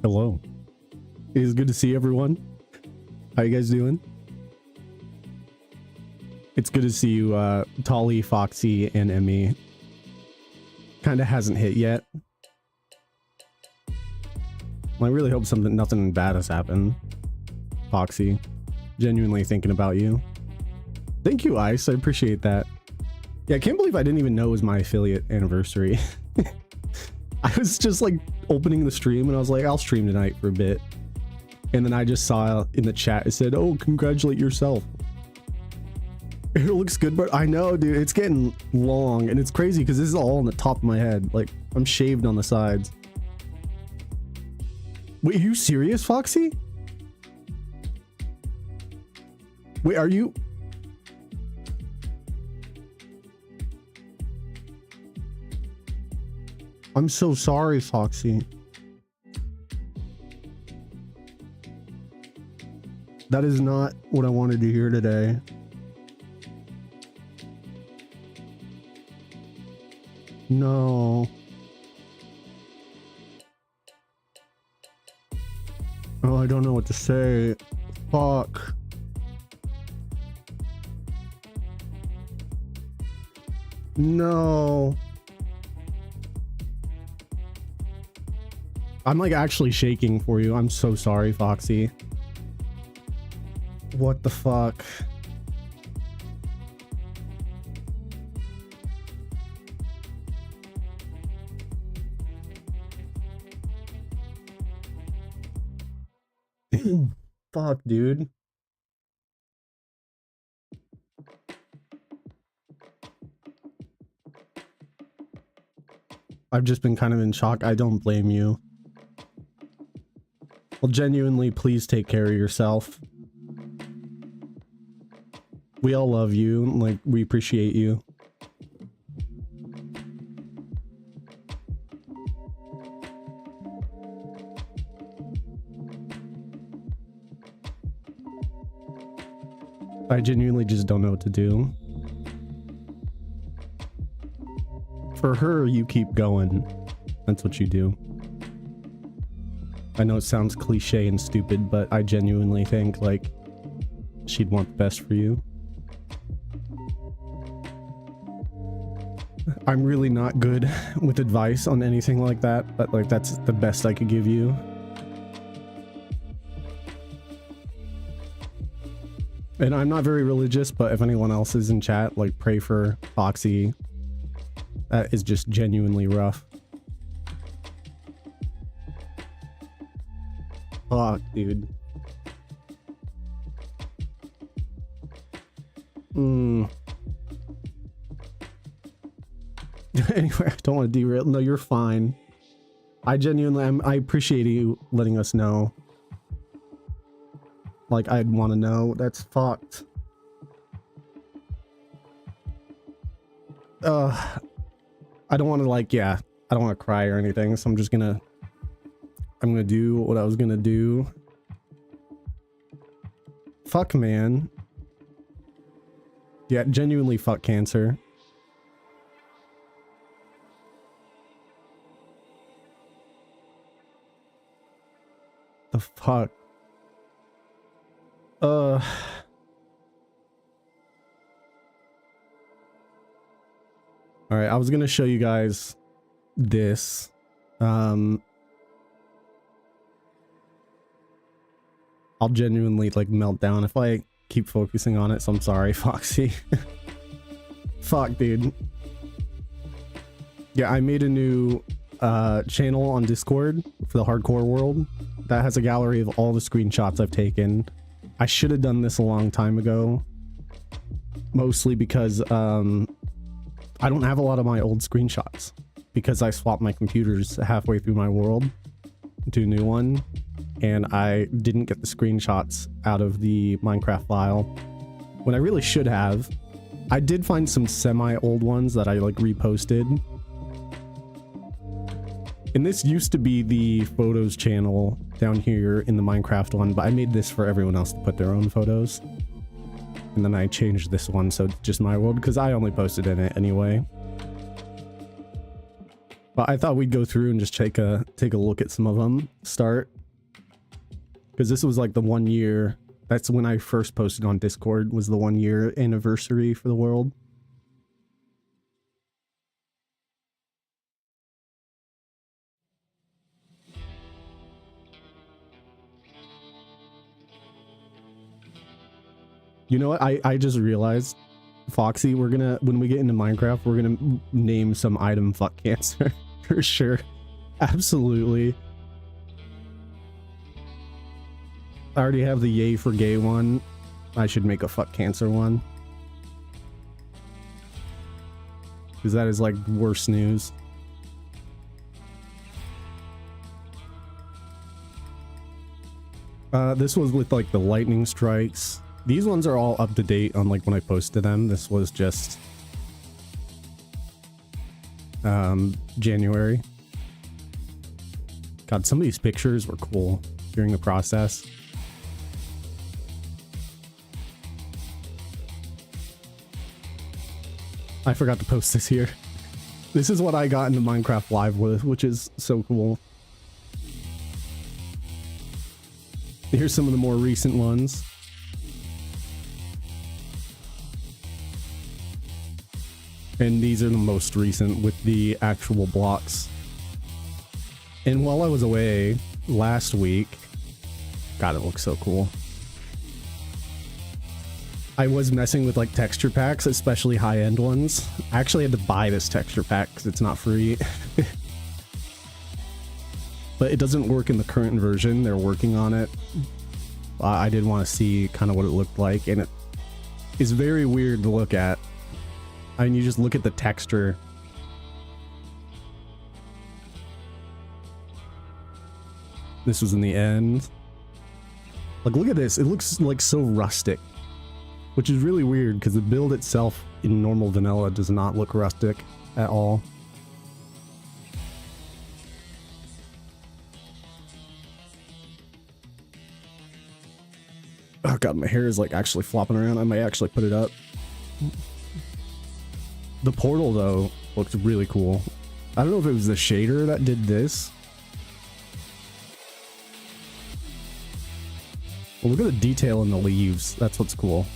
Hello. It is good to see everyone. How you guys doing? It's good to see you, Tolly, Foxy, and Emmy. Kinda hasn't hit yet. Well, I really hope nothing bad has happened. Foxy. Genuinely thinking about you. Thank you, Ice. I appreciate that. Yeah, I can't believe I didn't even know it was my affiliate anniversary. I was just like opening the stream and I was like, I'll stream tonight for a bit. And then I just saw in the chat, it said, oh, congratulate yourself. It looks good, but I know, dude, it's getting long and it's crazy because this is all on the top of my head. Like, I'm shaved on the sides. Wait, are you serious, Foxy? Wait, are you? I'm so sorry, Foxy. That is not what I wanted to hear today. No. Oh, I don't know what to say. Fuck. No. I'm like actually shaking for you. I'm so sorry, Foxy. What the fuck? Fuck, dude. I've just been kind of in shock. I don't blame you. Well, genuinely, please take care of yourself. We all love you. Like, we appreciate you. I genuinely just don't know what to do. For her, you keep going. That's what you do. I know it sounds cliche and stupid, but I genuinely think, like, she'd want the best for you. I'm really not good with advice on anything like that, but, like, that's the best I could give you. And I'm not very religious, but if anyone else is in chat, like, pray for Foxy. That is just genuinely rough. Fuck, dude. Anyway, I don't want to derail. No, you're fine. I genuinely, I appreciate you letting us know. Like, I'd want to know. That's fucked. I don't want to, like, yeah, I don't want to cry or anything, so I'm gonna do what I was gonna do. Fuck, man. Yeah, genuinely fuck cancer. The fuck? Alright, I was gonna show you guys this. I'll genuinely, like, melt down if I keep focusing on it, so I'm sorry, Foxy. Fuck, dude. Yeah, I made a new channel on Discord for the hardcore world that has a gallery of all the screenshots I've taken. I should have done this a long time ago, mostly because I don't have a lot of my old screenshots because I swapped my computers halfway through my world to a new one, and I didn't get the screenshots out of the Minecraft file when I really should have. I did find some semi-old ones that I, like, reposted. And this used to be the photos channel down here in the Minecraft one, but I made this for everyone else to put their own photos. And then I changed this one so it's just my world because I only posted in it anyway. But I thought we'd go through and just take a look at some of them. Start Because this was like the 1 year. That's when I first posted on Discord, was the 1 year anniversary for the world. You know what? I just realized, Foxy, we're gonna, when we get into Minecraft, we're gonna name some item fuck cancer. For sure. Absolutely. I already have the yay for gay one. I should make a fuck cancer one. Because that is like worse news. This was with like the lightning strikes. These ones are all up to date on like when I posted them. This was just January. God, some of these pictures were cool during the process. I forgot to post this here. This is what I got into Minecraft Live with, which is so cool. Here's some of the more recent ones. And these are the most recent with the actual blocks. And while I was away last week, God, it looks so cool. I was messing with like texture packs, especially high-end ones. I actually had to buy this texture pack because it's not free. But it doesn't work in the current version. They're working on it. I did want to see kind of what it looked like, and it is very weird to look at. I mean, you just look at the texture. This was in the end. Like, look at this. It looks like so rustic. Which is really weird, because the build itself in normal vanilla does not look rustic at all. Oh god, my hair is like actually flopping around. I might actually put it up. The portal, though, looks really cool. I don't know if it was the shader that did this. Well, look at the detail in the leaves. That's what's cool.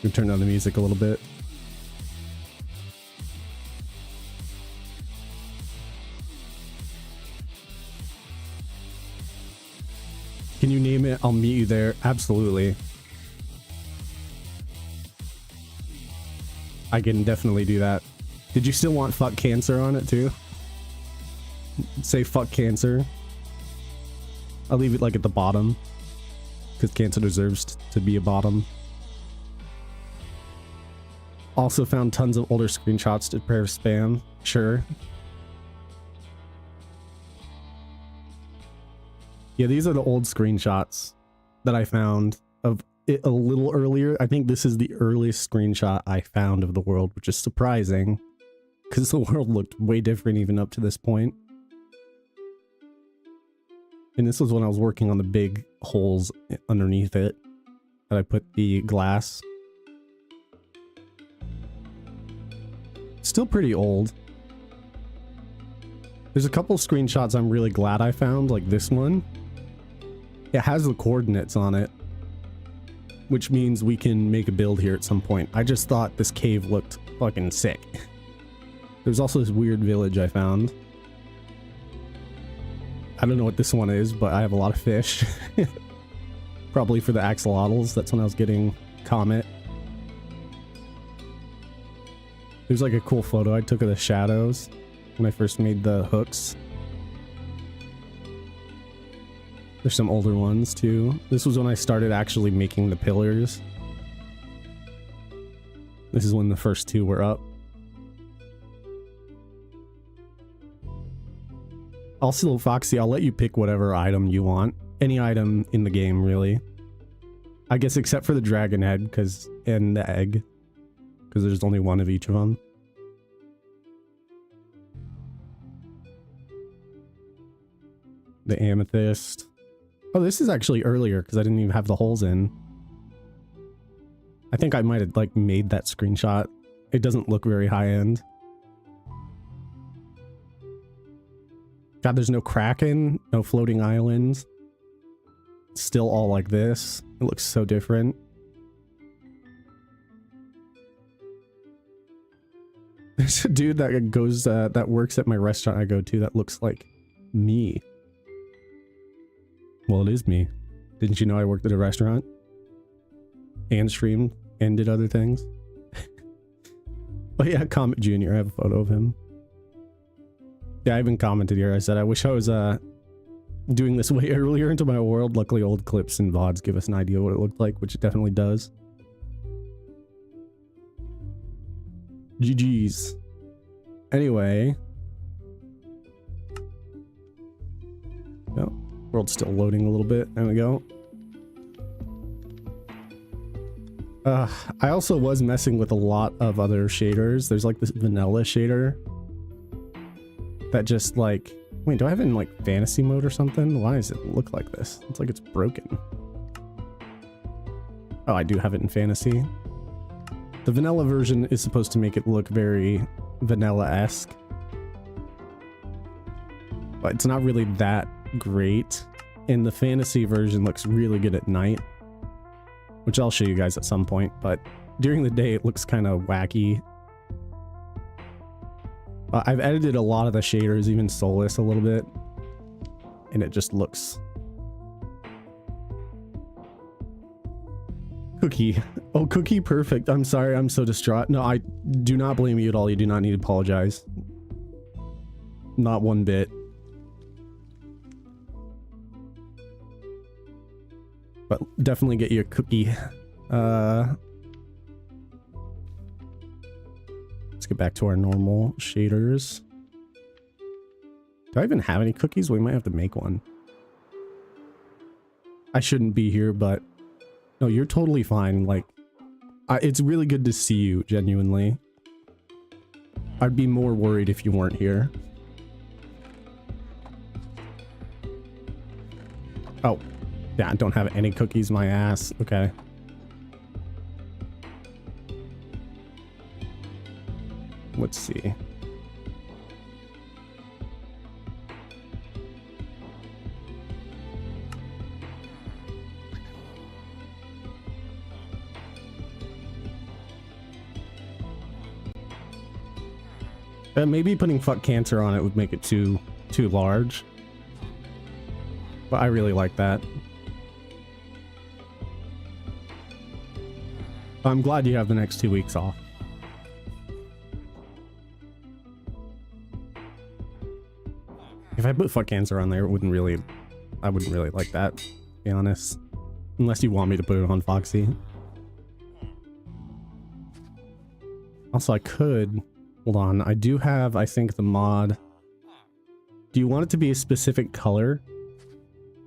We can turn down the music a little bit. Can you name it? I'll meet you there. Absolutely. I can definitely do that. Did you still want fuck cancer on it too? Say fuck cancer. I'll leave it like at the bottom, because cancer deserves to be a bottom. Also found tons of older screenshots to prepare spam. Sure. Yeah, these are the old screenshots that I found of it a little earlier. I think this is the earliest screenshot I found of the world, which is surprising, because the world looked way different even up to this point. And this was when I was working on the big holes underneath it that I put the glass. Still pretty old. There's a couple screenshots I'm really glad I found, like this one. It has the coordinates on it, which means we can make a build here at some point. I just thought this cave looked fucking sick. There's also this weird village I found. I don't know what this one is, but I have a lot of fish. Probably for the axolotls. That's when I was getting Comet. There's like a cool photo I took of the shadows when I first made the hooks. There's some older ones too. This was when I started actually making the pillars. This is when the first two were up. Also, Foxy, I'll let you pick whatever item you want. Any item in the game, really. I guess except for the dragon head, and the egg. Because there's only one of each of them. The amethyst. Oh, this is actually earlier, because I didn't even have the holes in. I think I might have, like, made that screenshot. It doesn't look very high-end. God, there's no kraken, no floating islands. It's still all like this. It looks so different. There's a dude that goes, that works at my restaurant I go to that looks like me. Well, it is me. Didn't you know I worked at a restaurant? And streamed and did other things? But yeah, Comet Jr. I have a photo of him. Yeah, I even commented here. I said, I wish I was doing this way earlier into my world. Luckily, old clips and VODs give us an idea what it looked like, which it definitely does. GG's. Anyway. Oh, world's still loading a little bit. There we go. I also was messing with a lot of other shaders. There's like this vanilla shader that just like, wait, do I have it in like fantasy mode or something? Why does it look like this? It's like it's broken. Oh, I do have it in fantasy. The vanilla version is supposed to make it look very vanilla-esque, but it's not really that great. And the fantasy version looks really good at night, which I'll show you guys at some point, but during the day it looks kind of wacky. I've edited a lot of the shaders, even Solus a little bit, and it just looks... Cookie. Oh, Cookie, perfect. I'm sorry, I'm so distraught. No, I do not blame you at all. You do not need to apologize. Not one bit. But definitely get your Cookie. Let's get back to our normal shaders. Do I even have any cookies? We might have to make one. I shouldn't be here, but no, you're totally fine. Like, it's really good to see you, genuinely. I'd be more worried if you weren't here. Oh, yeah, I don't have any cookies, my ass. Okay. Let's see. Maybe putting fuck cancer on it would make it too large. But I really like that. I'm glad you have the next 2 weeks off. If I put fuck cancer on there, I wouldn't really like that, to be honest. Unless you want me to put it on Foxy. Also, I could... Hold on, I do have, I think, the mod. Do you want it to be a specific color?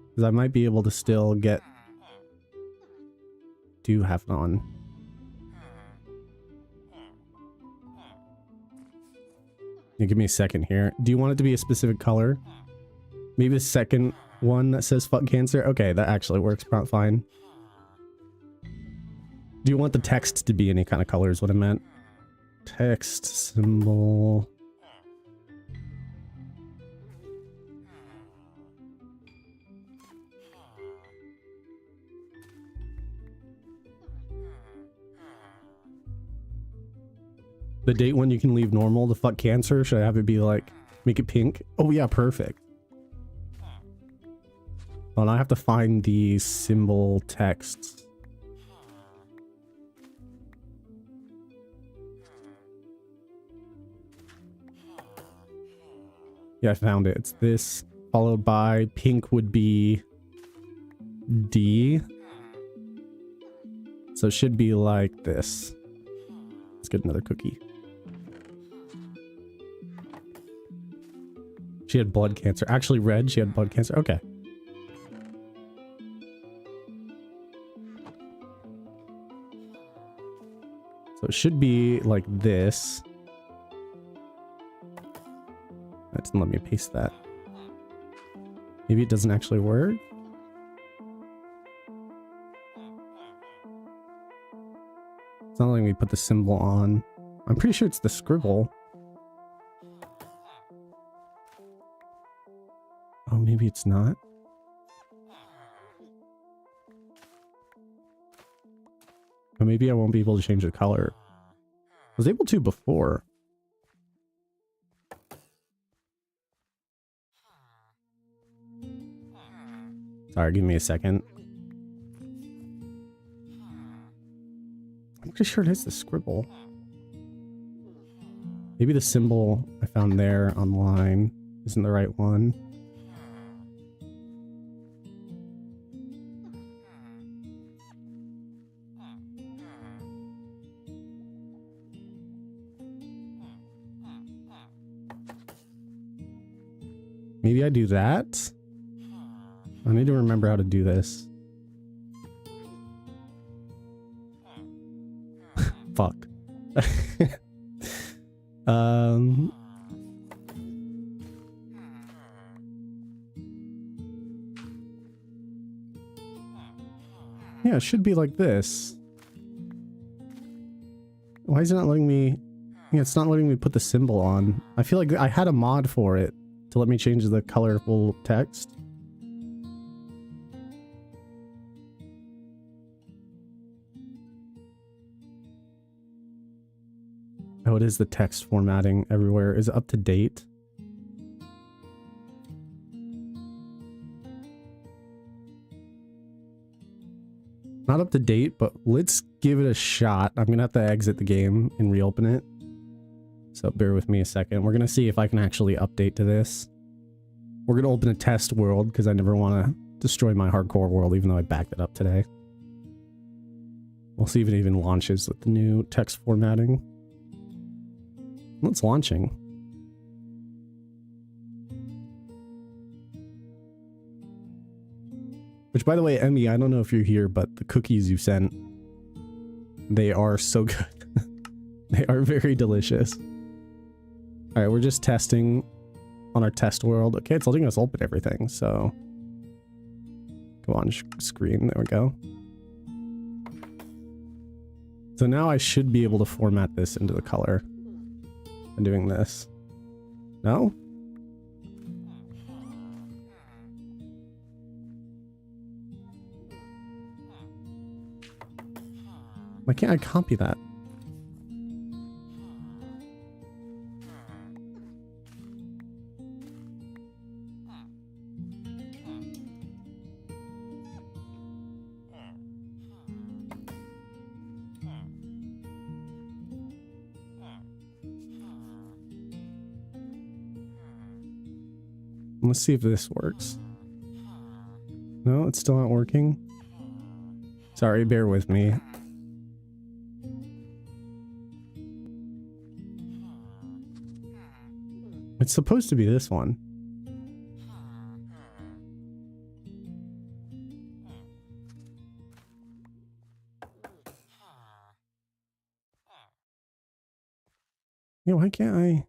Because I might be able to still get... Do have it on. You give me a second here. Do you want it to be a specific color? Maybe the second one that says fuck cancer? Okay, that actually works fine. Do you want the text to be any kind of color is what I meant? Text, symbol... The date one you can leave normal, the fuck cancer, should I have it be like, make it pink? Oh yeah, perfect. Well, I have to find the symbol text. Yeah, I found it. It's this, followed by pink would be D. So it should be like this. Let's get another cookie. She had blood cancer. Actually, red, she had blood cancer. Okay. So it should be like this. That doesn't let me paste that. Maybe it doesn't actually work. It's not letting me put the symbol on. I'm pretty sure it's the scribble. maybe it's not. Or maybe I won't be able to change the color. I was able to before. Sorry, give me a second. I'm pretty sure it is the scribble. Maybe the symbol I found there online isn't the right one. Maybe I do that? I need to remember how to do this. Fuck. Yeah, it should be like this. Why is it not letting me... Yeah, it's not letting me put the symbol on. I feel like I had a mod for it to let me change the colorful text. Oh, it is the text formatting everywhere. Is it up to date? Not up to date, but let's give it a shot. I'm gonna have to exit the game and reopen it. So bear with me a second. We're gonna see if I can actually update to this. We're gonna open a test world because I never want to destroy my hardcore world, even though I backed it up today. We'll see if it even launches with the new text formatting. It's launching. Which, by the way, Emmy, I don't know if you're here, but the cookies you sent, they are so good. They are very delicious. All right, we're just testing on our test world. Okay, it's letting us open everything, so... Go on, screen. There we go. So now I should be able to format this into the color. I'm doing this. No? Why can't I copy that? Let's see if this works. No, it's still not working. Sorry, bear with me. It's supposed to be this one. Yeah, why can't I?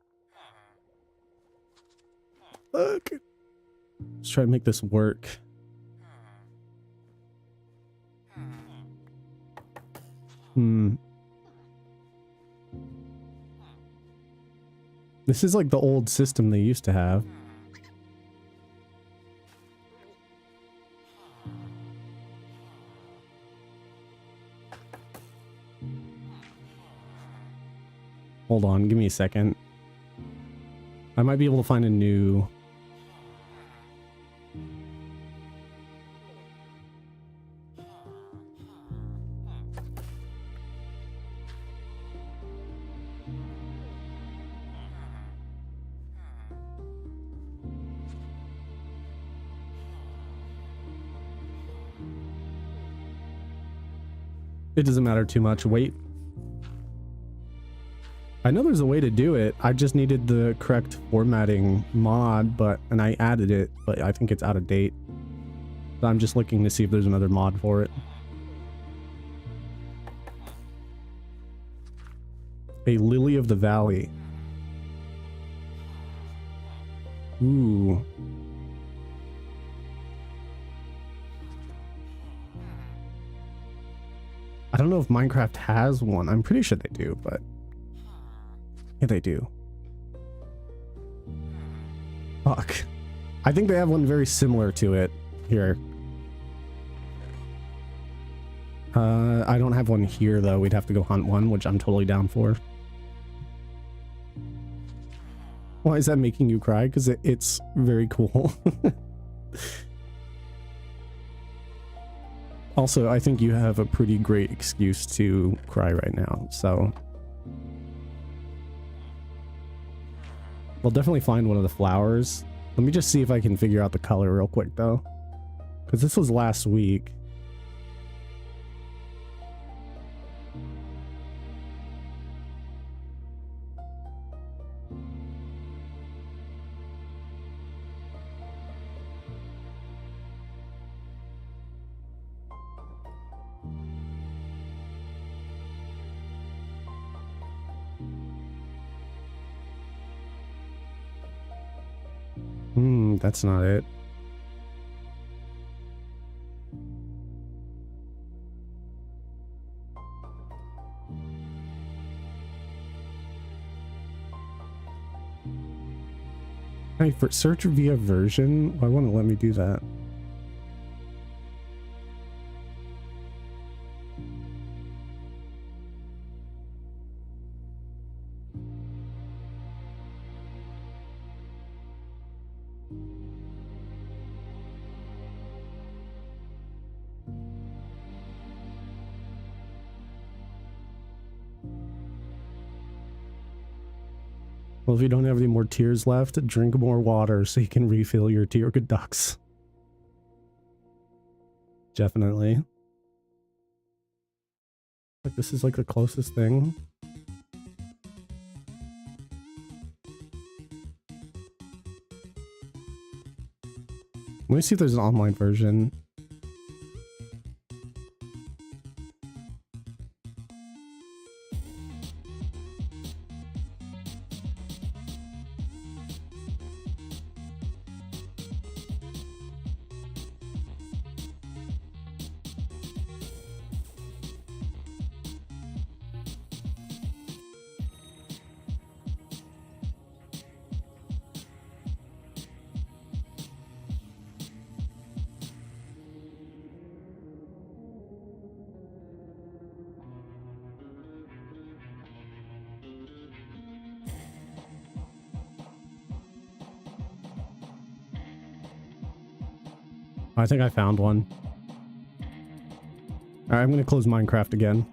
Look. Let's try to make this work. This is like the old system they used to have. Hold on, give me a second. I might be able to find a new... It doesn't matter too much. Wait. I know there's a way to do it. I just needed the correct formatting mod, and I added it, but I think it's out of date. So I'm just looking to see if there's another mod for it. A Lily of the Valley. Ooh. I don't know if Minecraft has one. I'm pretty sure they do, but... Yeah, they do. Fuck. I think they have one very similar to it here. I don't have one here though. We'd have to go hunt one, which I'm totally down for. Why is that making you cry? Because it's very cool. Also, I think you have a pretty great excuse to cry right now, so... We'll definitely find one of the flowers. Let me just see if I can figure out the color real quick, though. Because this was last week. That's not it. Hey, for search via version, why won't it let me do that? Well, if you don't have any more tears left, drink more water so you can refill your tear ducts. Definitely. Like, this is like the closest thing. Let me see if there's an online version. I think I found one. Alright, I'm gonna close Minecraft again.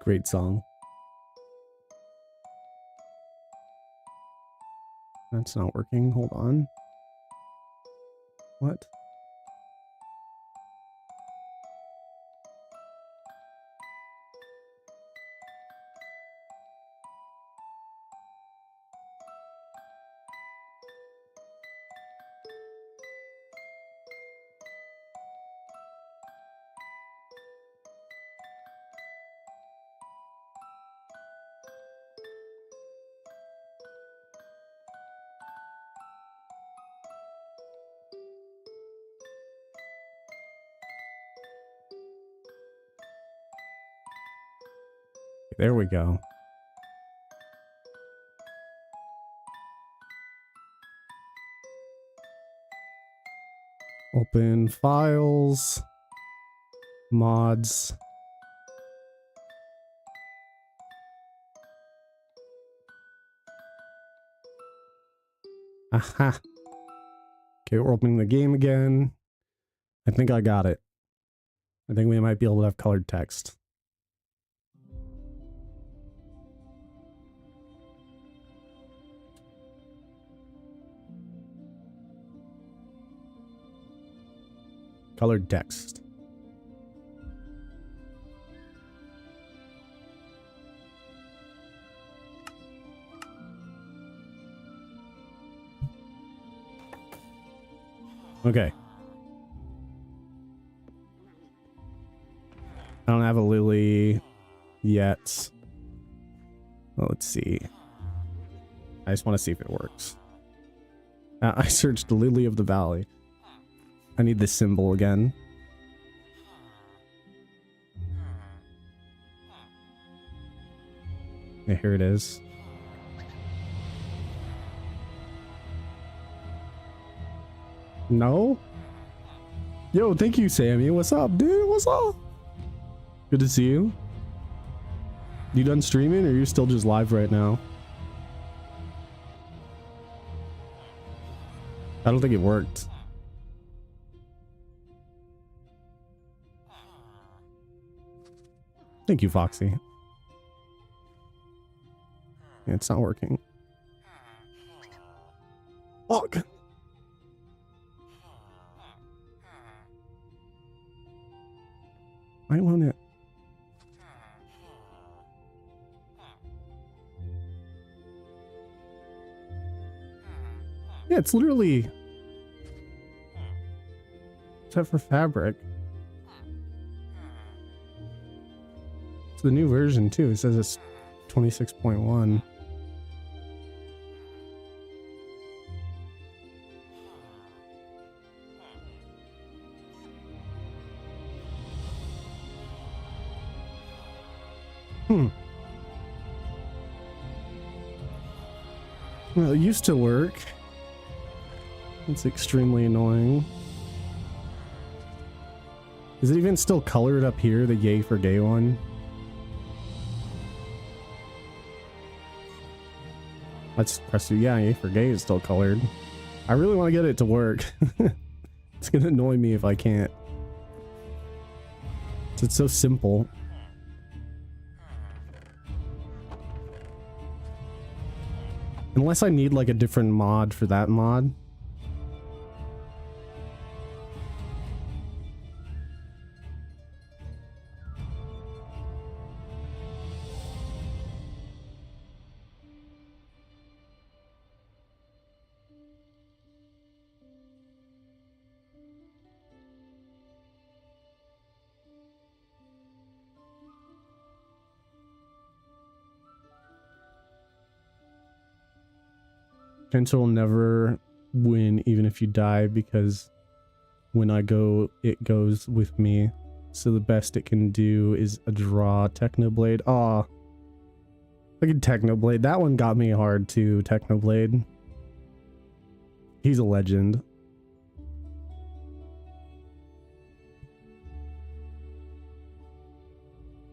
Great song. That's not working. Hold on. What? There we go. Open files, mods. Aha. Okay, we're opening the game again. I think I got it. I think we might be able to have colored text. Colored text. Okay. I don't have a lily yet. Well, let's see. I just want to see if it works. I searched the Lily of the Valley. I need this symbol again. Yeah, here it is. No? Yo, thank you, Sammy. What's up, dude? What's up? Good to see you. You done streaming or are you still just live right now? I don't think it worked. Thank you, Foxy. Yeah, it's not working. Fuck. Why won't it? Yeah, it's literally except for fabric. It's the new version too. It says it's 26.1. Well, it used to work. It's extremely annoying. Is it even still colored up here, the yay for gay one? Let's press it. Yeah, yay for gay is still colored. I really want to get it to work. It's gonna annoy me if I can't. It's so simple. Unless I need like a different mod for that mod. Gentle will never win even if you die, because when I go, it goes with me. So the best it can do is a draw. Technoblade. Aw. Look at Technoblade. That one got me hard too, Technoblade. He's a legend.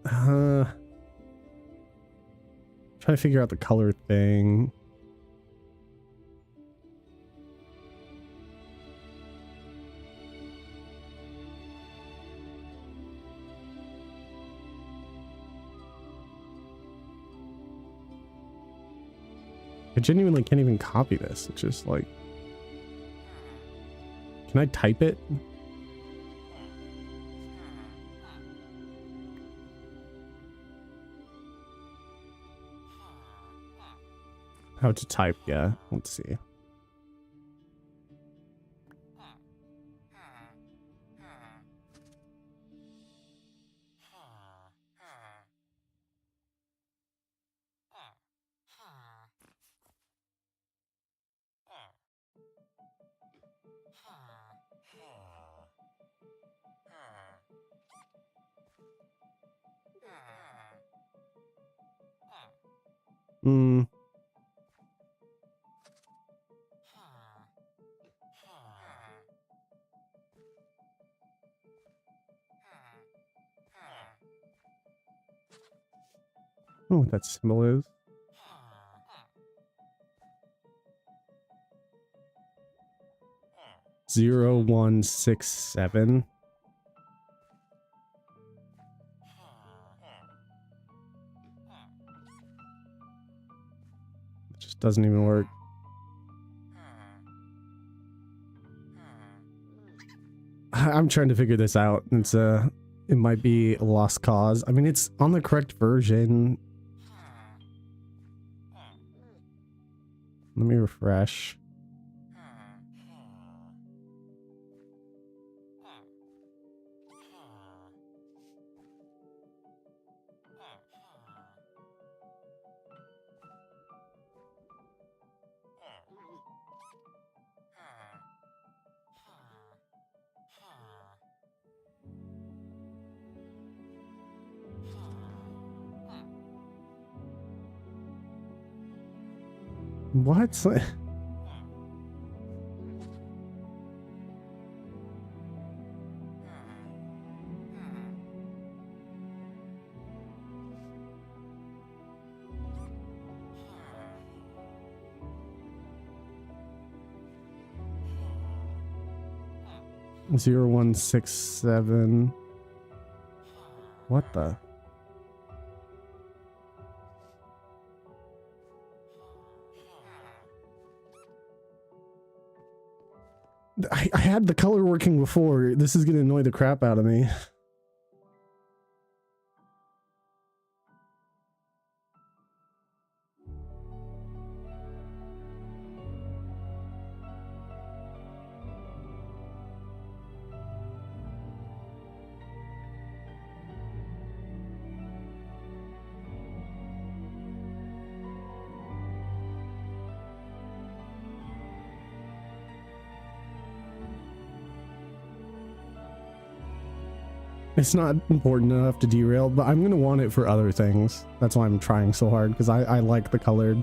Trying to figure out the color thing. I genuinely can't even copy this. It's just like... Can I type it? How to type, yeah. Let's see. I don't know what that symbol is. Zero 167. It just doesn't even work. I'm trying to figure this out. It's it might be a lost cause. I mean, it's on the correct version. Let me refresh. What? 0167. What the? I had the color working before. This is gonna annoy the crap out of me. It's not important enough to derail, but I'm gonna want it for other things. That's why I'm trying so hard, because I like the colored.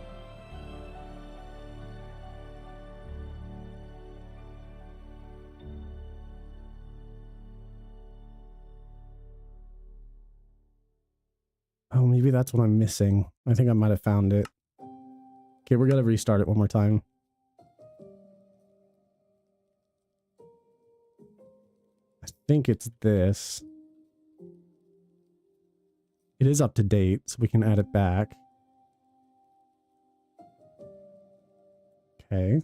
Oh, maybe that's what I'm missing. I think I might have found it. Okay, we're gonna restart it one more time. I think it's this. It is up to date, so we can add it back. Okay.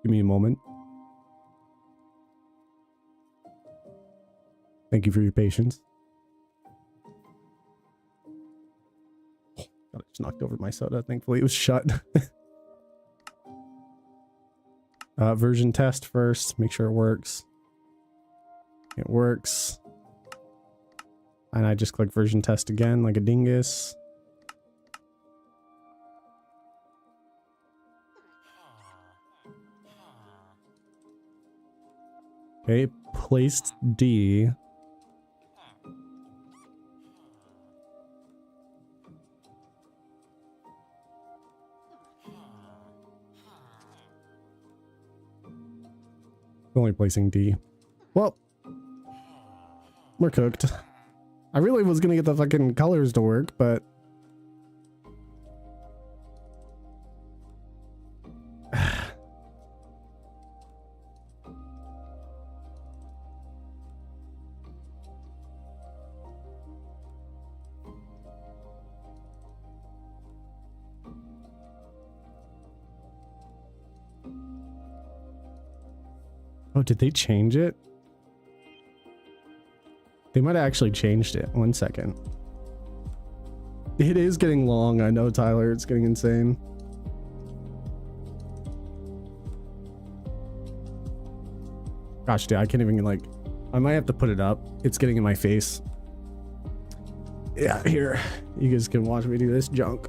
Give me a moment. Thank you for your patience. Oh, God, I just knocked over my soda. Thankfully, it was shut. Version test first. Make sure it works. It works. And I just click version test again like a dingus. Okay, placed D. Only placing D. Well, we're cooked. I really was gonna get the fucking colors to work, but oh, did they change it? They might have actually changed it. 1 second. It is getting long. I know, Tyler. It's getting insane. Gosh, dude, I can't even, like... I might have to put it up. It's getting in my face. Yeah, here. You guys can watch me do this junk.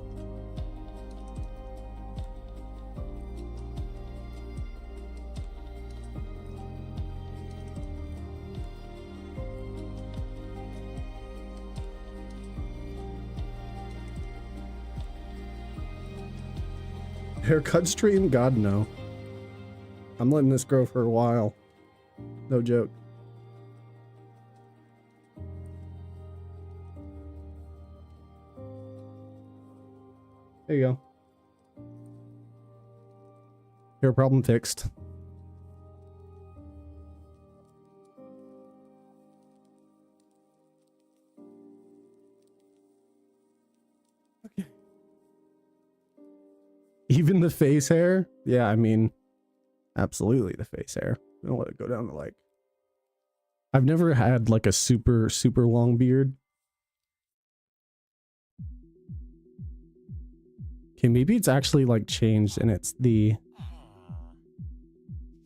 Haircut stream? God, no. I'm letting this grow for a while. No joke. There you go. Hair problem fixed. Okay. Even the face hair? Yeah, I mean, absolutely the face hair. I don't let it go down to like... I've never had like a super long beard. Okay, maybe it's actually like changed and it's the...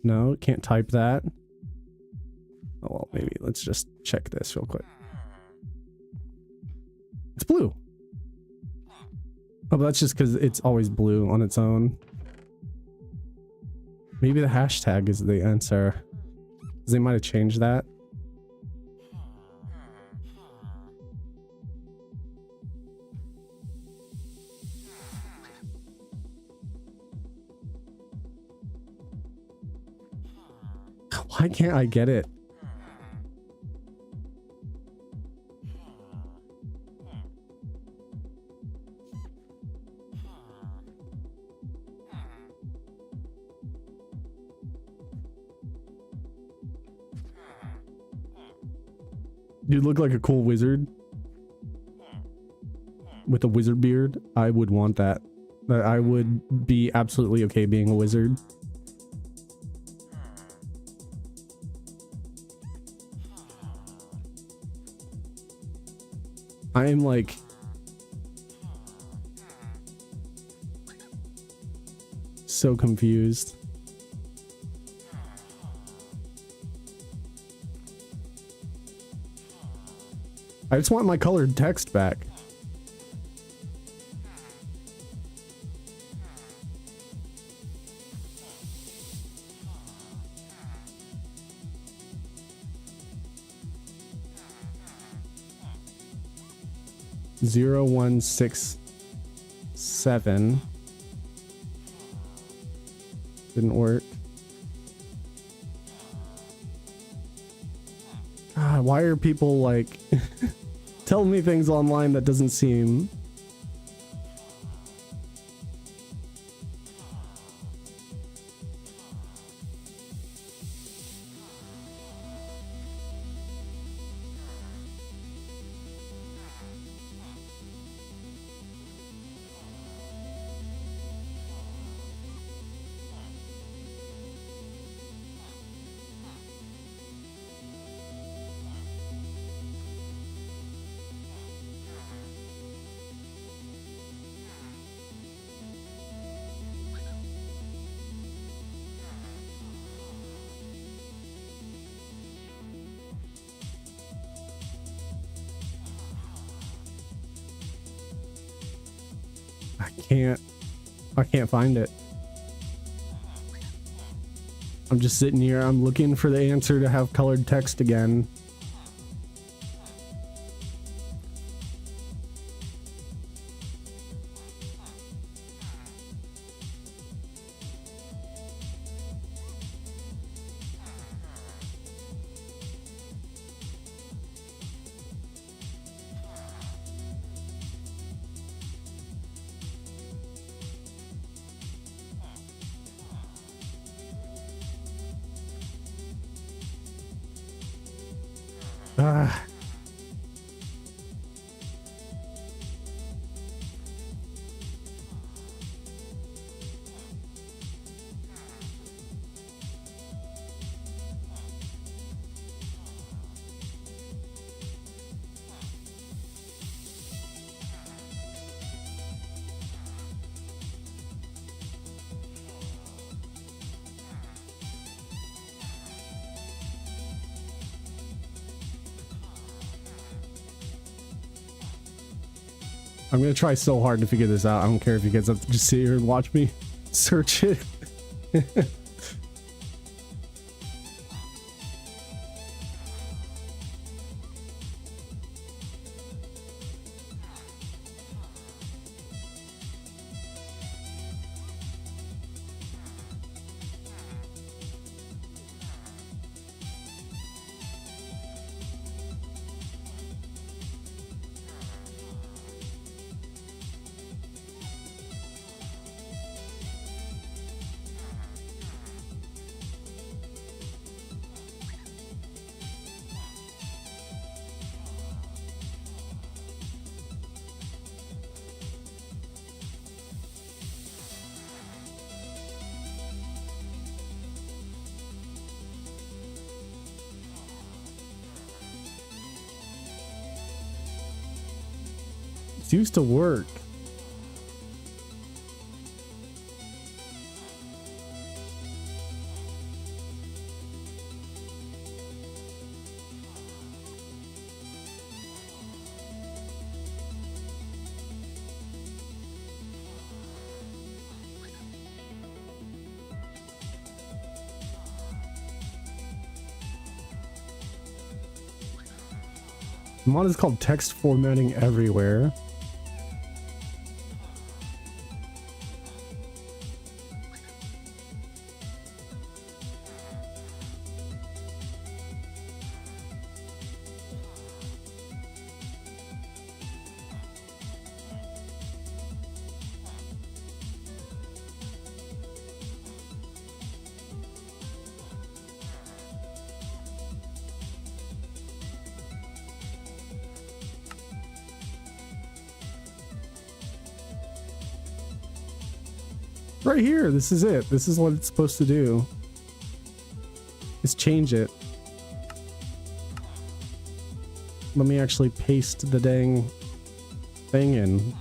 No, can't type that. Oh, well, maybe let's just check this real quick. It's blue. Oh, but that's just because it's always blue on its own. Maybe the hashtag is the answer. They might have changed that. Why can't I get it? You look like a cool wizard with a wizard beard. I would want that. I would be absolutely okay being a wizard. I am like so confused. I just want my colored text back. Zero, 1, 6, 7. Didn't work. God, why are people like telling me things online that doesn't seem... I can't find it. I'm just sitting here. I'm looking for the answer to have colored text again. Ah. I'm gonna try so hard to figure this out. I don't care if you guys have to just sit here and watch me search it. It used to work. The mod is called Text Formatting Everywhere. Right here, this is it. This is what it's supposed to do. Is change it. Let me actually paste the dang thing in.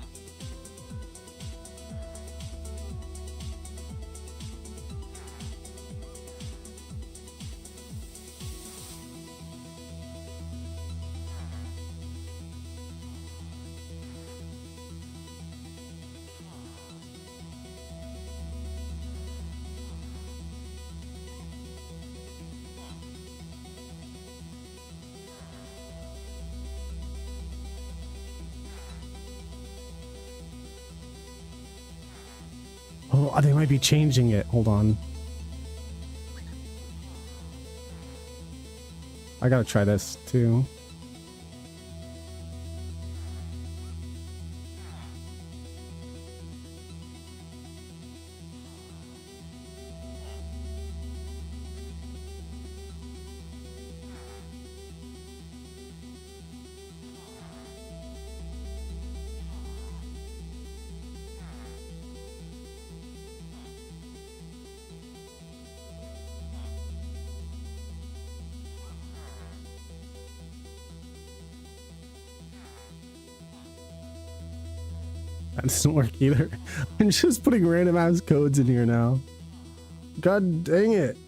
Oh, they might be changing it. Hold on. I gotta try this too. That doesn't work either. I'm just putting random ass codes in here now. God dang it.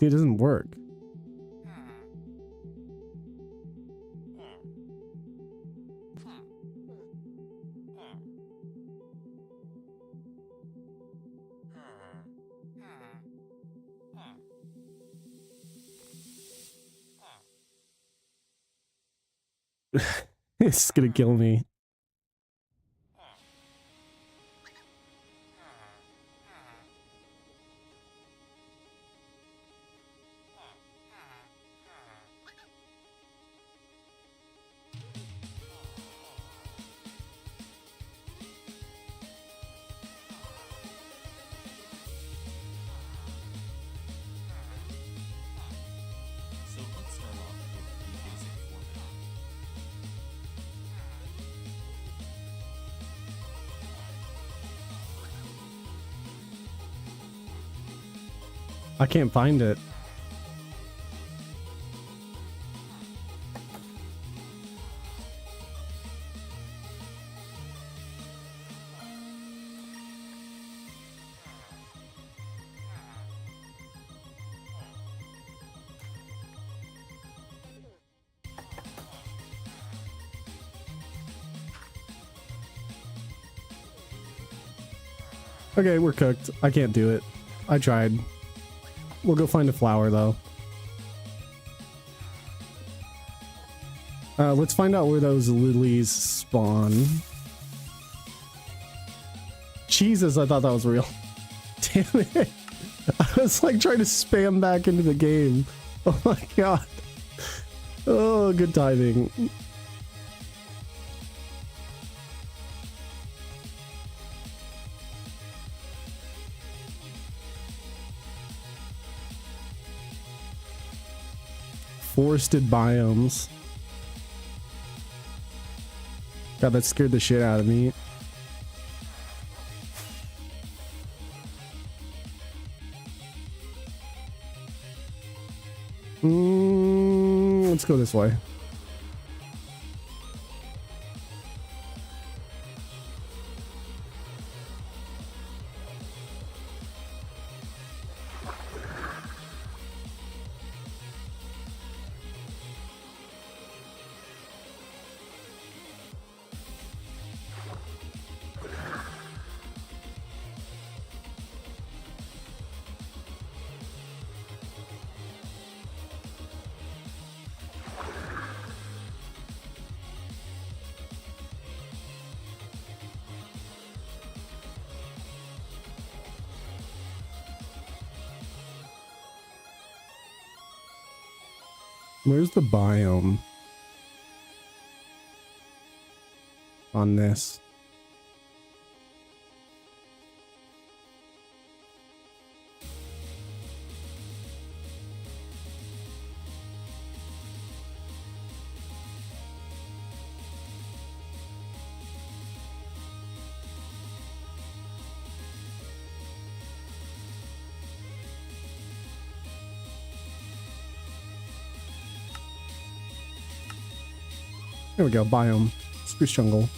It doesn't work. It's gonna kill me. I can't find it. Okay, we're cooked. I can't do it. I tried. We'll go find a flower, though. Let's find out where those lilies spawn. Jesus, I thought that was real. Damn it. I was like trying to spam back into the game. Oh my god. Oh, good timing. Forested biomes. God, that scared the shit out of me. Let's go this way. Where's the biome on this? There we go, biome. Spruce jungle.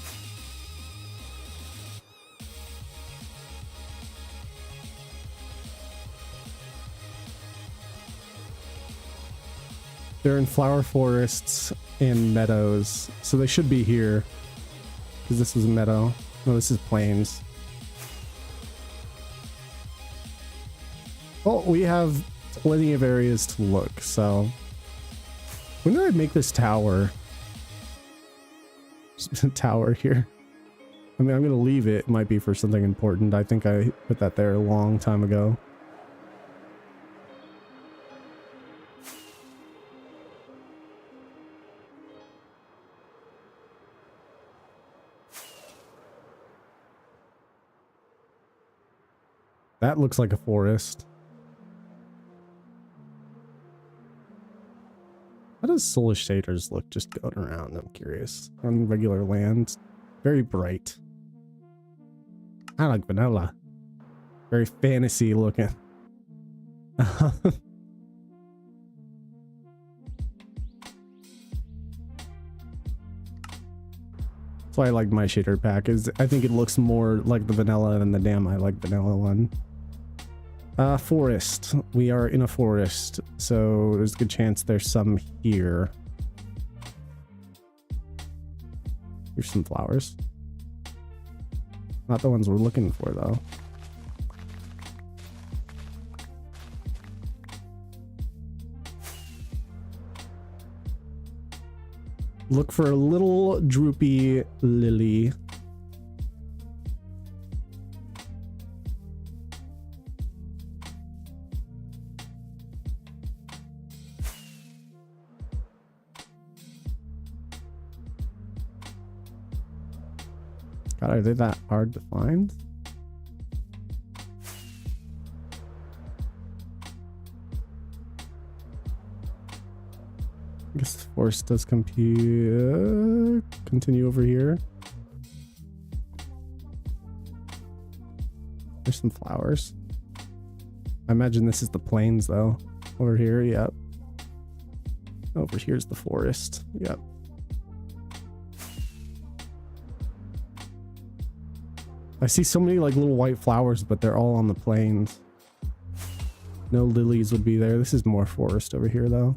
They're in flower forests and meadows, so they should be here. Because this is a meadow. No, this is plains. Well, we have plenty of areas to look, so... When did I make this tower? Just a tower here. I mean, I'm gonna leave it. It might be for something important. I think I put that there a long time ago. That looks like a forest. How does solar shaders look just going around? I'm curious. On regular land. Very bright. I like vanilla. Very fantasy looking. That's why I like my shader pack. Is I think it looks more like the vanilla than the damn I like vanilla one. Forest. We are in a forest, so there's a good chance there's some here. Here's some flowers. Not the ones we're looking for, though. Look for a little droopy lily. God, are they that hard to find? I guess the forest does continue over here. There's some flowers. I imagine this is the plains, though. Over here, yep. Over here's the forest, yep. I see so many like little white flowers, but they're all on the plains. No lilies would be there. This is more forest over here, though.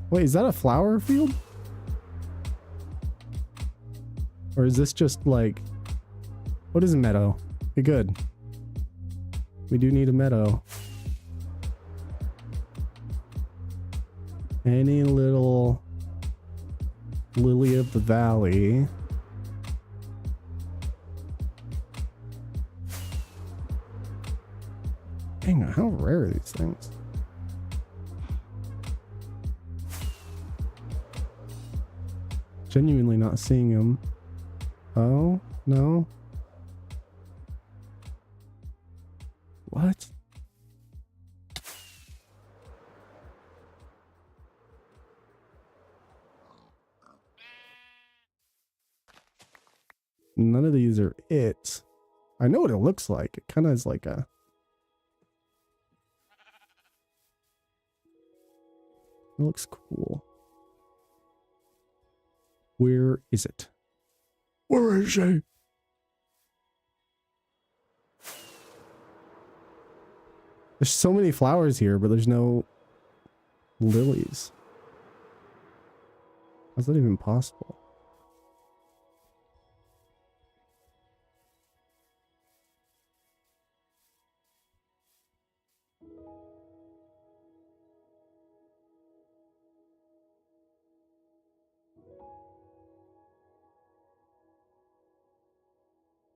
Wait, is that a flower field? Or is this just like... What is a meadow? Okay, good. We do need a meadow. Any little lily of the valley. Dang, how rare are these things? Genuinely not seeing them. Oh, no. What? None of these are it. I know what it looks like. It kind of is like a... It looks cool. Where is it? Where is she? There's so many flowers here, but there's no lilies. How's that even possible?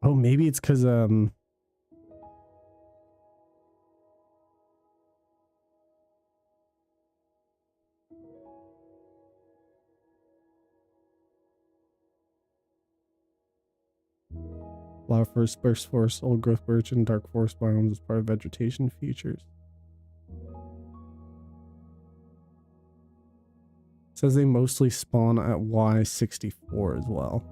Oh, maybe it's because flower forest, burst forest, old growth birch, and dark forest biomes as part of vegetation features. It says they mostly spawn at Y64 as well.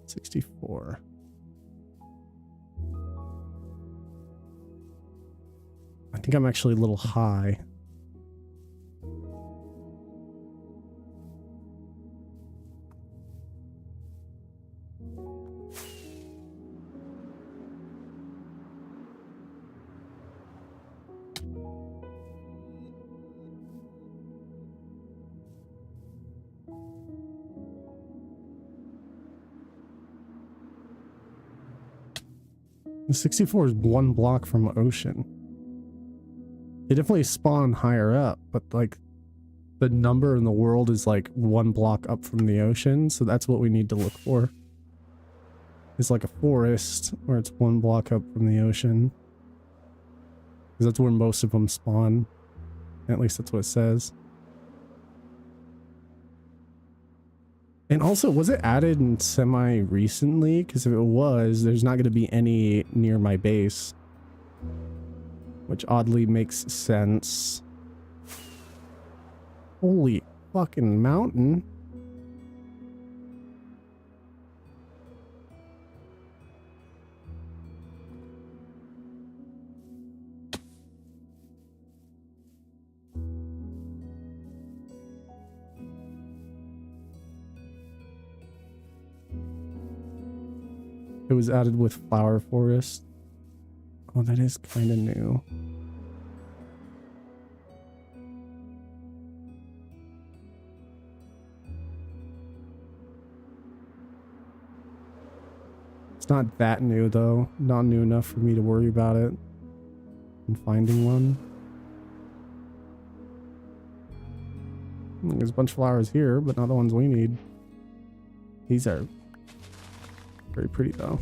64. I think I'm actually a little high. The 64 is 1 block from ocean. They definitely spawn higher up, but like the number in the world is like 1 block up from the ocean, so that's what we need to look for. It's like a forest where it's 1 block up from the ocean. Because that's where most of them spawn. At least that's what it says. And also, was it added in semi-recently? Because if it was, there's not going to be any near my base. Which oddly makes sense. Holy fucking mountain. It was added with flower forest. Oh, that is kind of new. It's not that new though. Not new enough for me to worry about it. And finding one. There's a bunch of flowers here, but not the ones we need. These are very pretty though.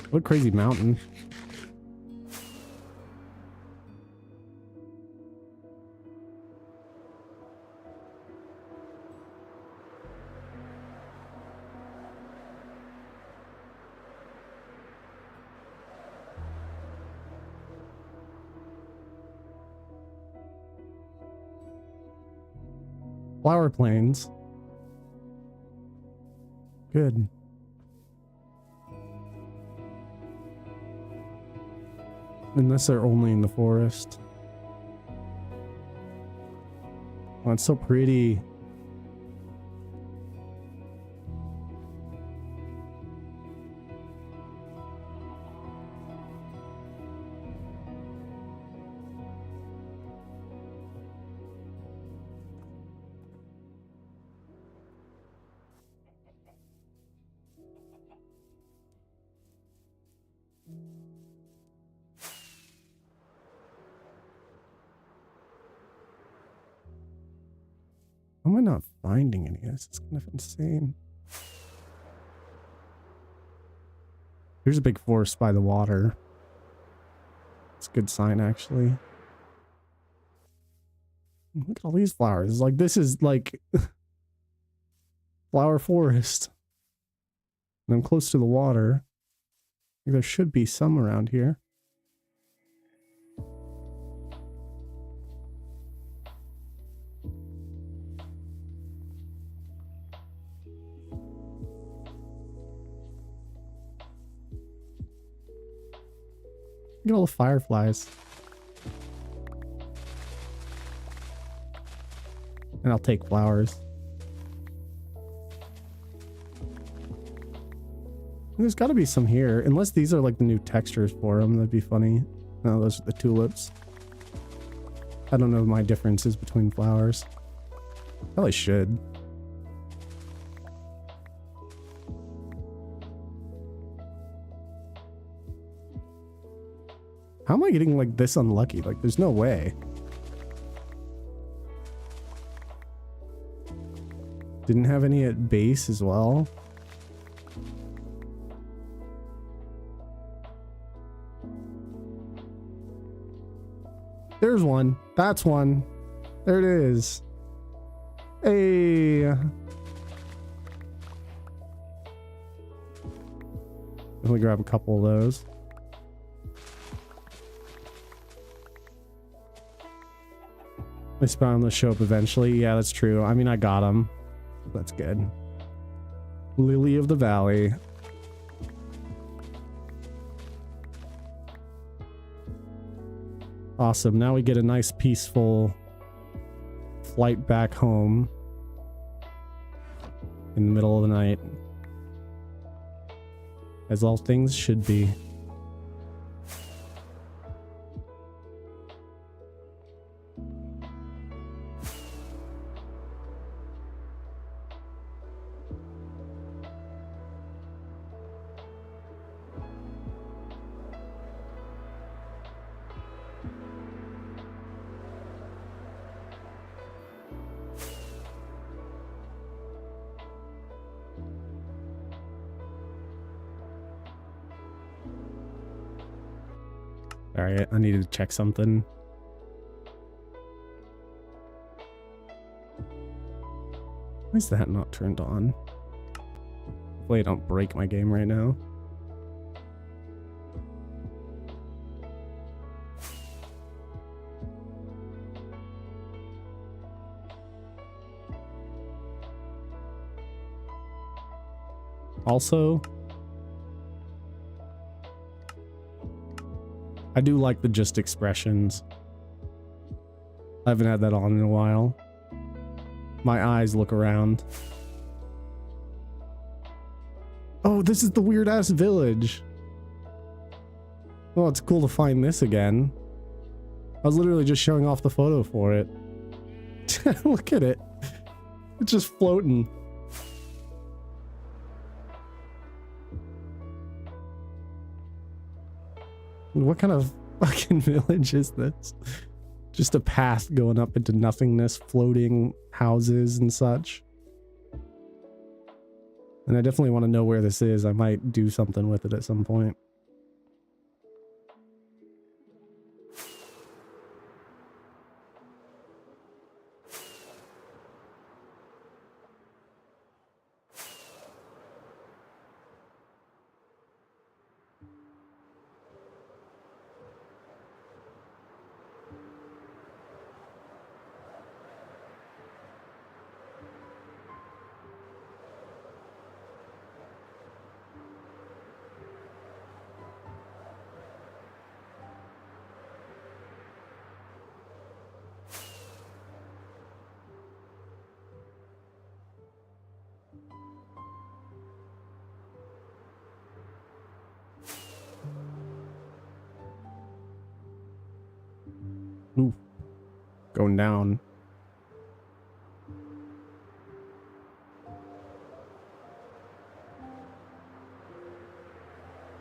What a crazy mountain. Flower plains. Good. Unless they're only in the forest. Oh, it's so pretty. How am I not finding any of this? It's kind of insane. Here's a big forest by the water. It's a good sign, actually. Look at all these flowers. It's like, this is like flower forest. And I'm close to the water. There should be some around here. Look at all the fireflies. And I'll take flowers. There's got to be some here. Unless these are like the new textures for them. That'd be funny. No, those are the tulips. I don't know my differences between flowers. Probably should. How am I getting like this unlucky? Like there's no way. Didn't have any at base as well. There there's one. That's one. There it is. Hey. Let me grab a couple of those. I spawn will show up eventually. Yeah, that's true. I mean, I got them. That's good. Lily of the Valley. Awesome. Now we get a nice peaceful flight back home in the middle of the night. As all things should be. Alright, I needed to check something. Why is that not turned on? Hopefully I don't break my game right now. Also, I do like the just expressions. I haven't had that on in a while. My eyes look around. Oh, this is the weird ass village. Oh, it's cool to find this again. I was literally just showing off the photo for it. Look at it. It's just floating. What kind of fucking village is this? Just a path going up into nothingness, floating houses and such. And I definitely want to know where this is. I might do something with it at some point. Ooh, going down.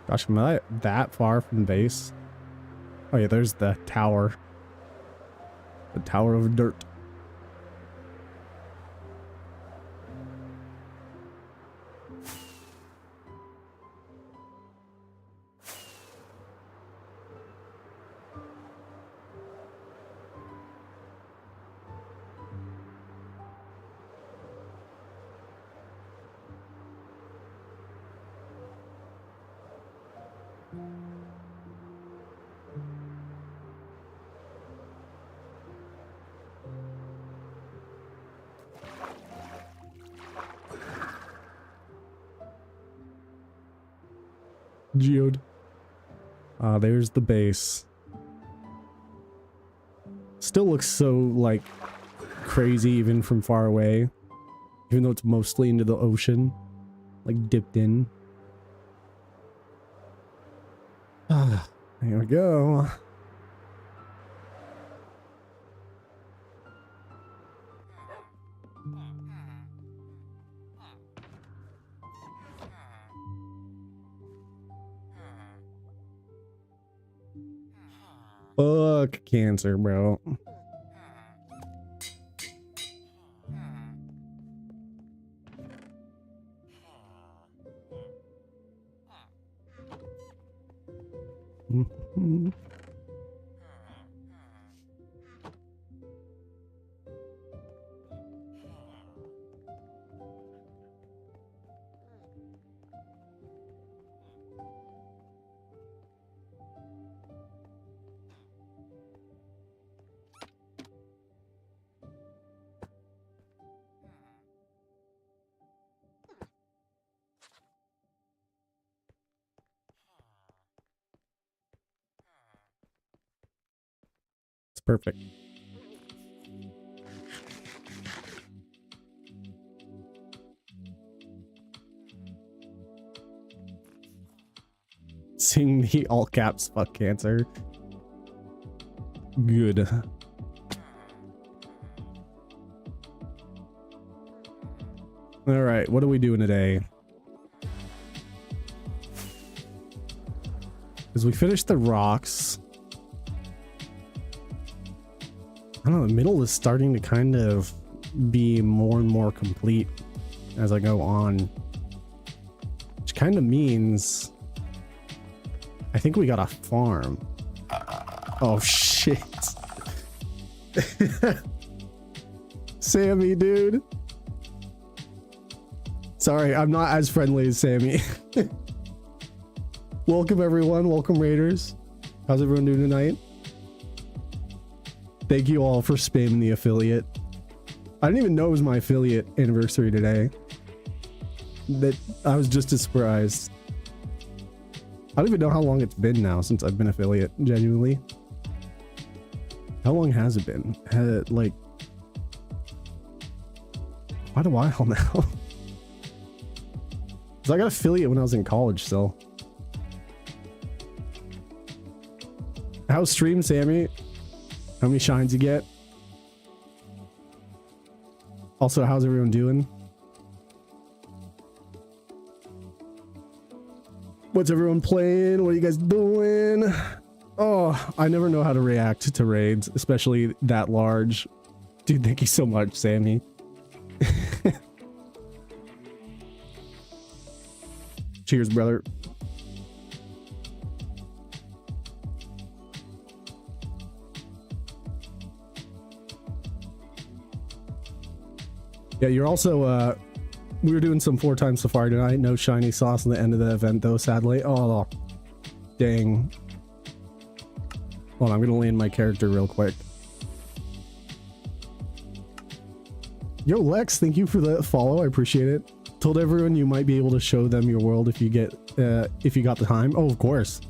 Gosh, am I that far from base? Oh yeah, there's the tower. The Tower of Dirt. Geode. Ah, there's the base. Still looks so, like, crazy even from far away. Even though it's mostly into the ocean. Like, dipped in. Ah, here we go. Fuck cancer, bro. Perfect. Seeing the all caps fuck cancer. Good. All right, what are we doing today? As we finish the rocks, I don't know, the middle is starting to kind of be more and more complete as I go on, which kind of means I think we got a farm. Oh shit. Sammy, dude. Sorry, I'm not as friendly as Sammy. Welcome everyone, welcome raiders. How's everyone doing tonight? Thank you all for spamming the affiliate. I didn't even know it was my affiliate anniversary today. That I was just as surprised. I don't even know how long it's been now since I've been affiliate, genuinely. How long has it been? Like quite a while now. Cause I got affiliate when I was in college still. How's stream, Sammy? How many shines you get? Also, how's everyone doing? What's everyone playing? What are you guys doing? Oh, I never know how to react to raids, especially that large. Dude, thank you so much, Sammy. Cheers, brother. Yeah, you're also, we were doing some 4x safari tonight. No shiny sauce in the end of the event, though, sadly. Oh, dang. Hold on, I'm gonna land my character real quick. Yo, Lex, thank you for the follow. I appreciate it. Told everyone you might be able to show them your world if you get, if you got the time. Oh, of course.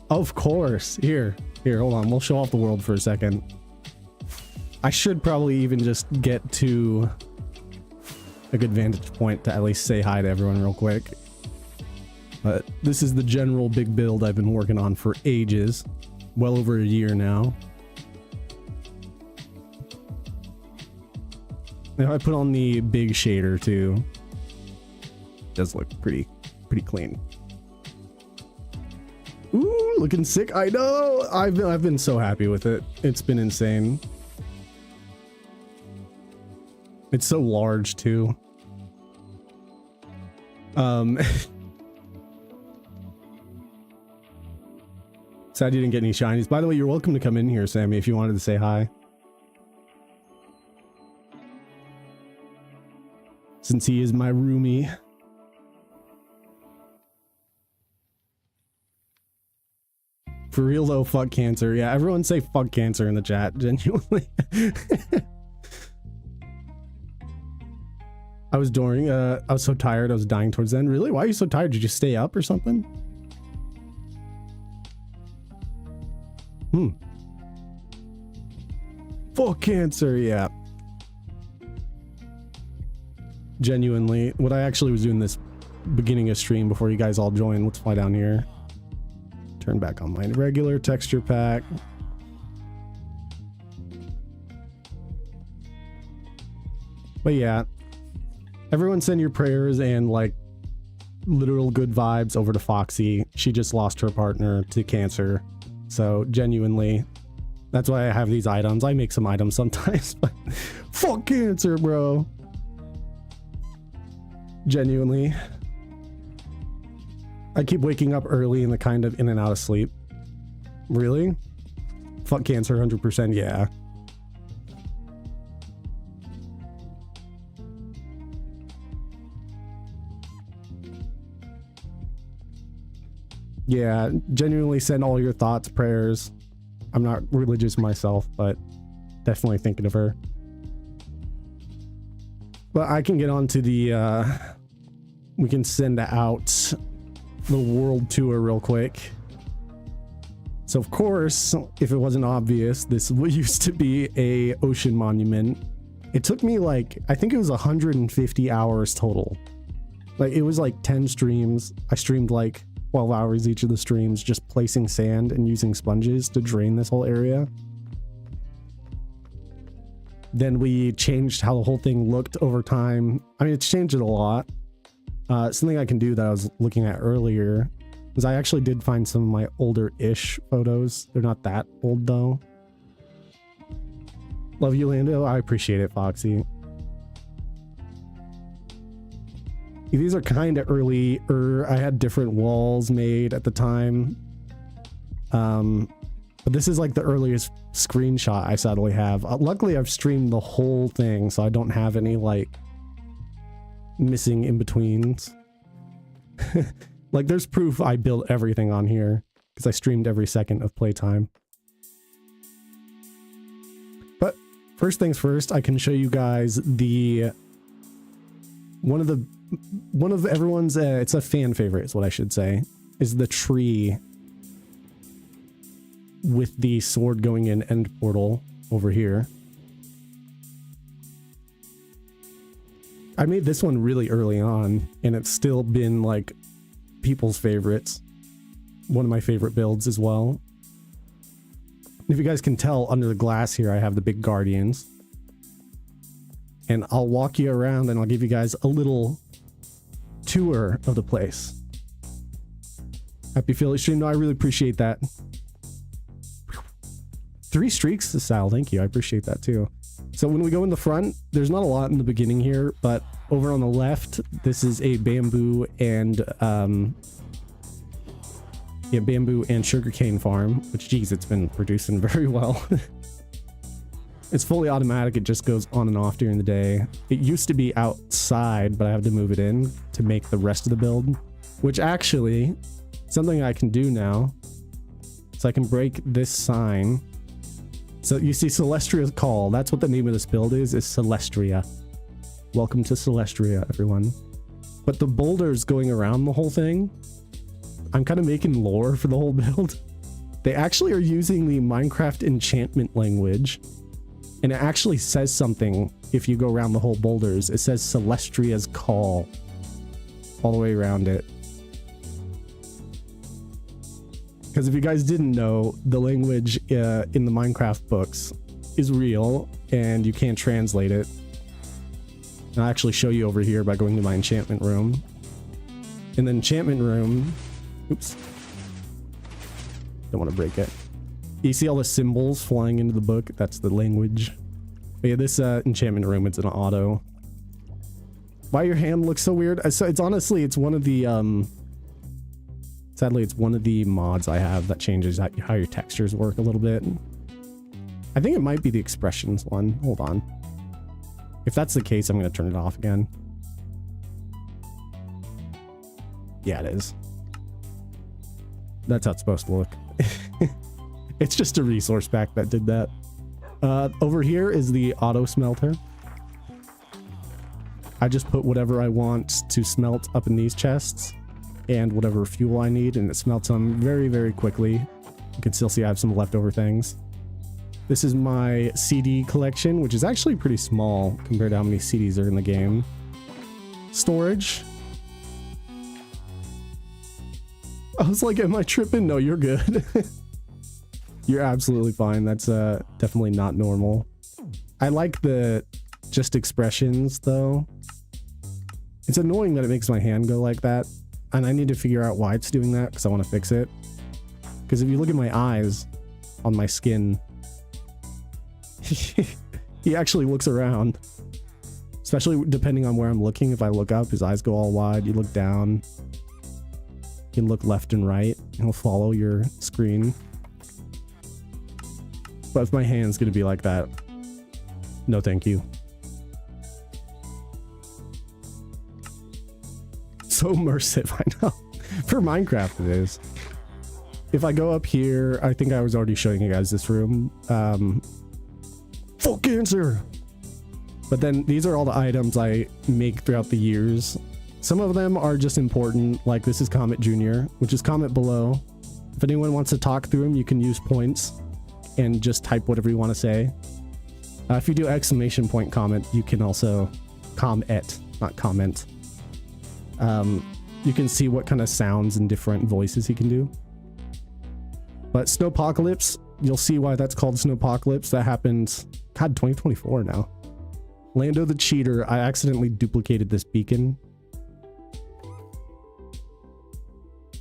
Of course. Here, hold on. We'll show off the world for a second. I should probably even just get to a good vantage point to at least say hi to everyone real quick. But this is the general big build I've been working on for ages. Well over a year now. Now I put on the big shader too. Does look pretty clean. Ooh, looking sick. I know. I've been so happy with it. It's been insane. It's so large too. Sad you didn't get any shinies. By the way, you're welcome to come in here, Sammy, if you wanted to say hi. Since he is my roomie. For real though, fuck cancer. Yeah, everyone say fuck cancer in the chat, genuinely. I was so tired, I was dying towards the end. Really? Why are you so tired? Did you stay up or something? Fuck cancer, yeah. Genuinely, what I actually was doing this beginning of stream before you guys all joined. Let's fly down here. Turn back on my regular texture pack. But yeah, everyone send your prayers and like literal good vibes over to Foxy. She just lost her partner to cancer. So genuinely, that's why I have these items. I make some items sometimes, but fuck cancer, bro. Genuinely. I keep waking up early and the kind of in and out of sleep. Really? Fuck cancer, 100%, yeah. Yeah, genuinely send all your thoughts, prayers. I'm not religious myself, but definitely thinking of her. But I can get on to the, we can send out the world tour real quick. So of course, if it wasn't obvious, this used to be a ocean monument. It took me like, I think it was 150 hours total. Like it was like 10 streams. I streamed like 12 hours each of the streams, just placing sand and using sponges to drain this whole area. Then we changed how the whole thing looked over time. I mean, it's changed it a lot. Something I can do that I was looking at earlier was I actually did find some of my older-ish photos. They're not that old though. Love you, Lando. I appreciate it, Foxy. These are kind of early. I had different walls made at the time. But this is like the earliest screenshot I sadly have. Luckily, I've streamed the whole thing, so I don't have any like missing in-betweens. Like there's proof I built everything on here because I streamed every second of playtime. But first things first, I can show you guys the one of everyone's it's a fan favorite is what I should say, is the tree with the sword going in end portal over here. I made this one really early on and it's still been like people's favorites. One of my favorite builds as well. If you guys can tell, under the glass here I have the big guardians. And I'll walk you around and I'll give you guys a little tour of the place. Happy Philly stream. No, I really appreciate that. 3 streaks, Sal. Thank you. I appreciate that too. So when we go in the front, there's not a lot in the beginning here, but over on the left, this is a bamboo and bamboo and sugarcane farm, which geez, it's been producing very well. It's fully automatic. It just goes on and off during the day. It used to be outside, but I have to move it in to make the rest of the build, which actually something I can do now. So I can break this sign. So you see Celestria's Call. That's what the name of this build is Celestria. Welcome to Celestria, everyone. But the boulders going around the whole thing, I'm kind of making lore for the whole build. They actually are using the Minecraft enchantment language. And it actually says something if you go around the whole boulders. It says Celestria's Call all the way around it. Because if you guys didn't know, the language in the Minecraft books is real and you can't translate it. And I'll actually show you over here by going to my enchantment room. In the enchantment room, oops, don't want to break it. You see all the symbols flying into the book? That's the language. But yeah, this enchantment room, it's an auto. Why your hand looks so weird? So it's honestly, it's one of the sadly, it's one of the mods I have that changes how your textures work a little bit. I think it might be the expressions one. Hold on. If that's the case, I'm going to turn it off again. Yeah, it is. That's how it's supposed to look. It's just a resource pack that did that. Over here is the auto smelter. I just put whatever I want to smelt up in these chests and whatever fuel I need, and it smelts them very, very quickly. You can still see I have some leftover things. This is my CD collection, which is actually pretty small compared to how many CDs are in the game. Storage. I was like, am I tripping? No, you're good. You're absolutely fine. That's definitely not normal. I like the just expressions though. It's annoying that it makes my hand go like that. And I need to figure out why it's doing that because I want to fix it. Because if you look at my eyes on my skin, he actually looks around. Especially depending on where I'm looking. If I look up, his eyes go all wide. You look down. You can look left and right. He'll follow your screen. But if my hand's going to be like that, no thank you. So immersive, I know. For Minecraft it is. If I go up here, I think I was already showing you guys this room. Full cancer! But then these are all the items I make throughout the years. Some of them are just important, like this is Comet Jr., which is comment below If anyone wants to talk through them, you can use points and just type whatever you want to say. If you do exclamation point comment, you can also not comment. You can see what kind of sounds and different voices he can do. But Snowpocalypse, you'll see why that's called Snowpocalypse. That happened, God, 2024 now. Lando the Cheater, I accidentally duplicated this beacon.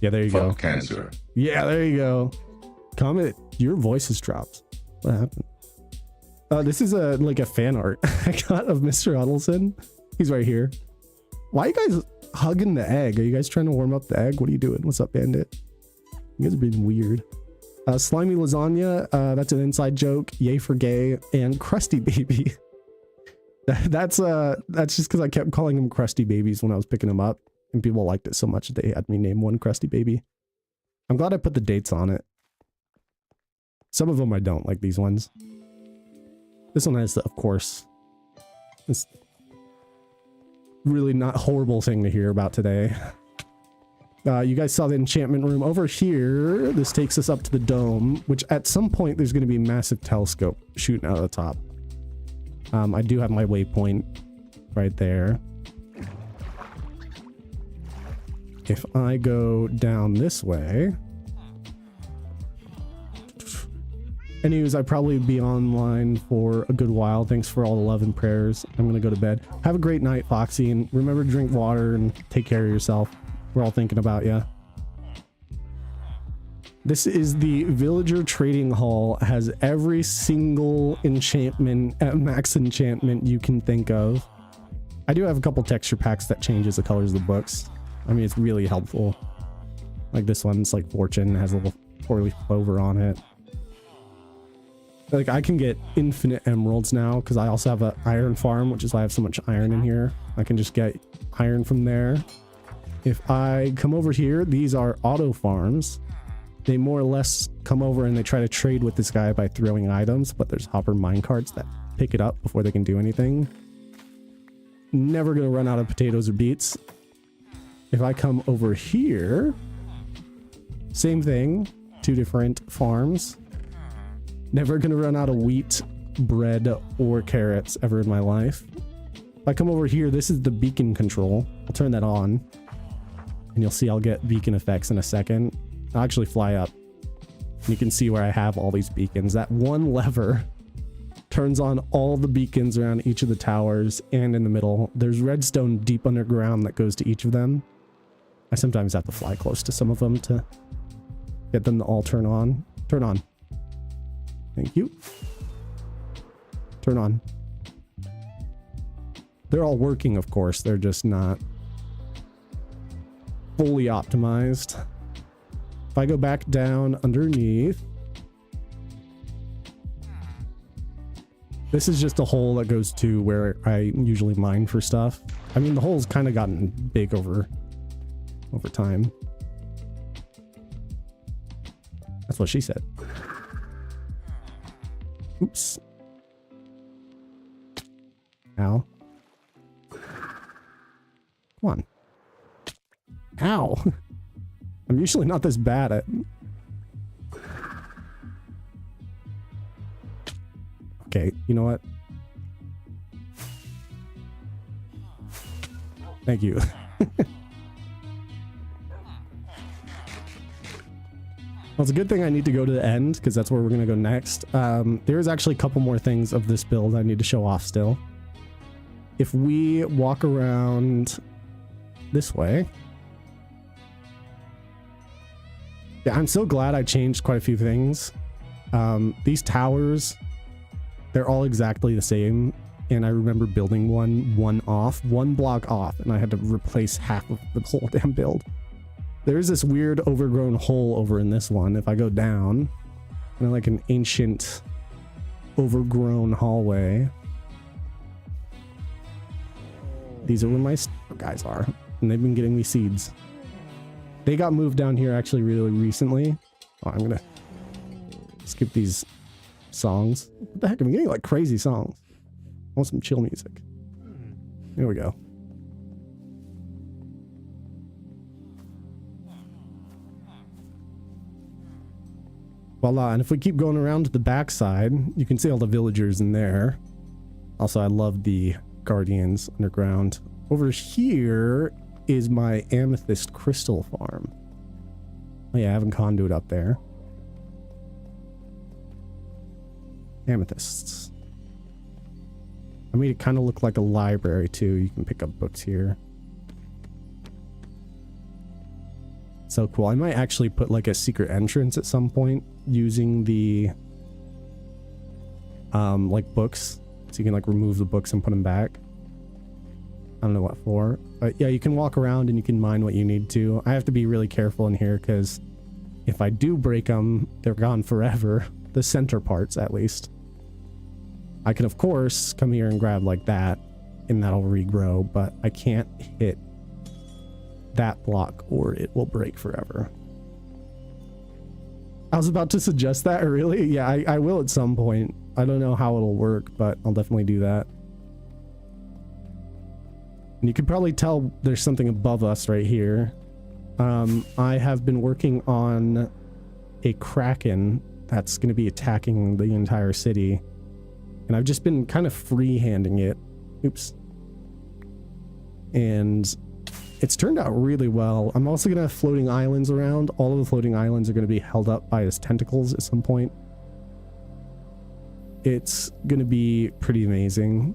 Yeah, there you go. Cancer. Yeah, there you go. Comment, your voice has dropped. What happened? This is like a fan art I got of Mr. Huddleston. He's right here. Why are you guys hugging the egg? Are you guys trying to warm up the egg? What are you doing? What's up, Bandit? You guys are being weird. Slimy Lasagna, that's an inside joke. Yay for gay. And Krusty Baby. That's just because I kept calling them Krusty Babies when I was picking them up. And people liked it so much that they had me name one Krusty Baby. I'm glad I put the dates on it. Some of them I don't, like these ones. This one has, of course, this really not horrible thing to hear about today. You guys saw the enchantment room over here. This takes us up to the dome, which at some point there's going to be a massive telescope shooting out of the top. I do have my waypoint right there. If I go down this way... Anyways, I'd probably be online for a good while. Thanks for all the love and prayers. I'm gonna go to bed. Have a great night, Foxy, and remember to drink water and take care of yourself. We're all thinking about you. This is the Villager Trading Hall. Has every single enchantment at max enchantment you can think of. I do have a couple texture packs that changes the colors of the books. I mean, it's really helpful. Like this one, it's like Fortune, has a little 4-leaf clover on it. Like, I can get infinite emeralds now because I also have an iron farm, which is why I have so much iron in here. I can just get iron from there. If I come over here, these are auto farms. They more or less come over and they try to trade with this guy by throwing items, but there's hopper minecarts that pick it up before they can do anything. Never gonna run out of potatoes or beets. If I come over here, same thing, 2 different farms. Never gonna run out of wheat, bread, or carrots ever in my life. If I come over here, this is the beacon control. I'll turn that on. And you'll see I'll get beacon effects in a second. I'll actually fly up. And you can see where I have all these beacons. That one lever turns on all the beacons around each of the towers and in the middle. There's redstone deep underground that goes to each of them. I sometimes have to fly close to some of them to get them to all turn on. Turn on. Thank you. Turn on. They're all working, of course. They're just not fully optimized. If I go back down underneath, this is just a hole that goes to where I usually mine for stuff. I mean, the hole's kind of gotten big over time. That's what she said. Oops. Ow. Come on. Ow. I'm usually not this bad at... Okay, you know what? Thank you. Well, it's a good thing I need to go to the end, because that's where we're going to go next. There's actually a couple more things of this build I need to show off still. If we walk around this way... Yeah, I'm so glad I changed quite a few things. These towers, they're all exactly the same. And I remember building one block off, and I had to replace half of the whole damn build. There's this weird overgrown hole over in this one. If I go down, and like an ancient overgrown hallway. These are where my guys are, and they've been getting me seeds. They got moved down here actually really recently. Oh, I'm gonna skip these songs. What the heck? I'm getting like crazy songs. I want some chill music. Here we go. Voila, and if we keep going around to the backside, you can see all the villagers in there. Also, I love the Guardians underground. Over here is my amethyst crystal farm. Oh yeah, I have a conduit up there. Amethysts. I made it kind of look like a library too. You can pick up books here. So cool. I might actually put like a secret entrance at some point using the like books, so you can like remove the books and put them back. I don't know what for, but yeah, you can walk around and you can mine what you need to. I have to be really careful in here because if I do break them, they're gone forever. The center parts, at least. I can, of course, come here and grab like that, and that'll regrow, but I can't hit that block or it will break forever. I was about to suggest that, really? Yeah, I will at some point. I don't know how it'll work, but I'll definitely do that. And you can probably tell there's something above us right here. I have been working on a kraken that's going to be attacking the entire city. And I've just been kind of free-handing it. Oops. And it's turned out really well. I'm also going to have floating islands around. All of the floating islands are going to be held up by his tentacles at some point. It's going to be pretty amazing.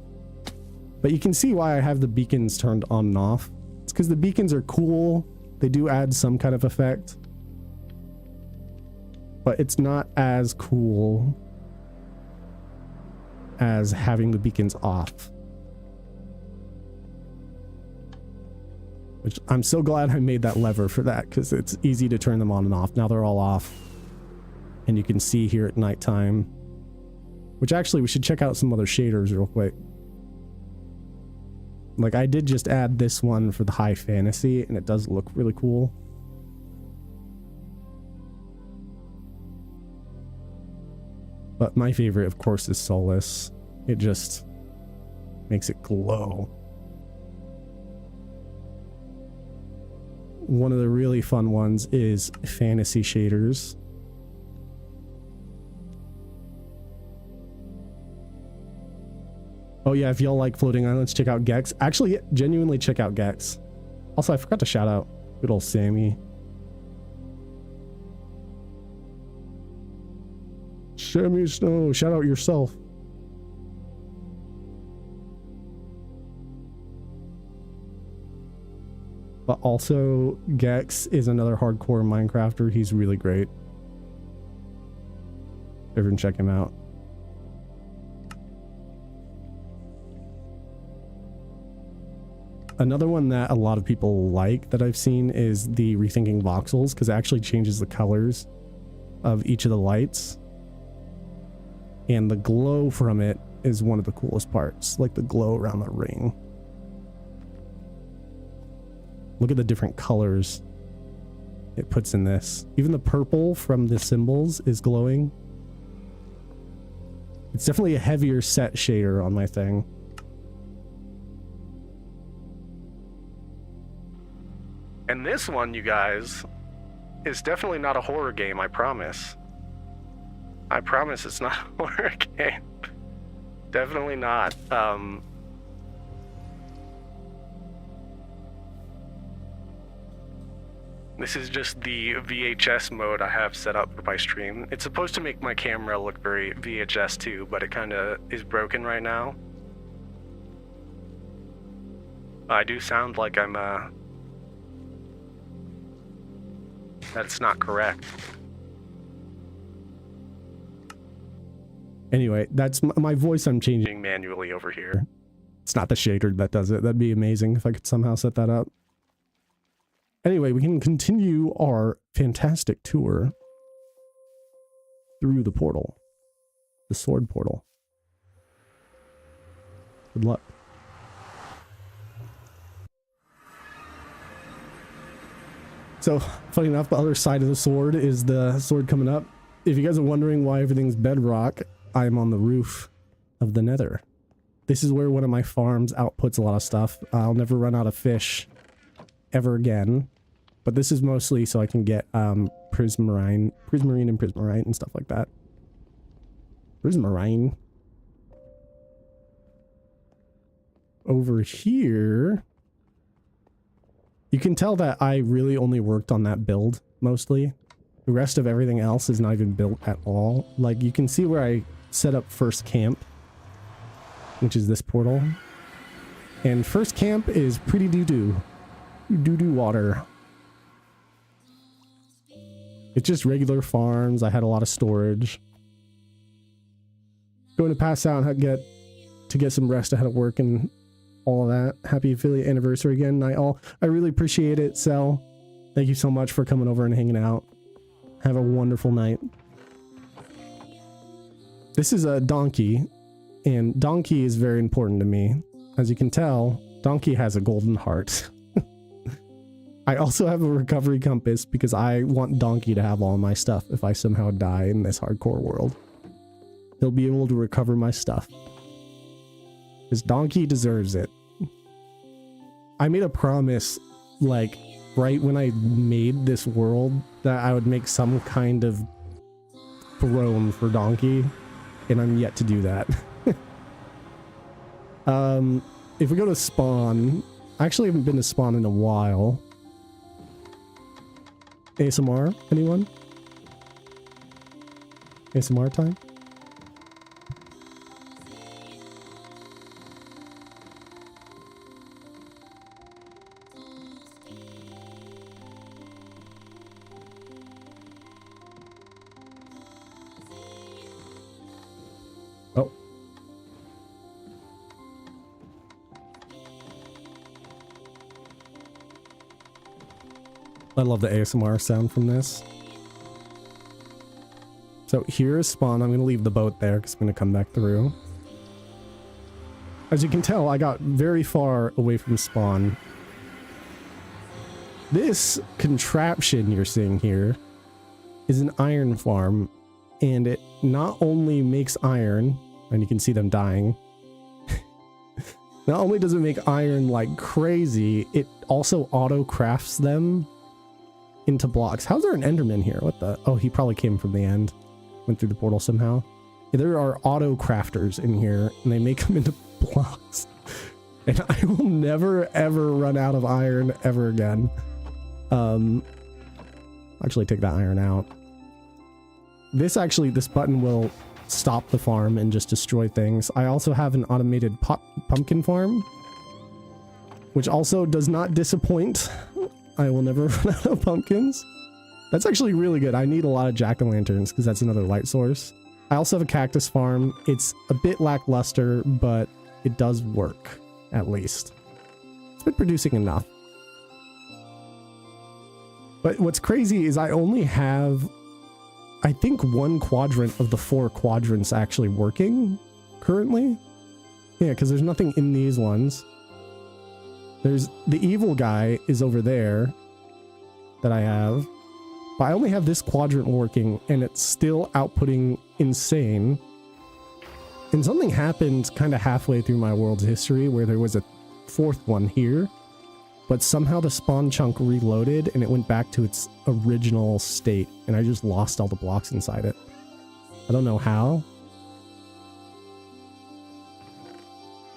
But you can see why I have the beacons turned on and off. It's because the beacons are cool. They do add some kind of effect. But it's not as cool as having the beacons off. Which I'm so glad I made that lever for that, because it's easy to turn them on and off. Now they're all off. And you can see here at nighttime. Which actually, we should check out some other shaders real quick. Like, I did just add this one for the high fantasy, and it does look really cool. But my favorite, of course, is Solus. It just makes it glow. One of the really fun ones is fantasy shaders. Oh yeah, if y'all like floating islands, check out Gex. Actually, genuinely check out Gex. Also, I forgot to shout out good old Sammy. Sammy Snow, shout out yourself. But also, Gex is another hardcore Minecrafter. He's really great. Everyone check him out. Another one that a lot of people like that I've seen is the Rethinking Voxels, because it actually changes the colors of each of the lights. And the glow from it is one of the coolest parts, like the glow around the ring. Look at the different colors it puts in this. Even the purple from the symbols is glowing. It's definitely a heavier set shader on my thing. And this one, you guys, is definitely not a horror game, I promise. I promise it's not a horror game. Definitely not. This is just the VHS mode I have set up for my stream. It's supposed to make my camera look very VHS too, but it kind of is broken right now. I do sound like I'm, that's not correct. Anyway, that's my voice I'm changing manually over here. It's not the shader that does it. That'd be amazing if I could somehow set that up. Anyway, we can continue our fantastic tour through the portal. The sword portal. Good luck. So, funny enough, the other side of the sword is the sword coming up. If you guys are wondering why everything's bedrock, I'm on the roof of the Nether. This is where one of my farms outputs a lot of stuff. I'll never run out of fish ever again. But this is mostly so I can get prismarine and prismarite and stuff like that. Prismarine. Over here, you can tell that I really only worked on that build mostly. The rest of everything else is not even built at all. Like, you can see where I set up first camp, which is this portal. And first camp is pretty doo-doo. Doo-doo water. It's just regular farms. I had a lot of storage. Going to pass out and get some rest ahead of work and all of that. Happy affiliate anniversary again, night all. I really appreciate it, Cel. Thank you so much for coming over and hanging out. Have a wonderful night. This is a donkey, and donkey is very important to me. As you can tell, donkey has a golden heart. I also have a recovery compass because I want donkey to have all my stuff if I somehow die in this hardcore world. He'll be able to recover my stuff. Because donkey deserves it. I made a promise, like, right when I made this world, that I would make some kind of throne for donkey, and I'm yet to do that. If we go to spawn, I actually haven't been to spawn in a while. ASMR, anyone? ASMR time? Oh. I love the ASMR sound from this. So here is spawn. I'm going to leave the boat there because I'm going to come back through. As you can tell, I got very far away from spawn. This contraption you're seeing here is an iron farm, and it not only makes iron, and you can see them dying. Not only does it make iron like crazy, it also auto crafts them into blocks. How's there an Enderman here? What the? Oh, he probably came from the end. Went through the portal somehow. Yeah, there are auto crafters in here, and they make them into blocks. And I will never, ever run out of iron ever again. Actually take that iron out. This button will stop the farm and just destroy things. I also have an automated pumpkin farm, which also does not disappoint. I will never run out of pumpkins. That's actually really good. I need a lot of jack-o'-lanterns because that's another light source. I also have a cactus farm. It's a bit lackluster, but it does work, at least. It's been producing enough. But what's crazy is I only have, I think, 1 quadrant of the 4 quadrants actually working currently. Yeah, because there's nothing in these ones. There's the evil guy is over there that I have. But I only have this quadrant working, and it's still outputting insane. And something happened kind of halfway through my world's history where there was a 4th one here. But somehow the spawn chunk reloaded, and it went back to its original state. And I just lost all the blocks inside it. I don't know how.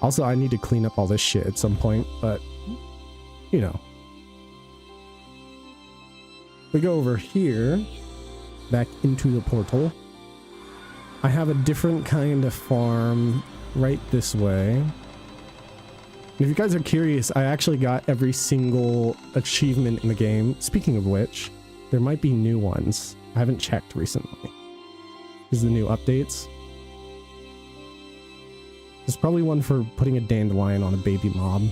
Also, I need to clean up all this shit at some point, but, you know. We go over here, back into the portal. I have a different kind of farm right this way. And if you guys are curious, I actually got every single achievement in the game. Speaking of which, there might be new ones. I haven't checked recently. Is the new updates. There's probably one for putting a dandelion on a baby mob.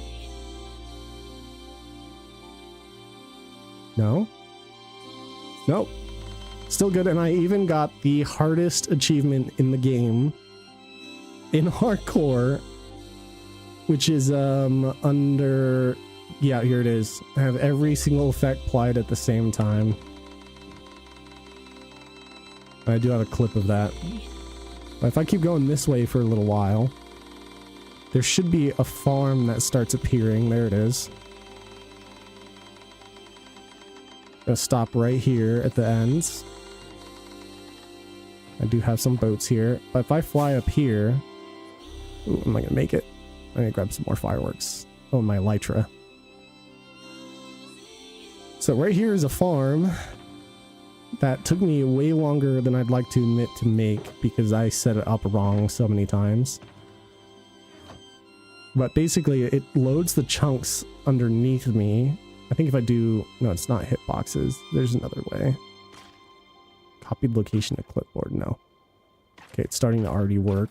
No? Nope. Still good, and I even got the hardest achievement in the game in hardcore, which is under, yeah, here it is. I have every single effect applied at the same time. I do have a clip of that. But if I keep going this way for a little while, there should be a farm that starts appearing. There it is. Gonna stop right here at the ends. I do have some boats here, but if I fly up here... Ooh, am I gonna make it? I'm gonna grab some more fireworks. Oh, my elytra. So right here is a farm that took me way longer than I'd like to admit to make because I set it up wrong so many times. But basically it loads the chunks underneath me. I think if I do... No, it's not hitboxes. There's another way. Copied location to clipboard. No. Okay, it's starting to already work.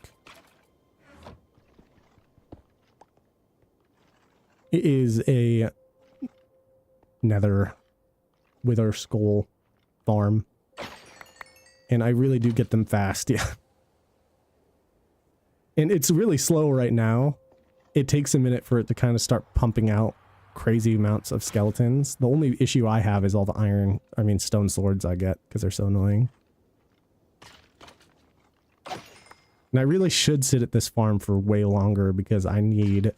It is a nether wither skull farm. And I really do get them fast, yeah. And it's really slow right now. It takes a minute for it to kind of start pumping out crazy amounts of skeletons. The only issue I have is all the stone swords I get because they're so annoying. And I really should sit at this farm for way longer because I need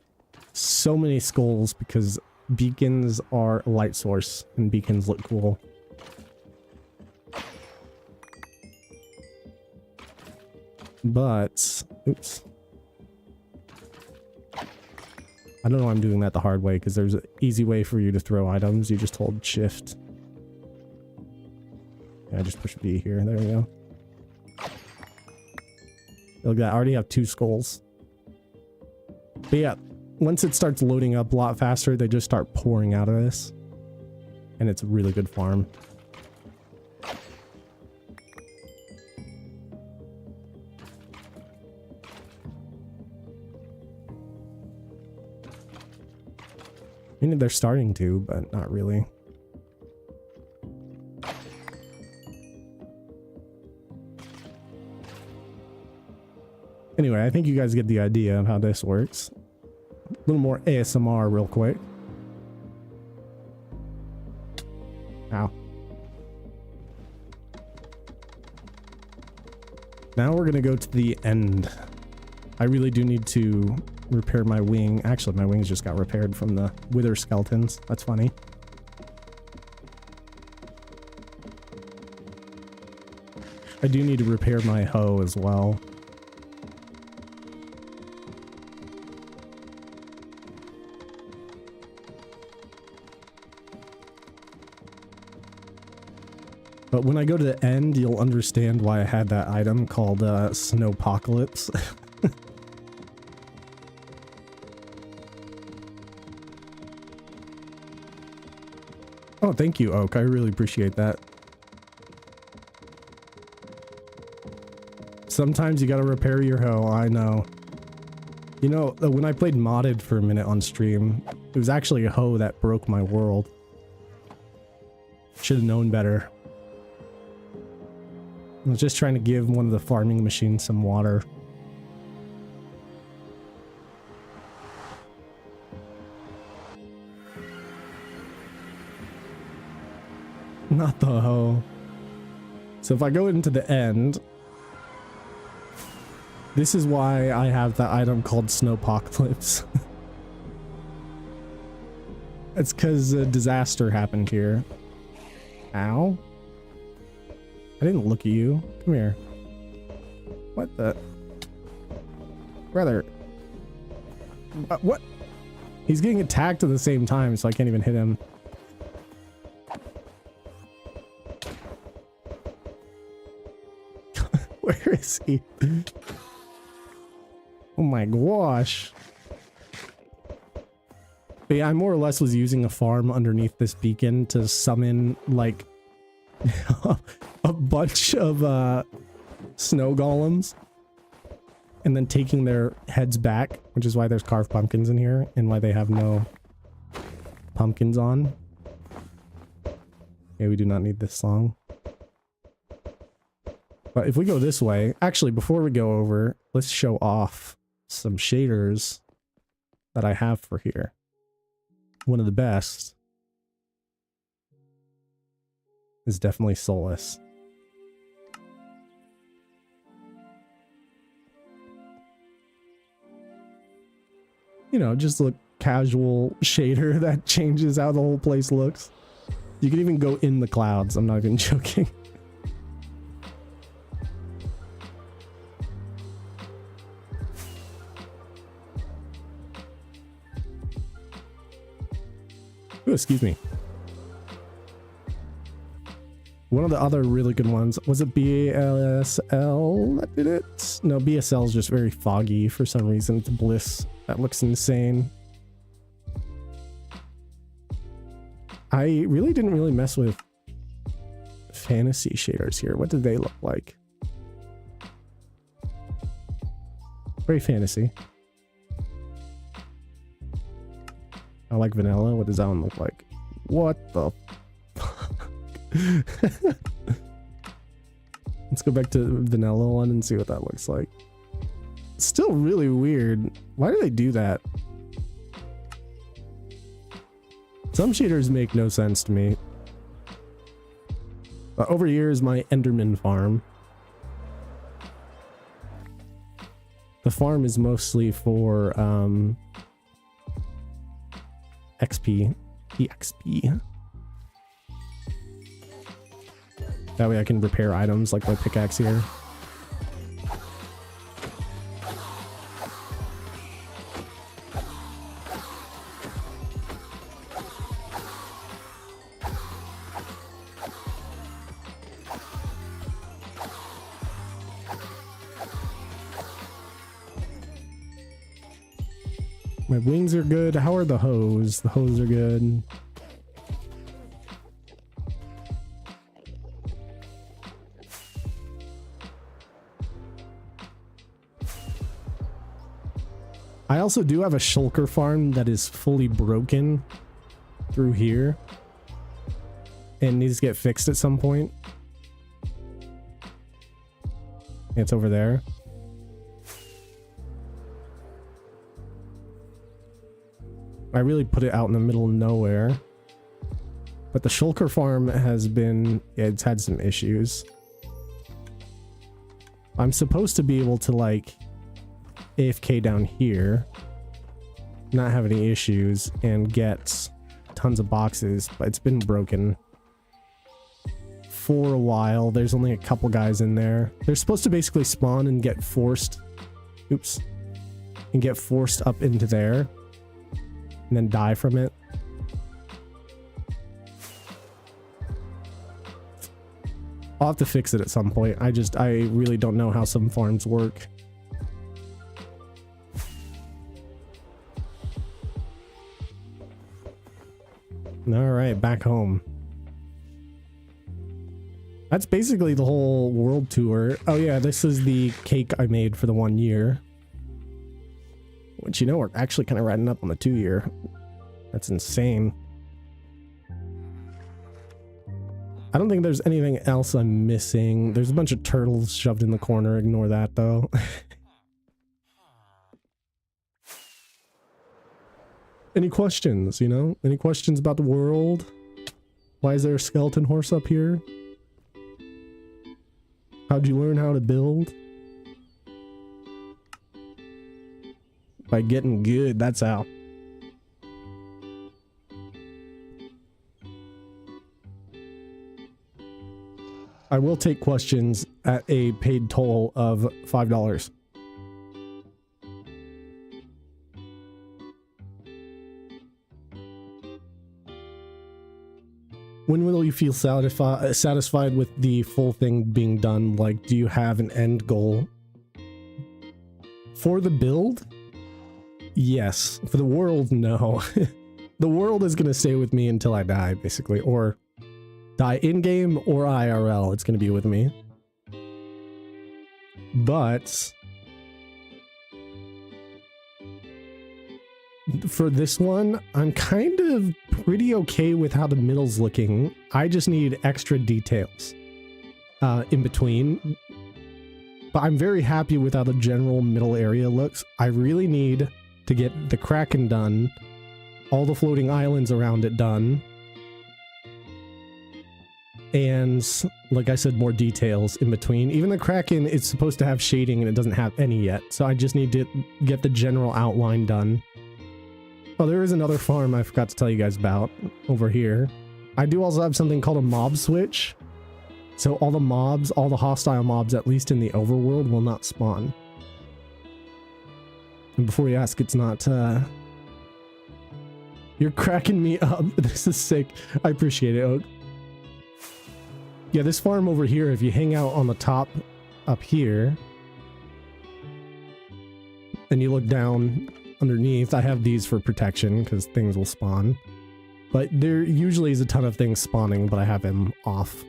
so many skulls because beacons are a light source and beacons look cool. But, oops. I don't know why I'm doing that the hard way, because there's an easy way for you to throw items. You just hold shift. Yeah, I just push B here. There we go. Look at that. I already have 2 skulls. But yeah, once it starts loading up a lot faster, they just start pouring out of this. And it's a really good farm. I mean, they're starting to, but not really. Anyway, I think you guys get the idea of how this works. A little more ASMR real quick. Ow. Now we're gonna go to the end. I really do need to repair my wing. Actually, my wings just got repaired from the wither skeletons. That's funny. I do need to repair my hoe as well. But when I go to the end, you'll understand why I had that item called Snowpocalypse. Oh, thank you, Oak. I really appreciate that. Sometimes you gotta repair your hoe, I know. You know, when I played modded for a minute on stream, it was actually a hoe that broke my world. Should have known better. I was just trying to give one of the farming machines some water. Not the hoe. So if I go into the end, this is why I have that item called Snowpocalypse. It's because a disaster happened here. Ow. I didn't look at you. Come here. What the? Brother. What? He's getting attacked at the same time, so I can't even hit him. Where is he? Oh my gosh. But yeah, I more or less was using a farm underneath this beacon to summon, like, a bunch of snow golems. And then taking their heads back, which is why there's carved pumpkins in here, and why they have no pumpkins on. Okay, we do not need this song. But if we go this way, actually, before we go over, let's show off some shaders that I have for here. One of the best is definitely Solace. You know, just a casual shader that changes how the whole place looks. You can even go in the clouds. I'm not even joking. Ooh, excuse me. One of the other really good ones, was it BSL that did it? No, BSL is just very foggy for some reason. It's Bliss. That looks insane. I really didn't really mess with fantasy shaders here. What did they look like? Very fantasy. I like vanilla. What does that one look like? What the fuck? Let's go back to vanilla one and see what that looks like. Still really weird. Why do they do that? Some shaders make no sense to me. Over here is my Enderman farm. The farm is mostly for XP. EXP. That way I can repair items like my pickaxe here. My wings are good. How are the hose? The hose are good. I also do have a shulker farm that is fully broken through here and needs to get fixed at some point. It's over there. I really put it out in the middle of nowhere. But the shulker farm has been, yeah, it's had some issues. I'm supposed to be able to like AFK down here, not have any issues, and get tons of boxes, but it's been broken for a while. There's only a couple guys in there. They're supposed to basically spawn and get forced, oops, and get forced up into there and then die from it. I'll have to fix it at some point. I really don't know how some farms work. All right, back home. That's basically the whole world tour. Oh yeah, this is the cake I made for the 1 year. Which, you know, we're actually kind of riding up on the 2 year. That's insane. I don't think there's anything else I'm missing. There's a bunch of turtles shoved in the corner. Ignore that, though. Any questions, you know? Any questions about the world? Why is there a skeleton horse up here? How'd you learn how to build? By getting good, that's how. I will take questions at a paid toll of $5. When will you feel satisfied with the full thing being done? Like, do you have an end goal? For the build? Yes. For the world, no. The world is going to stay with me until I die, basically. Or die in-game or IRL. It's going to be with me. But for this one, I'm kind of pretty okay with how the middle's looking. I just need extra details in between. But I'm very happy with how the general middle area looks. I really need to get the Kraken done, all the floating islands around it done, and like I said, more details in between. Even the Kraken is supposed to have shading and it doesn't have any yet, so I just need to get the general outline done. Oh, there is another farm I forgot to tell you guys about over here. I do also have something called a mob switch. So all the mobs, all the hostile mobs, at least in the overworld, will not spawn. And before you ask, it's not, you're cracking me up. This is sick. I appreciate it, Oak. Yeah, this farm over here, if you hang out on the top up here, and you look down underneath, I have these for protection because things will spawn. But there usually is a ton of things spawning, but I have them off.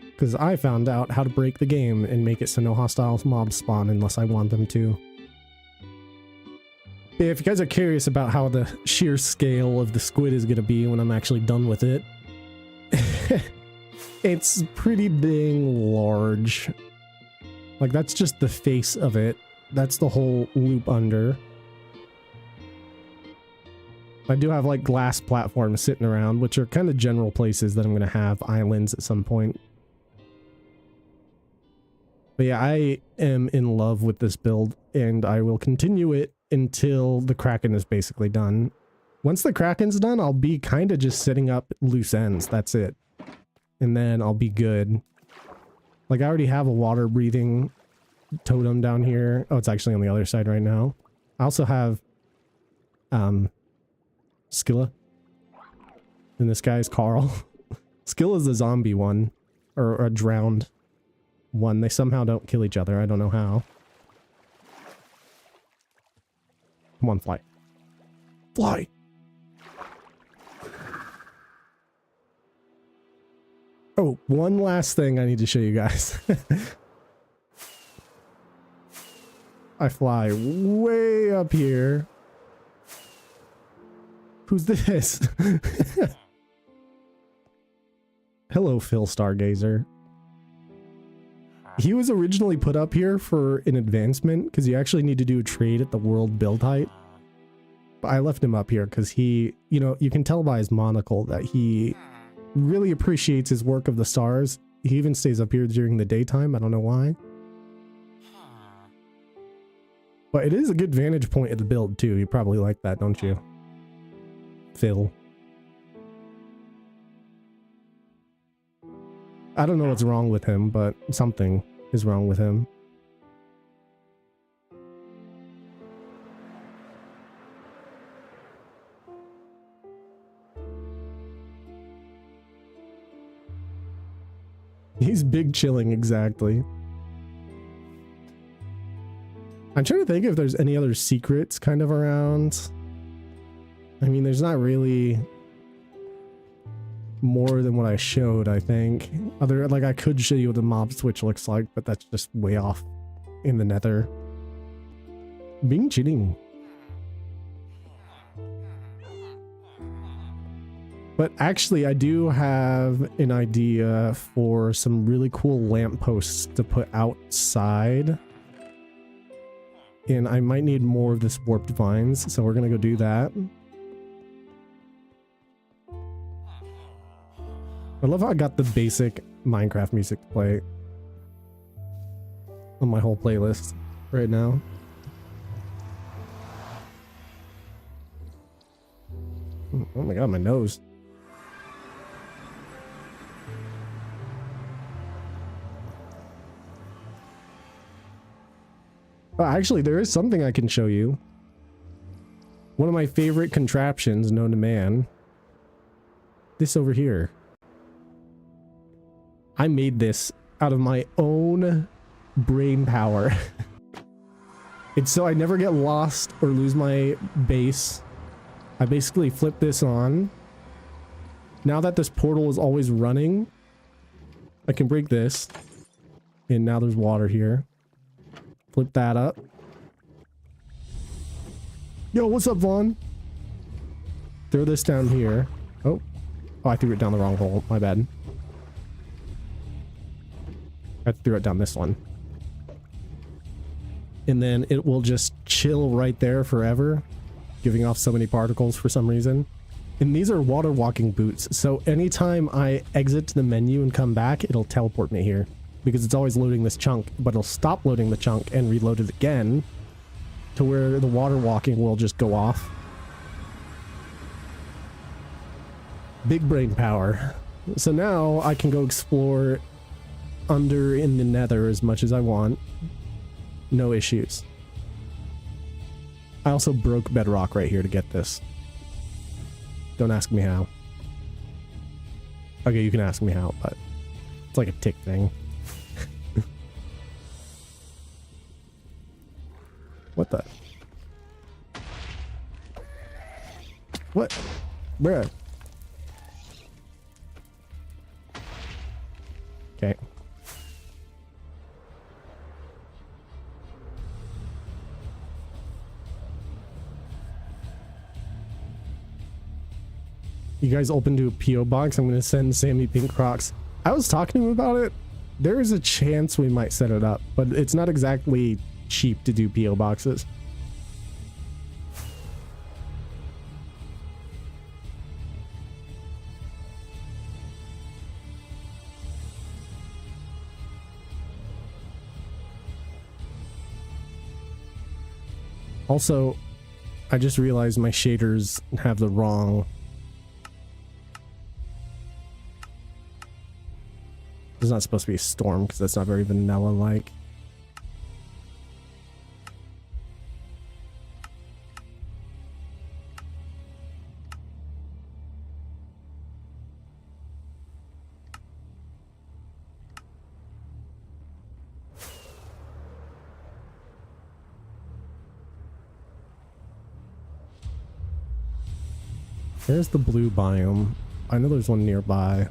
Because I found out how to break the game and make it so no hostile mobs spawn unless I want them to. If you guys are curious about how the sheer scale of the squid is going to be when I'm actually done with it, it's pretty dang large. Like, that's just the face of it. That's the whole loop under. I do have like glass platforms sitting around, which are kind of general places that I'm going to have islands at some point. But yeah, I am in love with this build, and I will continue it until the Kraken is basically done. Once the Kraken's done, I'll be kind of just setting up loose ends. That's it. And then I'll be good. Like, I already have a water-breathing totem down here. Oh, it's actually on the other side right now. I also have Skilla. And this guy's Carl. Skilla's the zombie one. Or a drowned one. They somehow don't kill each other. I don't know how. Come on, fly. Fly! Oh, one last thing I need to show you guys. I fly way up here. Who's this? Hello, Phil Stargazer. He was originally put up here for an advancement because you actually need to do a trade at the world build height. But I left him up here because he, you know, you can tell by his monocle that he really appreciates his work of the stars. He even stays up here during the daytime. I don't know why. But it is a good vantage point of the build too. You probably like that, don't you? Phil. I don't know what's wrong with him, but something is wrong with him. He's big chilling, exactly. I'm trying to think if there's any other secrets kind of around. I mean, there's not really more than what I showed, I think. Other, like, I could show you what the mob switch looks like, but that's just way off in the nether. Being cheating. But actually, I do have an idea for some really cool lampposts to put outside. And I might need more of this warped vines, so we're gonna go do that. I love how I got the basic Minecraft music to play on my whole playlist right now. Oh my god, my nose. Oh, actually, there is something I can show you. One of my favorite contraptions known to man. This over here. I made this out of my own brain power. It's so I never get lost or lose my base. I basically flip this on. Now that this portal is always running, I can break this. And now there's water here. Flip that up. Yo, what's up, Vaughn? Throw this down here. Oh, I threw it down the wrong hole. My bad. I threw it down this one. And then it will just chill right there forever, giving off so many particles for some reason. And these are water walking boots, so anytime I exit the menu and come back, it'll teleport me here. Because it's always loading this chunk, but it'll stop loading the chunk and reload it again to where the water walking will just go off. Big brain power. So now I can go explore under in the nether as much as I want. No issues. I also broke bedrock right here to get this. Don't ask me how. Okay, you can ask me how, but it's like a tick thing. What the? What? Bruh. Okay. You guys open to a P.O. box? I'm gonna send Sammy pink Crocs. I was talking to him about it. There is a chance we might set it up, but it's not exactly cheap to do P.O. boxes. Also, I just realized my shaders have the wrong... There's not supposed to be a storm because that's not very vanilla-like. There's the blue biome. I know there's one nearby.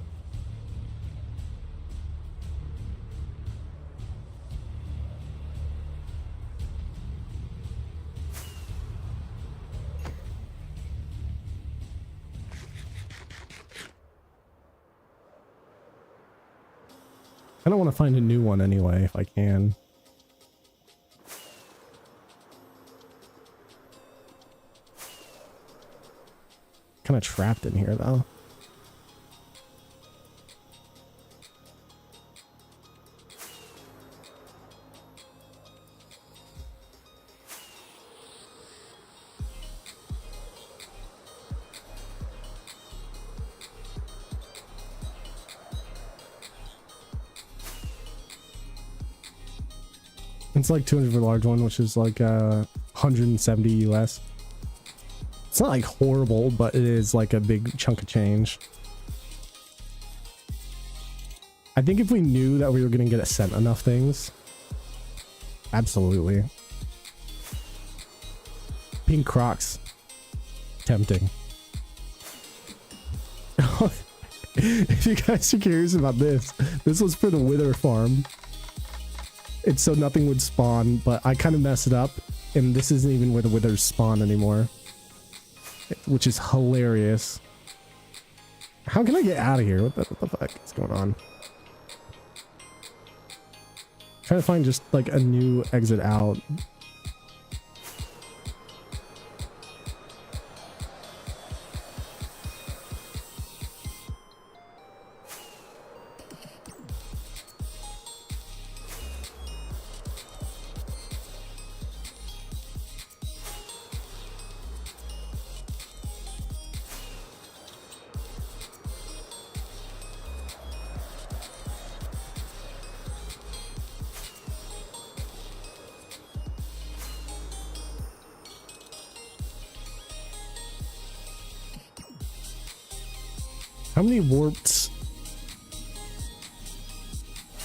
I don't want to find a new one anyway, if I can. Kind of trapped in here, though. It's like 200 for a large one, which is like 170 US. It's not like horrible, but it is like a big chunk of change. I think if we knew that we were going to get sent enough things, absolutely. Pink Crocs. Tempting. If you guys are curious about this, this was for the Wither farm. It's so nothing would spawn, but I kind of messed it up, and this isn't even where the withers spawn anymore, which is hilarious. How can I get out of here? What the fuck is going on? Trying to find just like a new exit out. How many warped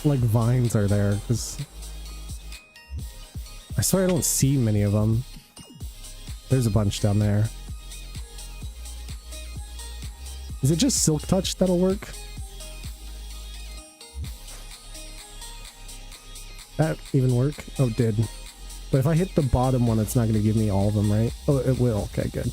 like vines are there? Because I swear I don't see many of them. There's a bunch down there. Is it just Silk Touch that'll work? That even work? Oh, it did. But if I hit the bottom one, it's not going to give me all of them, right? Oh, it will. Okay, good.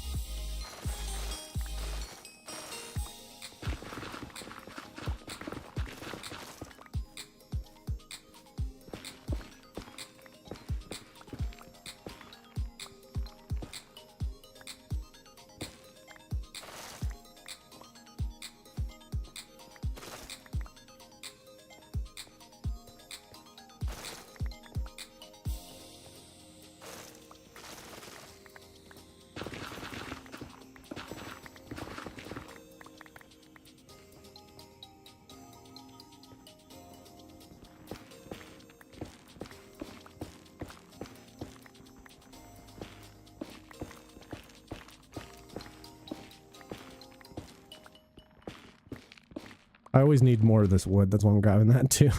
I always need more of this wood. That's why I'm grabbing that too.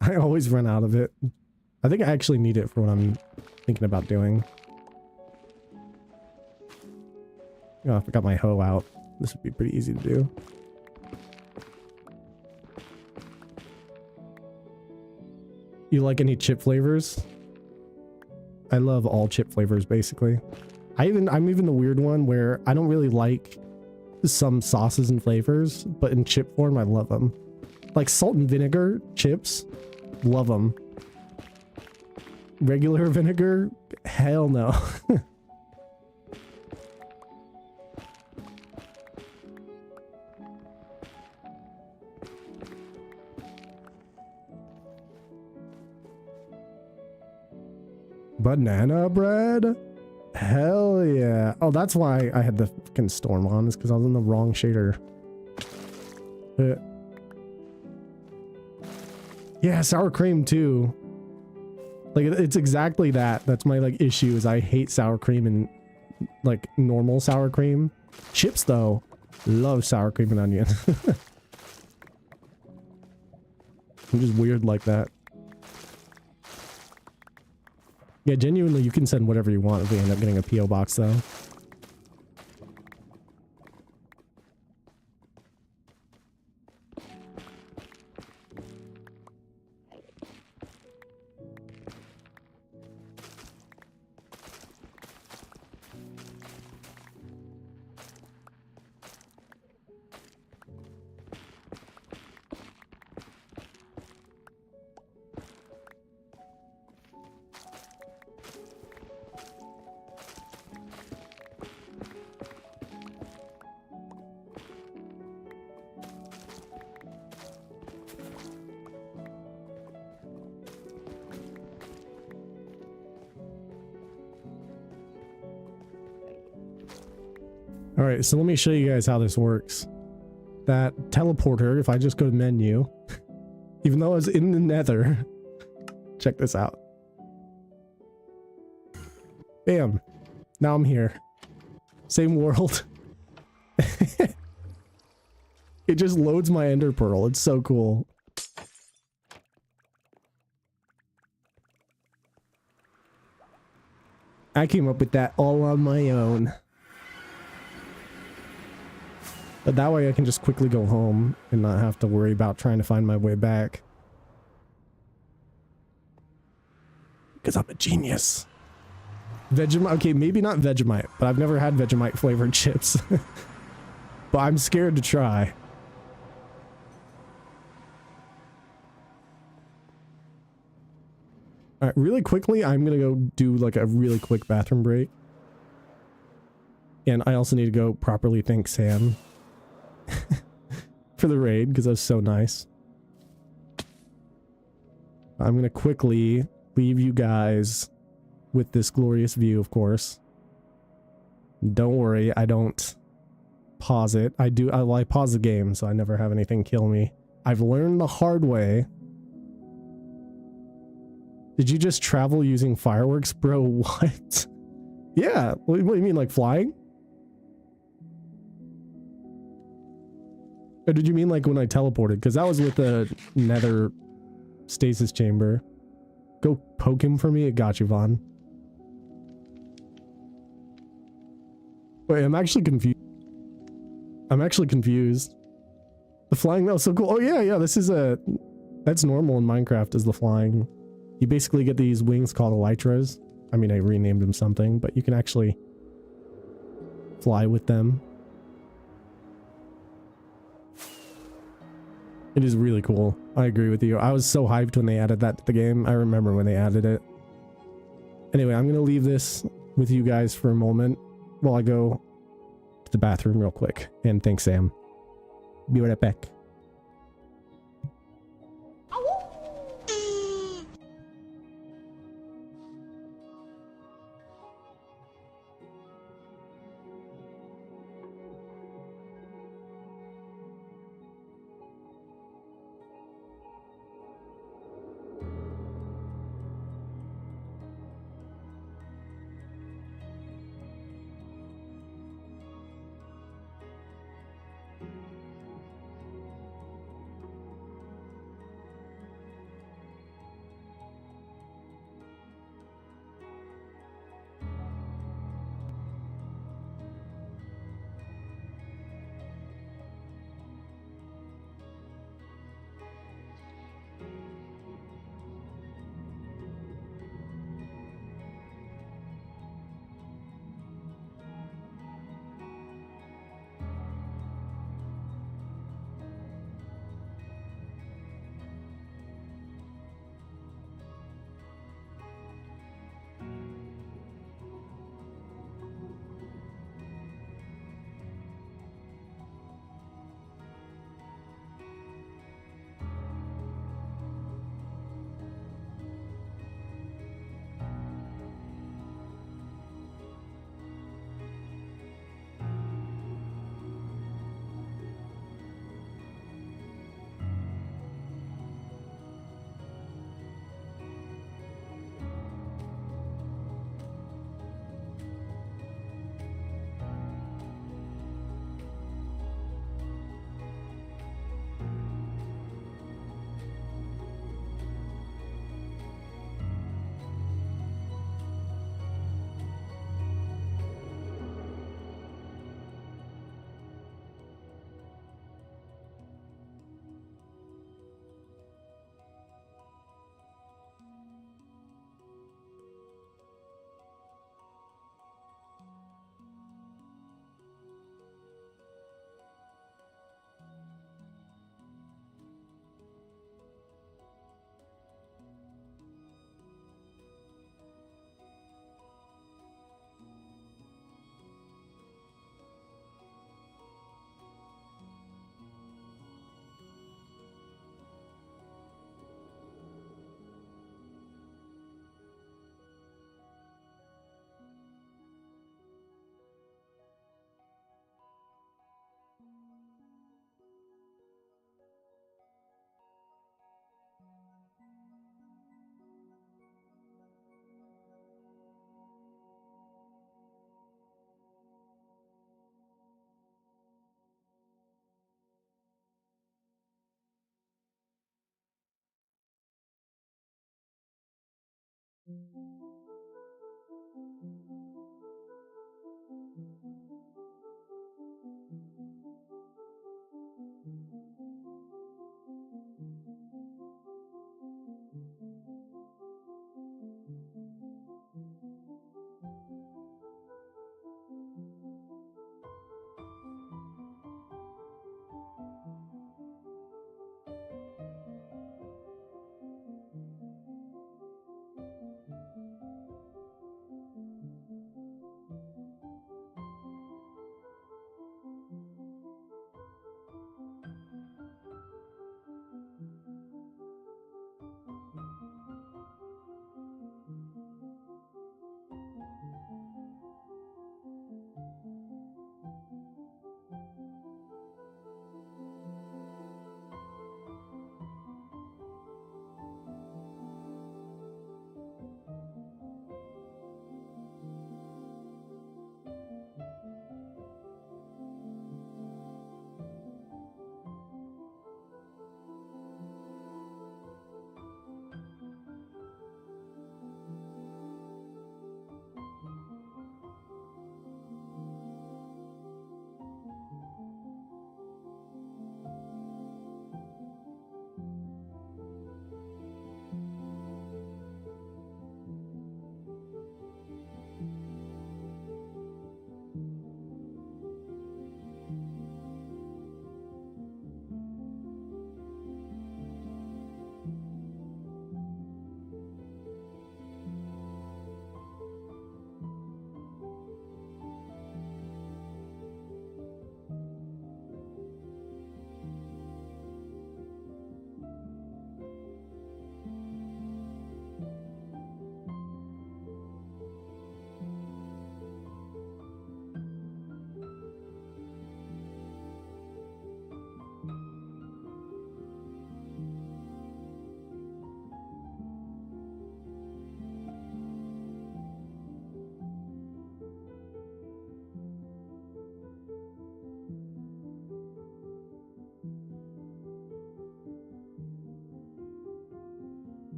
I always run out of it. I think I actually need it for what I'm thinking about doing. Oh, if I got my hoe out, this would be pretty easy to do. You like any chip flavors? I love all chip flavors, basically. I'm even the weird one where I don't really like some sauces and flavors, but in chip form, I love them. Like salt and vinegar chips, love them. Regular vinegar, hell no. Banana bread? Hell yeah. Oh, that's why I had the fucking storm on, is because I was in the wrong shader. Yeah, sour cream too. Like, it's exactly that. That's my, like, issue, is I hate sour cream and, like, normal sour cream. Chips, though, love sour cream and onion. I'm just weird like that. Yeah, genuinely, you can send whatever you want if we end up getting a P.O. box, though. All right, so let me show you guys how this works. That teleporter, if I just go to menu, even though I was in the nether, check this out. Bam. Now I'm here. Same world. It just loads my ender pearl. It's so cool. I came up with that all on my own. But that way I can just quickly go home and not have to worry about trying to find my way back. Because I'm a genius. Vegemite, okay, maybe not Vegemite, but I've never had Vegemite flavored chips. But I'm scared to try. Alright, really quickly, I'm gonna go do like a really quick bathroom break. And I also need to go properly thank Sam for the raid, because that was so nice. I'm gonna quickly leave you guys with this glorious view, of course. Don't worry, I don't pause it. I pause the game, so I never have anything kill me. I've learned the hard way. Did you just travel using fireworks, bro? What? Yeah, what do you mean, like flying? Or did you mean like when I teleported? Because that was with the nether stasis chamber. Go poke him for me. It got you, Vaughn. Wait, I'm actually confused. The flying, that was so cool. Oh yeah, this is that's normal in Minecraft, is the flying. You basically get these wings called elytras. I mean, I renamed them something, but you can actually fly with them. It is really cool. I agree with you. I was so hyped when they added that to the game. I remember when they added it. Anyway, I'm going to leave this with you guys for a moment while I go to the bathroom real quick. And thanks, Sam. Be right back.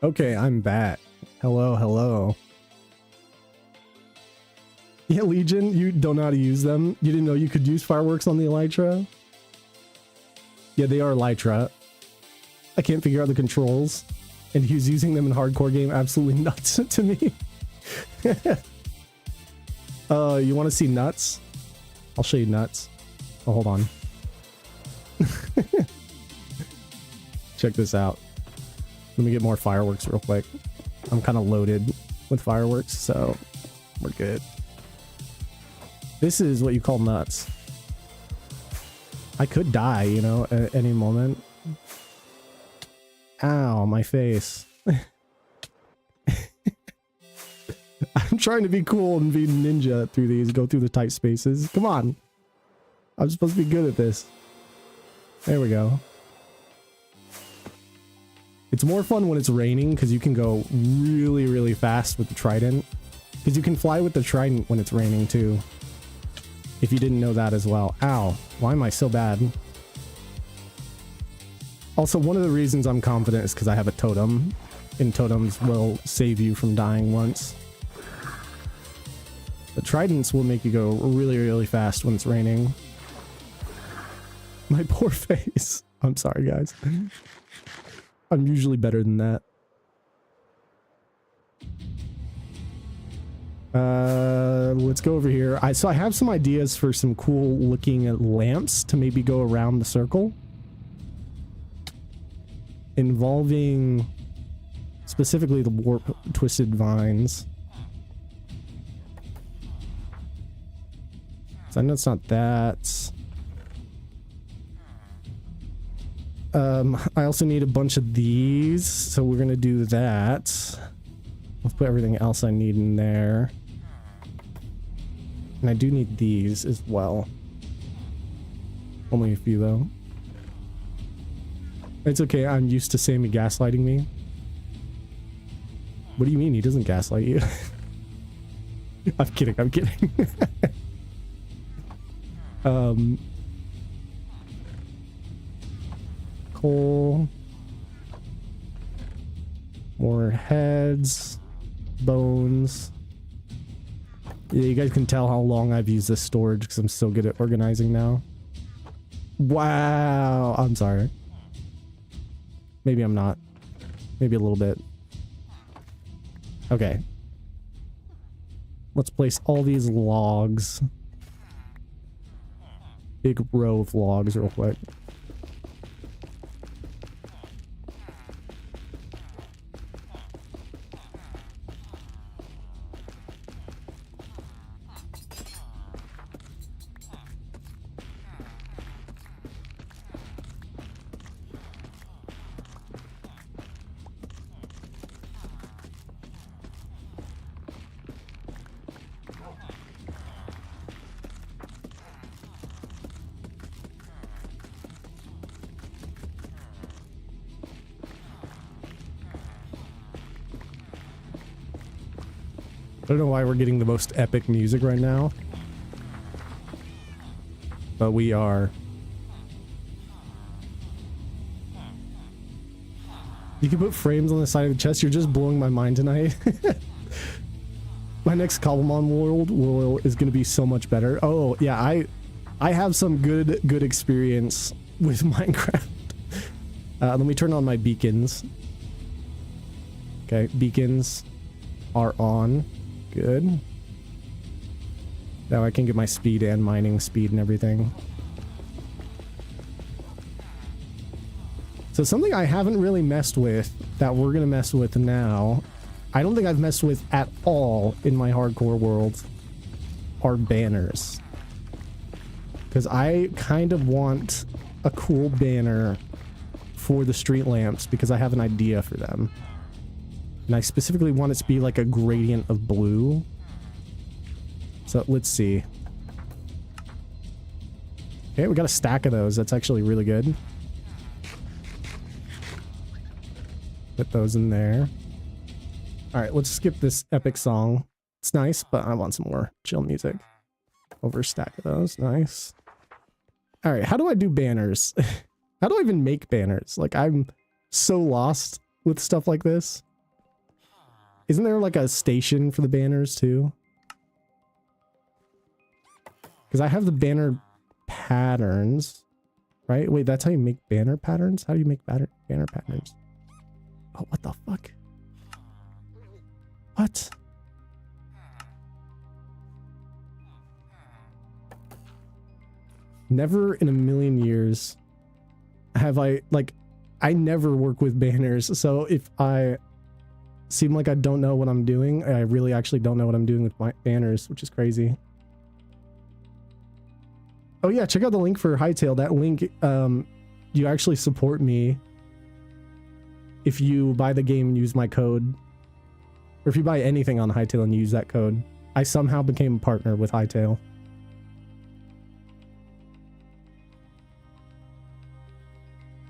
Okay, I'm back. Hello, hello. Yeah, Legion, you don't know how to use them? You didn't know you could use fireworks on the Elytra? Yeah, they are Elytra. I can't figure out the controls. And he's using them in hardcore game, absolutely nuts to me. You want to see nuts? I'll show you nuts. Oh, hold on. Check this out. Let me get more fireworks real quick. I'm kind of loaded with fireworks, so we're good. This is what you call nuts. I could die, you know, at any moment. Ow, my face. I'm trying to be cool and be ninja through these, go through the tight spaces. Come on. I'm supposed to be good at this. There we go. It's more fun when it's raining because you can go really, really fast with the trident. Because you can fly with the trident when it's raining too. If you didn't know that as well. Ow. Why am I so bad? Also, one of the reasons I'm confident is because I have a totem. And totems will save you from dying once. The tridents will make you go really, really fast when it's raining. My poor face. I'm sorry, guys. I'm usually better than that. Let's go over here. So I have some ideas for some cool looking lamps to maybe go around the circle. Involving specifically the warp twisted vines. So I know it's not that. I also need a bunch of these, so we're gonna do that. Let's put everything else I need in there. And I do need these as well. Only a few though. It's okay, I'm used to Sammy gaslighting me. What do you mean he doesn't gaslight you? I'm kidding, I'm kidding. Coal. More heads. Bones. Yeah, you guys can tell how long I've used this storage because I'm so good at organizing now. Wow. I'm sorry. Maybe I'm not. Maybe a little bit. Okay. Let's place all these logs. Big row of logs real quick. I don't know why we're getting the most epic music right now. But we are. You can put frames on the side of the chest. You're just blowing my mind tonight. My next Cobblemon world is going to be so much better. Oh, yeah, I have some good experience with Minecraft. Let me turn on my beacons. Okay, beacons are on. Good. Now I can get my speed and mining speed and everything. So something I haven't really messed with that we're gonna mess with now, I don't think I've messed with at all in my hardcore world, are banners. Because I kind of want a cool banner for the street lamps because I have an idea for them. And I specifically want it to be like a gradient of blue. So let's see. Okay, we got a stack of those. That's actually really good. Put those in there. All right, let's skip this epic song. It's nice, but I want some more chill music. Over a stack of those. Nice. All right, how do I do banners? How do I even make banners? Like, I'm so lost with stuff like this. Isn't there like a station for the banners too? Because I have the banner patterns, right? Wait, that's how you make banner patterns? How do you make banner patterns? Oh, what the fuck? What? Never in a million years have I, like, I never work with banners, so if I seem like I don't know what I'm doing, I really actually don't know what I'm doing with my banners, which is crazy. Oh yeah, check out the link for Hytale. That link, you actually support me if you buy the game and use my code. Or if you buy anything on Hytale and use that code. I somehow became a partner with Hytale.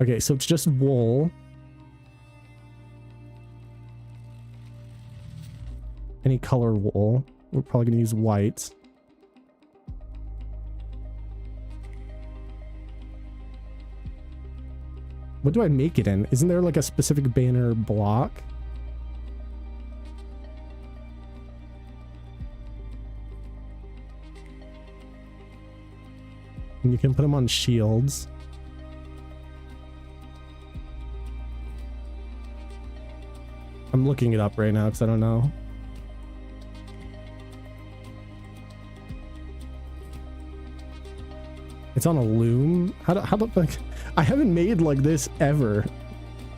Okay, so it's just wool. Any color wool. We're probably gonna use white. What do I make it in? Isn't there like a specific banner block? And you can put them on shields. I'm looking it up right now because I don't know. It's on a loom? How do like, I haven't made like this ever.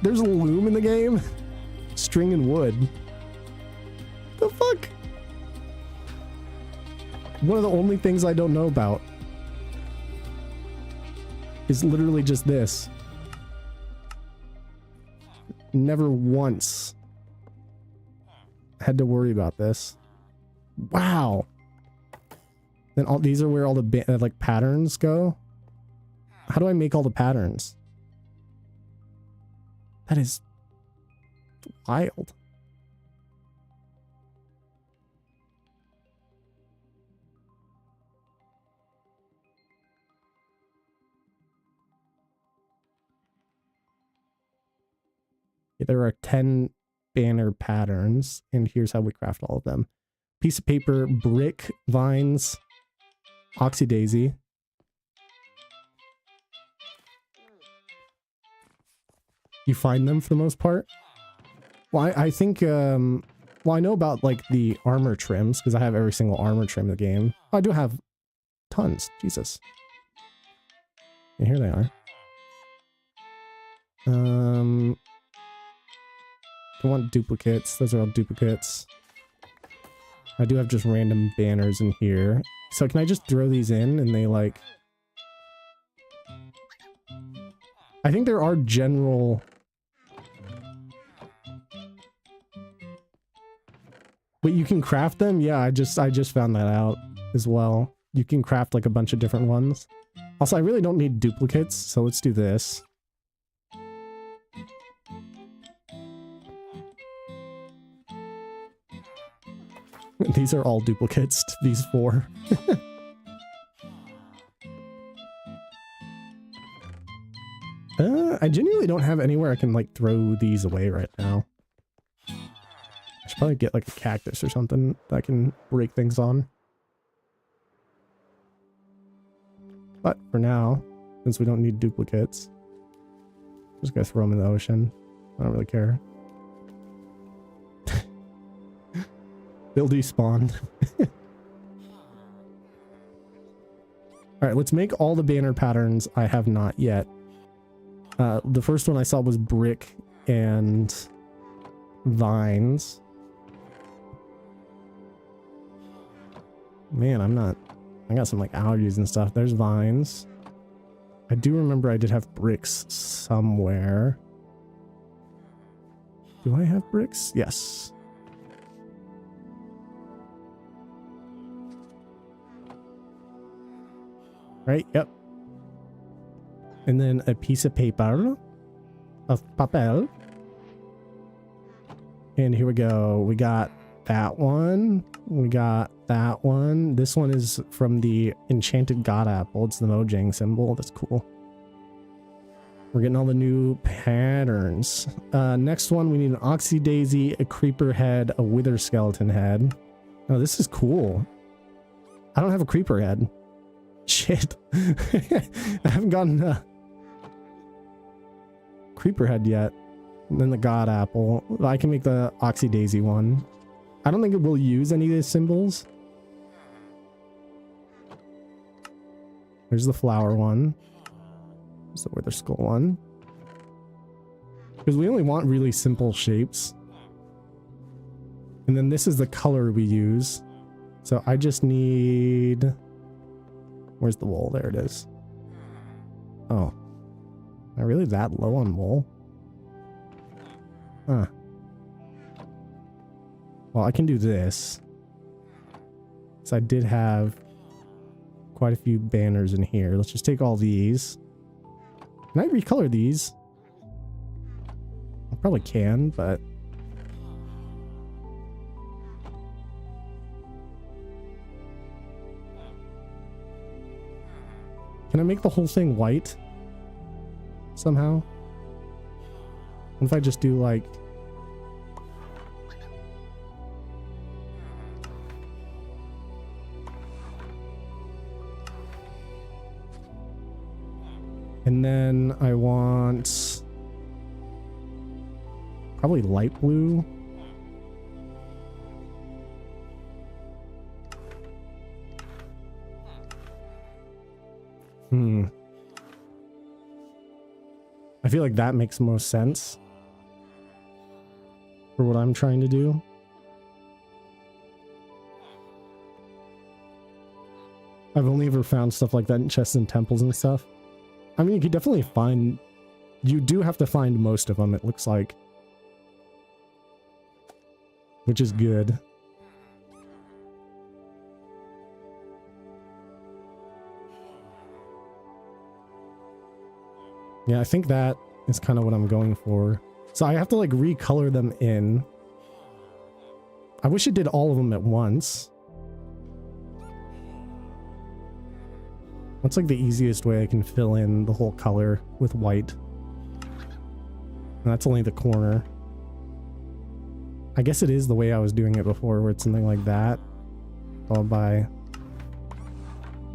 There's a loom in the game? String and wood. The fuck? One of the only things I don't know about is literally just this. Never once had to worry about this. Wow. Then all these are where all the like patterns go. How do I make all the patterns? That is wild. There are 10 banner patterns, and here's how we craft all of them. Piece of paper, brick, vines, oxydaisy. You find them for the most part? Well, I think, well, I know about, like, the armor trims, because I have every single armor trim in the game. I do have tons. Jesus. And here they are. I want duplicates. Those are all duplicates. I do have just random banners in here. So can I just throw these in and they like... I think there are general... But you can craft them? Yeah, I just found that out as well. You can craft like a bunch of different ones. Also, I really don't need duplicates, so let's do this. These are all duplicates, these 4. I genuinely don't have anywhere I can, like, throw these away right now. I should probably get, like, a cactus or something that I can break things on. But for now, since we don't need duplicates, I'm just gonna throw them in the ocean. I don't really care. They'll despawn. Alright, let's make all the banner patterns I have not yet. The first one I saw was brick and vines. Man, I got some like allergies and stuff. There's vines. I do remember I did have bricks somewhere. Do I have bricks? Yes. Right, yep. And then a piece of paper. Of papel. And here we go. We got that one. We got that one. This one is from the Enchanted God Apple. It's the Mojang symbol. That's cool. We're getting all the new patterns. Next one, we need an oxydaisy, a creeper head, a wither skeleton head. Oh, this is cool. I don't have a creeper head. Shit. I haven't gotten a creeper head yet. And then the God Apple. I can make the oxydaisy one. I don't think it will use any of these symbols. There's the flower one. There's the wither skull one. Because we only want really simple shapes. And then this is the color we use. So I just need... Where's the wool? There it is. Oh. Am I really that low on wool? Huh. Well, I can do this. So I did have quite a few banners in here. Let's just take all these. Can I recolor these? I probably can, but... Can I make the whole thing white? Somehow? What if I just do like... And then I want... Probably light blue. I feel like that makes most sense for what I'm trying to do. I've only ever found stuff like that in chests and temples and stuff. I mean, you could definitely find... You do have to find most of them, it looks like. Which is good. Yeah, I think that is kind of what I'm going for. So I have to like recolor them in. I wish it did all of them at once. That's like the easiest way I can fill in the whole color with white. And that's only the corner. I guess it is the way I was doing it before, where it's something like that, followed by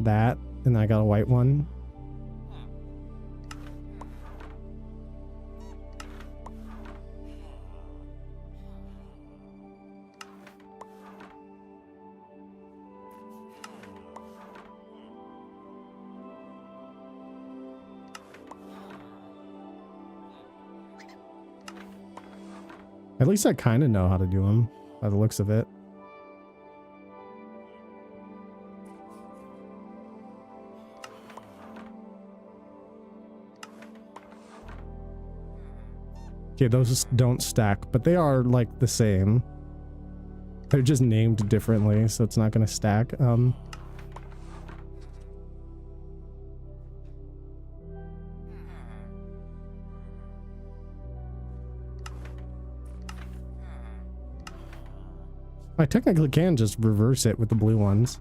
that, and I got a white one. At least I kind of know how to do them, by the looks of it. Okay, those don't stack, but they are like the same. They're just named differently, so it's not going to stack. I technically can just reverse it with the blue ones.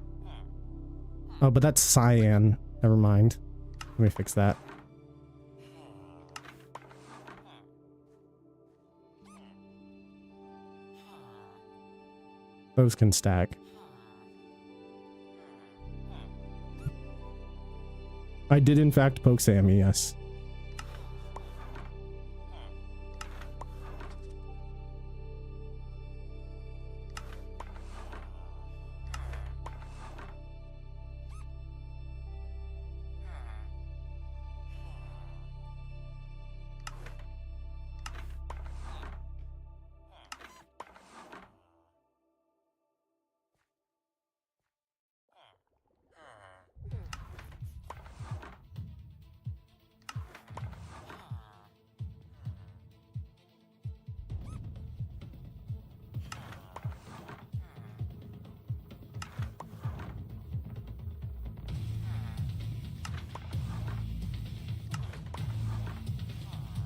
Oh, but that's cyan. Never mind. Let me fix that. Those can stack. I did in fact poke Sammy, yes.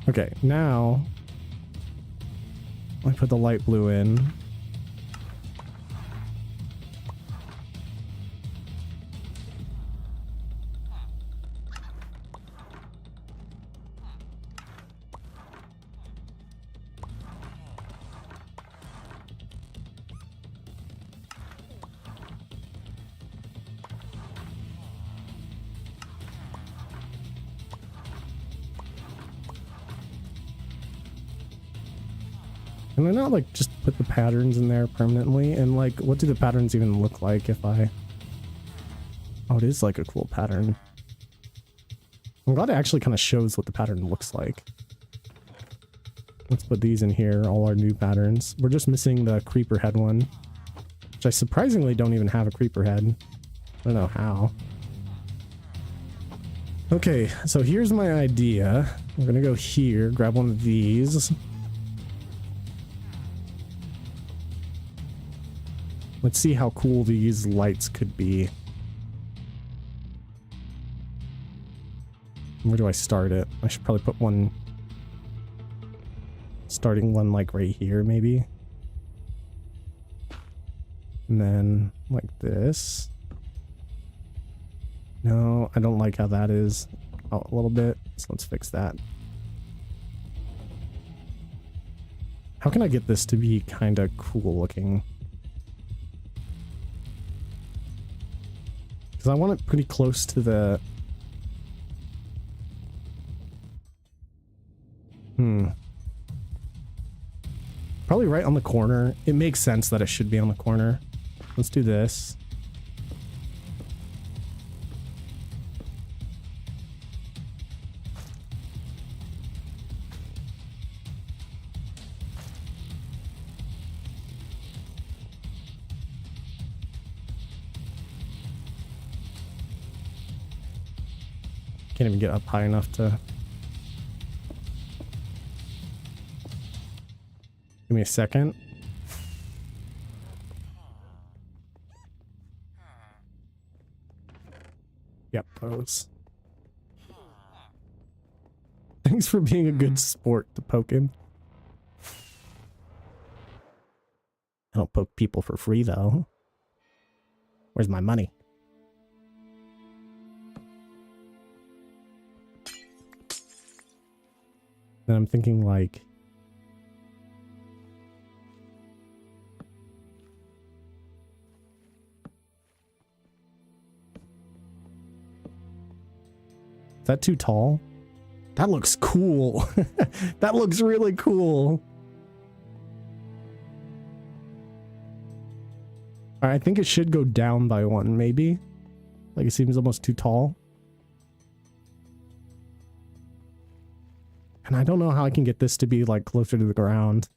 Okay, now I put the light blue in. Can I not like just put the patterns in there permanently? And like, what do the patterns even look like if I... Oh, it is like a cool pattern. I'm glad it actually kind of shows what the pattern looks like. Let's put these in here, all our new patterns. We're just missing the creeper head one, which I surprisingly don't even have a creeper head. I don't know how. Okay, so here's my idea. We're gonna go here, grab one of these. Let's see how cool these lights could be. Where do I start it? I should probably put one, starting one like right here maybe. And then like this. No, I don't like how that is out a little bit, so let's fix that. How can I get this to be kind of cool looking? Because I want it pretty close to the... Probably right on the corner. It makes sense that it should be on the corner. Let's do this. Can't even get up high enough to... Give me a second. Yep, those. Thanks for being a good sport to poke him. I don't poke people for free though. Where's my money? Then I'm thinking like... Is that too tall? That looks cool. That looks really cool. All right, I think it should go down by one, maybe. Like it seems almost too tall. And I don't know how I can get this to be like closer to the ground.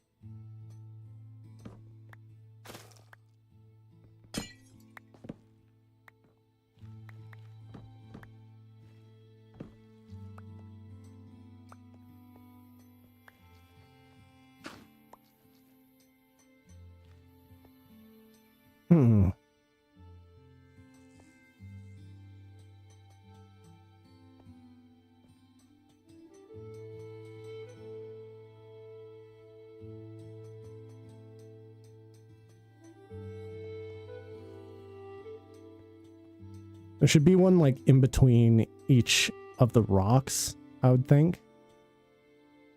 There should be one like in between each of the rocks, I would think.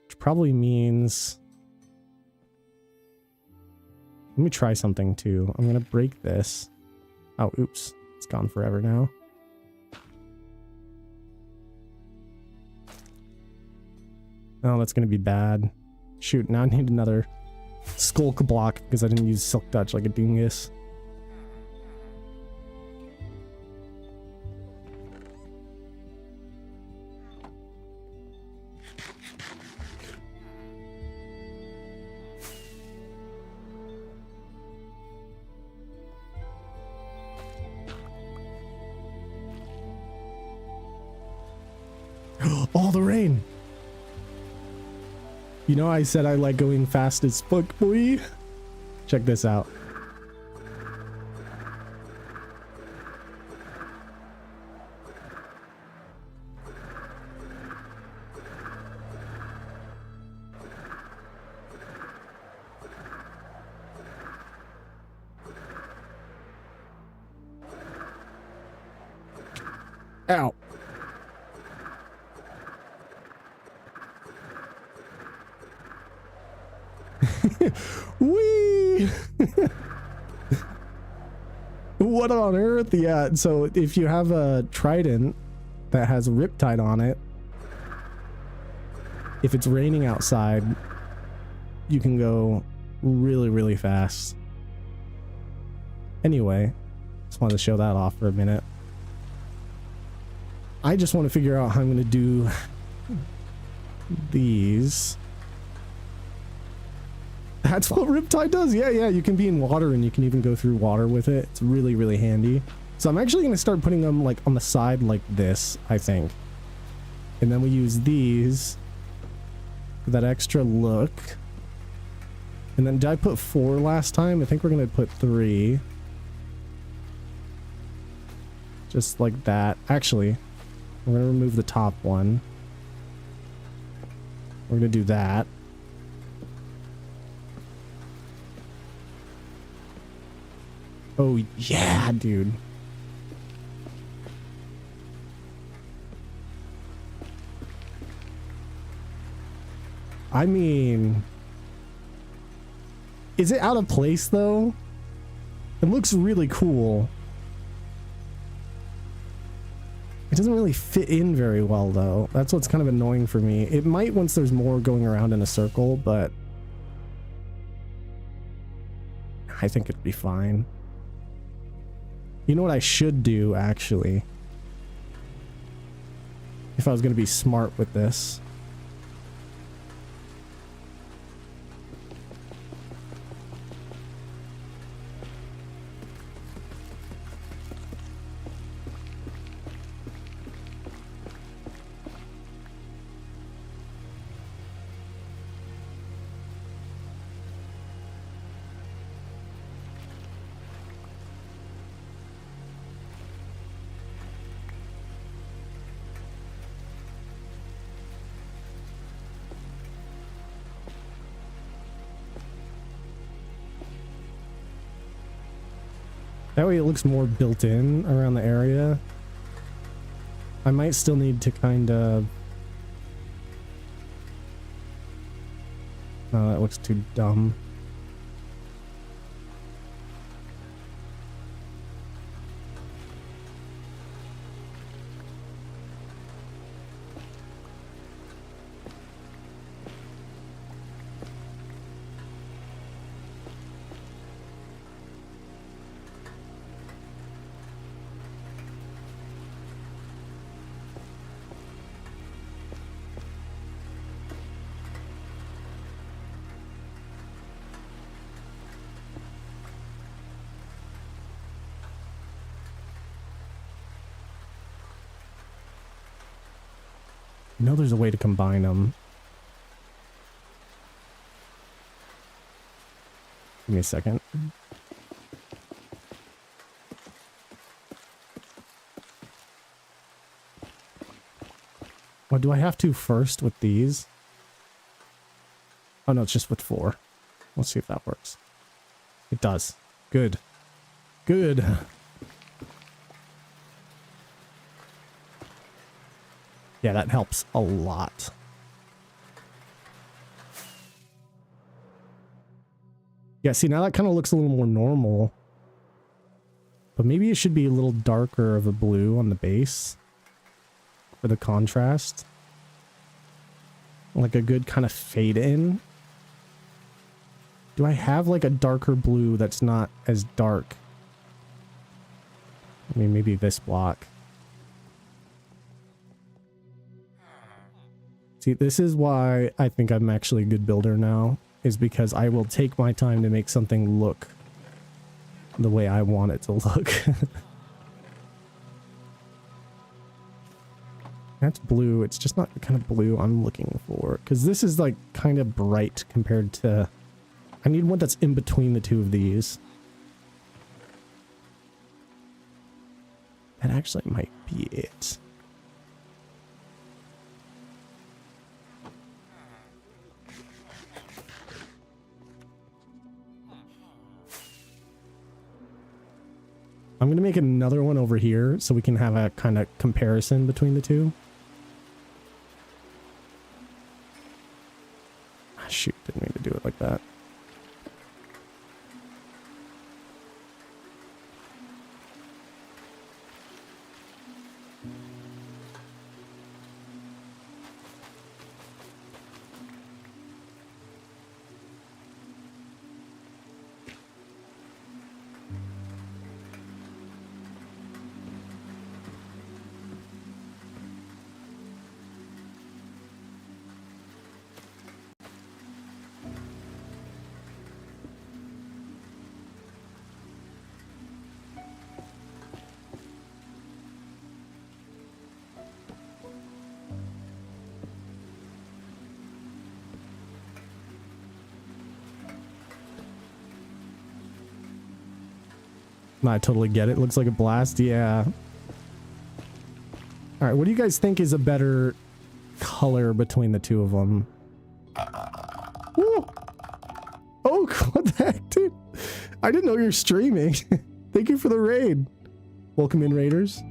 Which probably means... Let me try something too. I'm gonna break this. Oh, oops. It's gone forever now. Oh, that's gonna be bad. Shoot, now I need another skulk block because I didn't use Silk Touch like a dingus. All the rain. You know, I said I like going fast as fuck, boy. Check this out. Ow. Whee! What on earth? Yeah, so if you have a trident that has a riptide on it, if it's raining outside, you can go really, really fast. Anyway, just wanted to show that off for a minute. I just want to figure out how I'm going to do these. That's what Riptide does. Yeah, yeah. You can be in water and you can even go through water with it. It's really, really handy. So I'm actually going to start putting them like on the side like this, I think. And then we use these for that extra look. And then did I put 4 last time? I think we're going to put 3. Just like that. Actually, we're going to remove the top one. We're going to do that. Oh, yeah, dude. I mean, is it out of place, though? It looks really cool. It doesn't really fit in very well, though. That's what's kind of annoying for me. It might once there's more going around in a circle, but I think it'd be fine. You know what I should do, actually? If I was going to be smart with this. That way it looks more built in around the area. I might still need to kind of... No, that looks too dumb. I know there's a way to combine them. Give me a second. What do I have to first with these? Oh no, it's just with 4. Let's see if that works. It does. Good. Good. Yeah, that helps a lot. Yeah, see, now that kind of looks a little more normal. But maybe it should be a little darker of a blue on the base for the contrast. Like a good kind of fade in. Do I have like a darker blue that's not as dark? I mean, maybe this block. See, this is why I think I'm actually a good builder now, is because I will take my time to make something look the way I want it to look. That's blue. It's just not the kind of blue I'm looking for, because this is like kind of bright compared to... I need one that's in between the two of these. That actually might be it. I'm going to make another one over here so we can have a kind of comparison between the two. Ah, shoot, didn't mean to do it like that. I totally get it. Looks like a blast. Yeah. All right. What do you guys think is a better color between the two of them? Woo! Oh, what the heck, dude? I didn't know you're streaming. Thank you for the raid. Welcome in, raiders.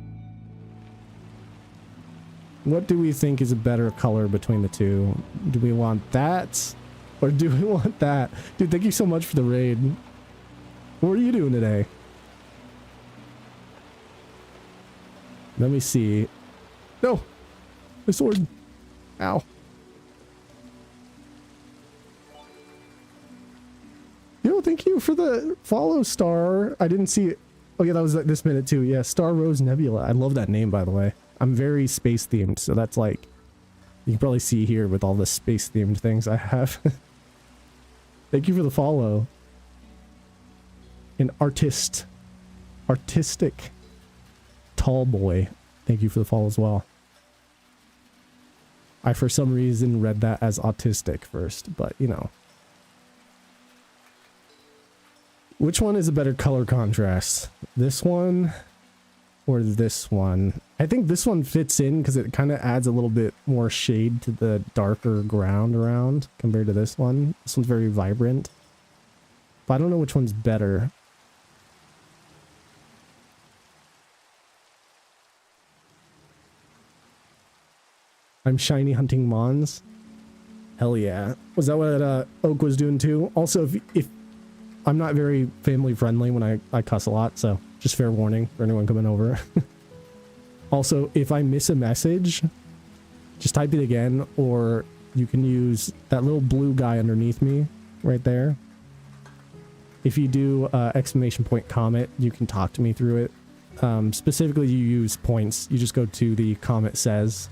What do we think is a better color between the two? Do we want that? Or do we want that? Dude, thank you so much for the raid. What are you doing today? Let me see. No! My sword. Ow. Yo, thank you for the follow, Star. I didn't see it. Oh yeah, that was this minute too. Yeah, Star Rose Nebula. I love that name, by the way. I'm very space themed, so that's like... You can probably see here with all the space themed things I have. Thank you for the follow. An artistic tall boy. Thank you for the follow as well. I, for some reason, read that as autistic first, but you know. Which one is a better color contrast? This one or this one? I think this one fits in because it kind of adds a little bit more shade to the darker ground around compared to this one. This one's very vibrant. But I don't know which one's better. I'm shiny hunting Mons. Hell yeah. Was that what Oak was doing too? Also, if I'm not very family friendly when I cuss a lot, so just fair warning for anyone coming over. Also, if I miss a message, just type it again, or you can use that little blue guy underneath me right there. If you do exclamation point comment, you can talk to me through it. Specifically, you use points. You just go to the comment says.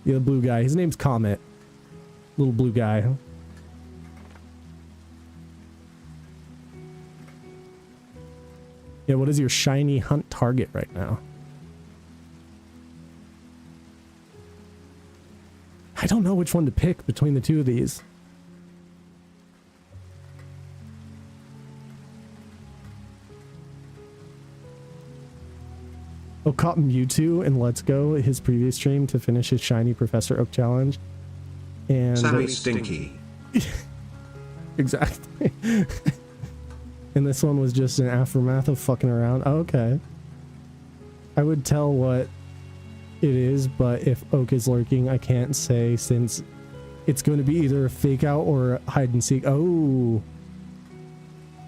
Yeah, the blue guy. His name's Comet. Little blue guy. Yeah, what is your shiny hunt target right now? I don't know which one to pick between the two of these. Oh, caught Mewtwo and Let's Go, his previous stream, to finish his shiny Professor Oak challenge. And Sammy Stinky. Exactly. And this one was just an aftermath of fucking around. Oh, okay. I would tell what it is, but if Oak is lurking, I can't say since it's going to be either a fake out or hide and seek. Oh.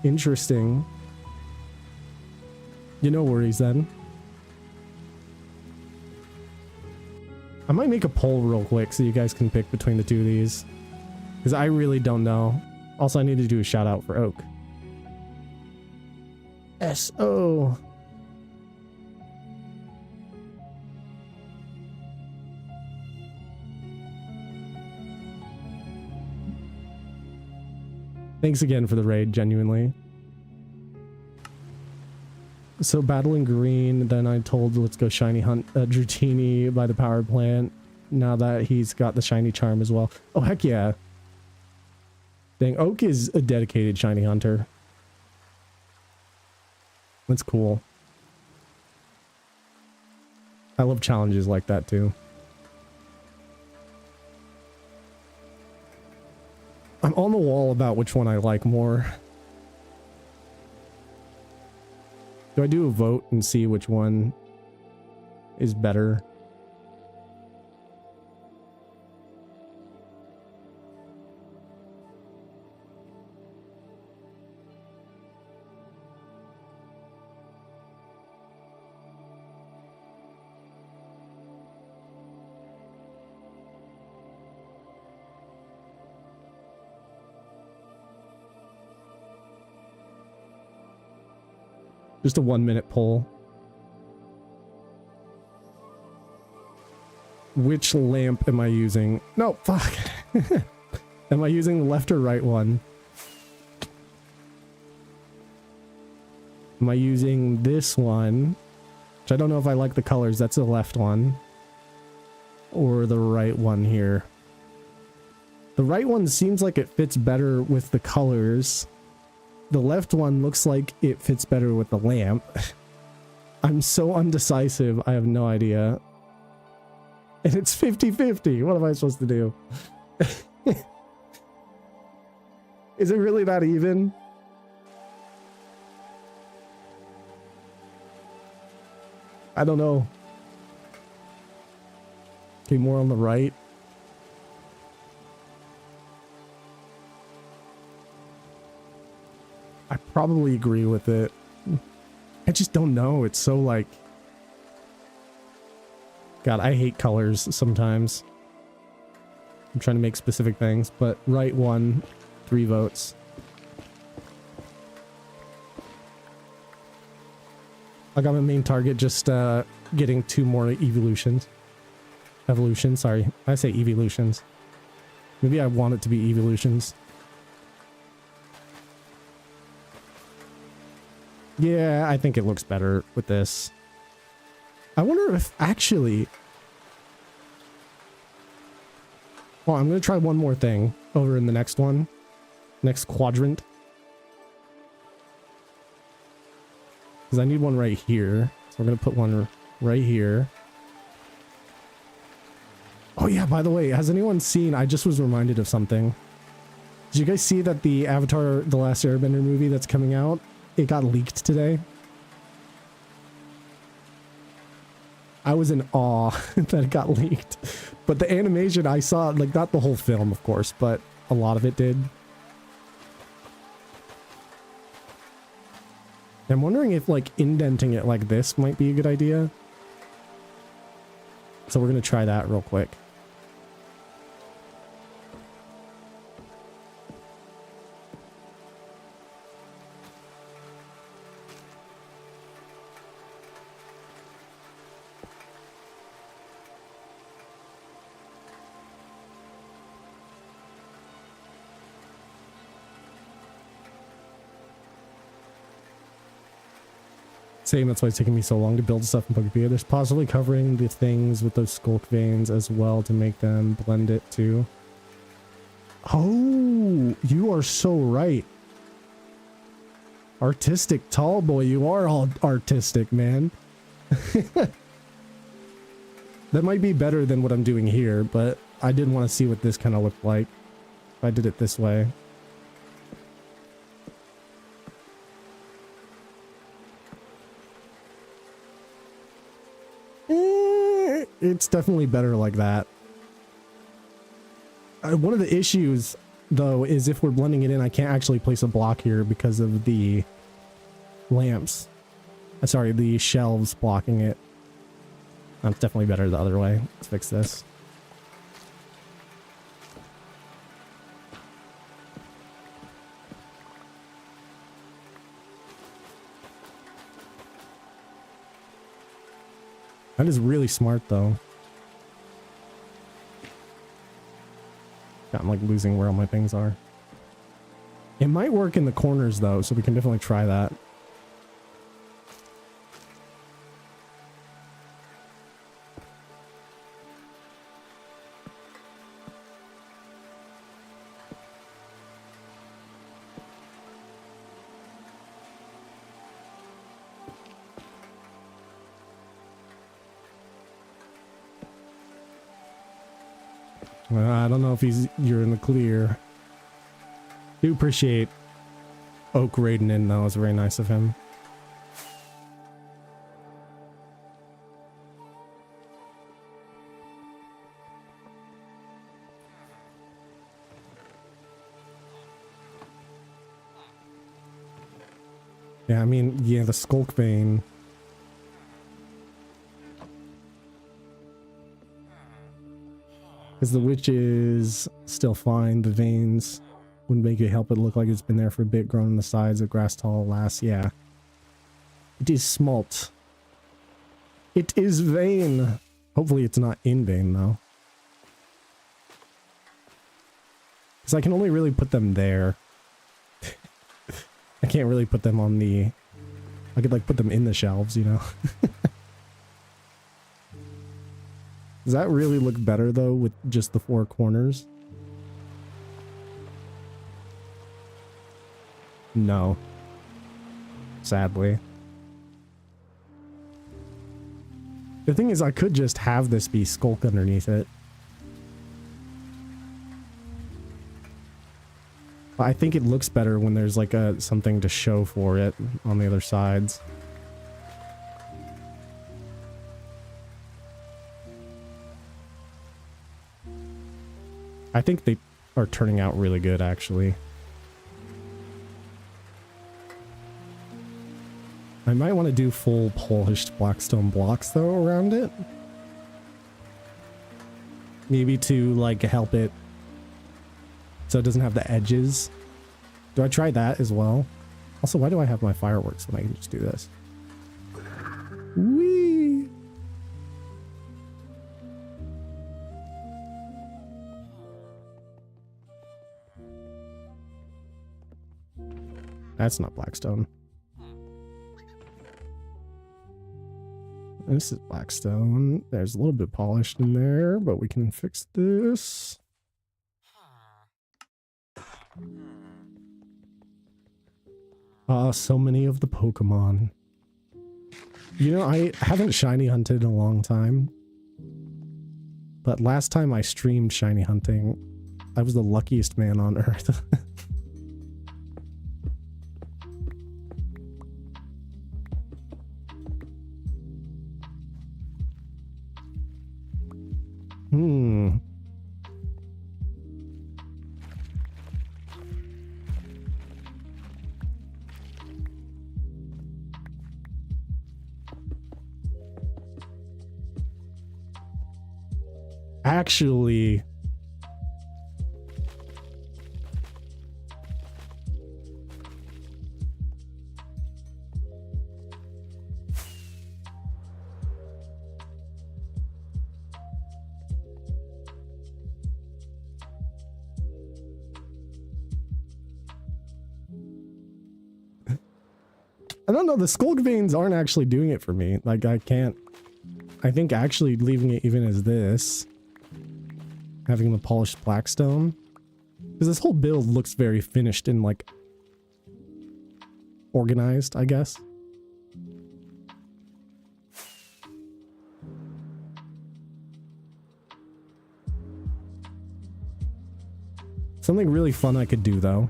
Interesting. You no worries then. I might make a poll real quick so you guys can pick between the two of these. Because I really don't know. Also, I need to do a shout out for Oak. S.O. Thanks again for the raid, genuinely. So battling green, then I told let's go shiny hunt Dratini by the power plant. Now that he's got the shiny charm as well. Oh heck yeah. Dang, Oak is a dedicated shiny hunter. That's cool. I love challenges like that too. I'm on the wall about which one I like more. Do I do a vote and see which one is better? Just a 1 minute poll. Which lamp am I using? No, fuck. Am I using the left or right one? Am I using this one? Which I don't know if I like the colors. That's the left one. Or the right one here. The right one seems like it fits better with the colors. the left one looks like it fits better with the lamp. I'm so undecisive, I have no idea. And it's 50-50. What am I supposed to do? Is it really that even? I don't know. Okay, more on the right. I probably agree with it. I just don't know. It's so like... God, I hate colors sometimes. I'm trying to make specific things, but right one, 3 votes. I got my main target, just getting 2 more evolutions. Evolutions, sorry. I say evolutions. Maybe I want it to be evolutions. Yeah, I think it looks better with this. I wonder if actually... Well, I'm going to try one more thing over in the next one. Next quadrant. Because I need one right here. So we're going to put one right here. Oh yeah, by the way, has anyone seen... I just was reminded of something. Did you guys see that the Avatar The Last Airbender movie that's coming out, it got leaked today? I was in awe that it got leaked. But the animation I saw, like not the whole film, of course, but a lot of it did. I'm wondering if like indenting it like this might be a good idea. So we're going to try that real quick. Same, that's why it's taking me so long to build stuff in Pokemon. There's possibly covering the things with those skulk veins as well to make them blend it too. Oh, you are so right. Artistic tall boy, you are all artistic, man. That might be better than what I'm doing here, but I did want to see what this kind of looked like if I did it this way. It's definitely better like that. One of the issues, though, is if we're blending it in, I can't actually place a block here because of the lamps. Sorry, the shelves blocking it. That's definitely better the other way. Let's fix this. That is really smart, though. God, I'm like losing where all my things are. It might work in the corners, though, so we can definitely try that. I don't know if you're in the clear. Do appreciate Oak raiding in, though. It was very nice of him. Yeah, I mean, yeah, the skulk vein. Because the witch is still fine. The veins wouldn't make it help it look like it's been there for a bit, grown on the sides of grass tall lass. Yeah. It is smalt. It is vein. Hopefully it's not in vein, though. Because I can only really put them there. I can't really put them on the... I could, like, put them in the shelves, you know? Does that really look better, though, with just the 4 corners? No. Sadly. The thing is, I could just have this be skulk underneath it. But I think it looks better when there's like something to show for it on the other sides. I think they are turning out really good, actually. I might want to do full polished blackstone blocks, though, around it. Maybe to, like, help it so it doesn't have the edges. Do I try that as well? Also, why do I have my fireworks when I can just do this? Whee! That's not blackstone. This is blackstone. There's a little bit polished in there, but we can fix this. So many of the Pokemon. You know, I haven't shiny hunted in a long time. But last time I streamed shiny hunting, I was the luckiest man on earth. Actually, I don't know, the Skulk veins aren't actually doing it for me. Like, I think actually leaving it even as this, having the polished blackstone, because this whole build looks very finished and, like, organized, I guess. Something really fun I could do, though.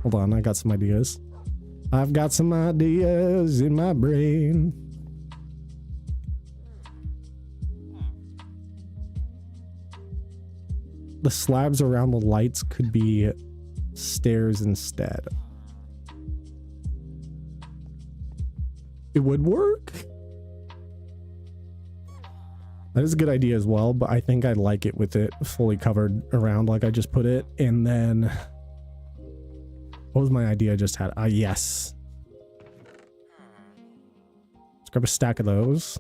Hold on, I got some ideas. I've got some ideas in my brain. The slabs around the lights could be stairs instead. It would work. That is a good idea as well, but I think I like it with it fully covered around like I just put it. And then... what was my idea I just had? Yes. Let's grab a stack of those.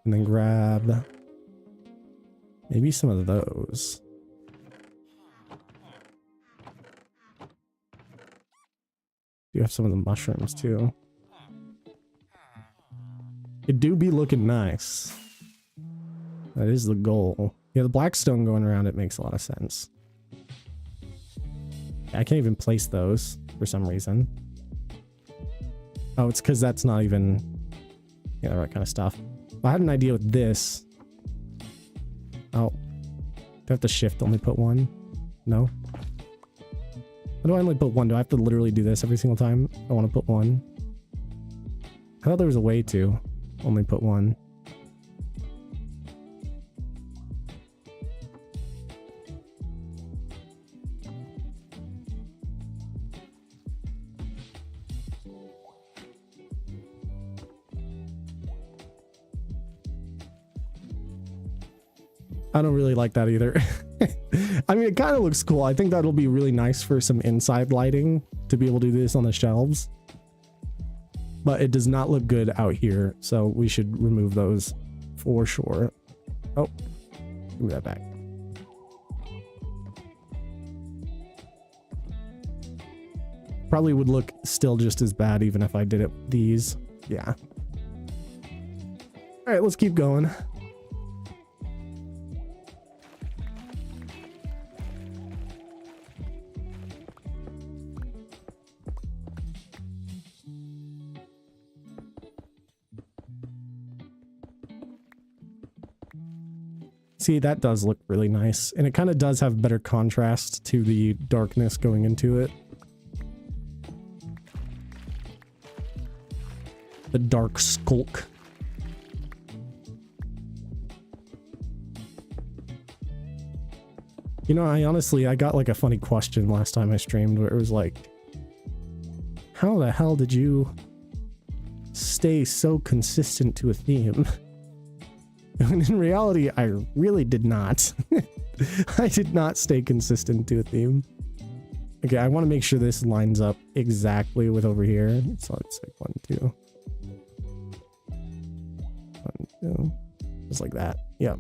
And then grab... maybe some of those. You have some of the mushrooms too. It do be looking nice. That is the goal. Yeah, the blackstone going around it makes a lot of sense. I can't even place those for some reason. Oh, it's because that's not even, yeah, the right kind of stuff. I had an idea with this. Oh, do I have to shift only put one? No. How do I only put one? Do I have to literally do this every single time I want to put one? I thought there was a way to only put one. I don't really like that either. I mean, it kind of looks cool. I think that'll be really nice for some inside lighting to be able to do this on the shelves. But it does not look good out here, so we should remove those for sure. Oh, give me that back. Probably would look still just as bad even if I did it with these. Yeah. All right, let's keep going. See, that does look really nice. And it kind of does have better contrast to the darkness going into it. The dark skulk. You know, I got like a funny question last time I streamed where it was like, how the hell did you stay so consistent to a theme? And in reality, I really did not. I did not stay consistent to a theme. Okay, I want to make sure this lines up exactly with over here. So it's like 1, 2. 1, 2. Just like that. Yep.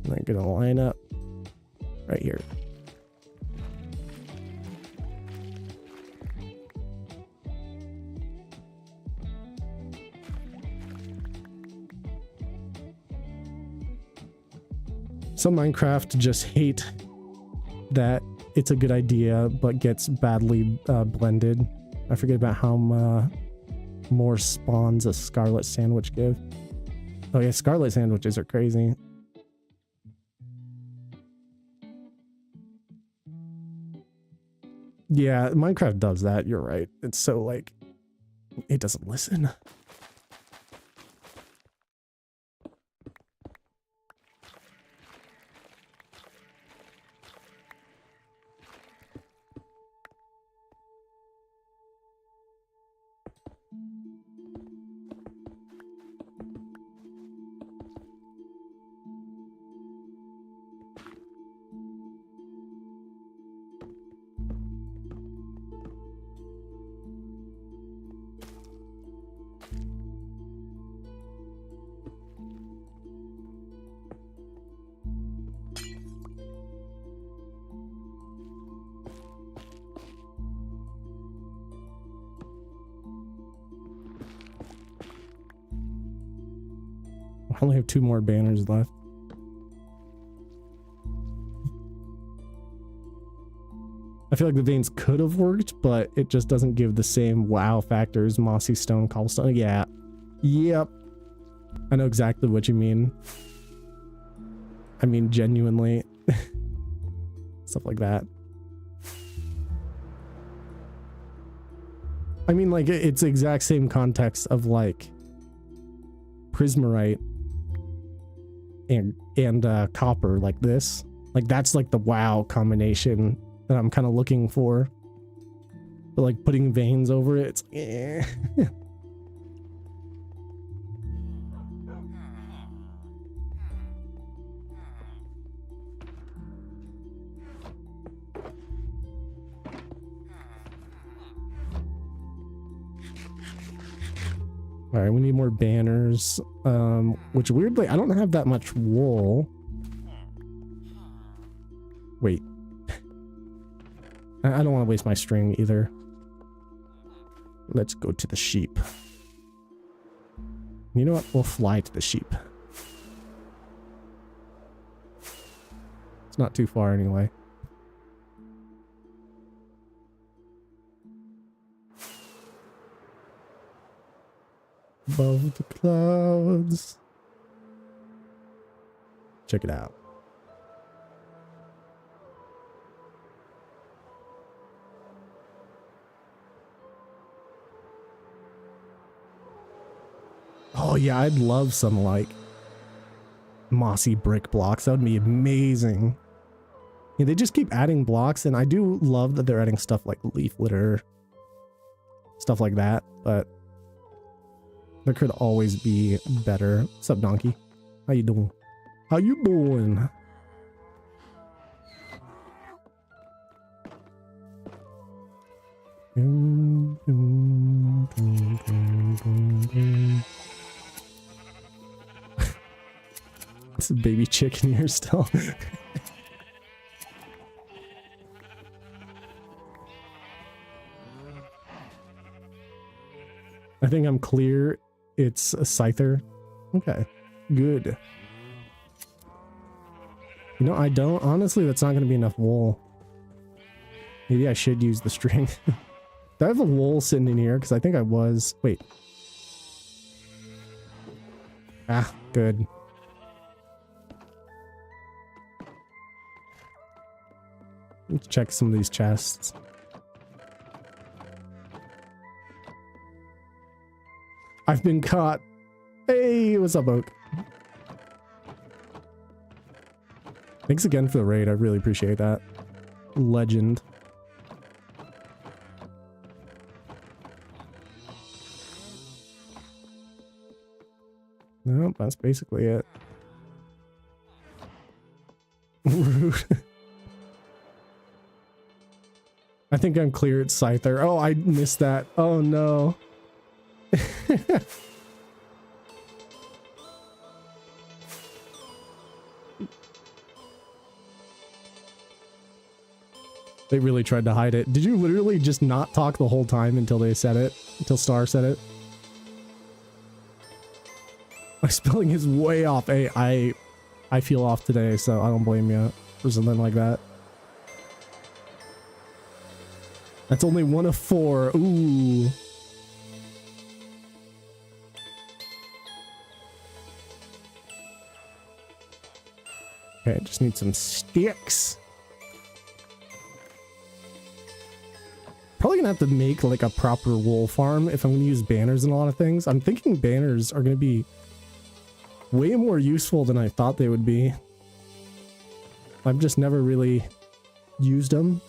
And I'm gonna line up right here. Some Minecraft just hate that it's a good idea, but gets badly blended. I forget about how more spawns a scarlet sandwich give. Oh yeah, scarlet sandwiches are crazy. Yeah, Minecraft does that, you're right. It's so like, it doesn't listen. I only have 2 more banners left. I feel like the veins could have worked, but it just doesn't give the same wow factor as mossy stone, cobblestone. Yeah. Yep. I know exactly what you mean. I mean, genuinely. Stuff like that. I mean, like, it's the exact same context of, like, prismarite and copper, like this. Like, that's, like, the wow combination that I'm kind of looking for. But, like, putting veins over it, it's... Eh. All right, we need more banners, which weirdly, I don't have that much wool. Wait. I don't want to waste my string either. Let's go to the sheep. You know what? We'll fly to the sheep. It's not too far anyway. Above the clouds. Check it out. Oh yeah, I'd love some like mossy brick blocks. That would be amazing. Yeah, they just keep adding blocks, and I do love that they're adding stuff like leaf litter, stuff like that, but there could always be better. What's up, Donkey? How you doing? How you doing? It's a baby chicken here still. I think I'm clear. It's a scyther. Okay, good. You know, I don't. Honestly, that's not going to be enough wool. Maybe I should use the string. Do I have a wool sitting in here? Because I think I was. Wait. Ah, good. Let's check some of these chests. I've been caught. Hey, what's up, Oak? Thanks again for the raid. I really appreciate that. Legend. Nope, that's basically it. Rude. I think I'm clear at Scyther. Oh, I missed that. Oh no. They really tried to hide it. Did you literally just not talk the whole time until they said it? Until Star said it? My spelling is way off. Hey, I feel off today, so I don't blame you for something like that. That's only 1 of 4. Ooh. Okay, just need some sticks. Probably gonna have to make like a proper wool farm if I'm gonna use banners and a lot of things. I'm thinking banners are gonna be way more useful than I thought they would be. I've just never really used them.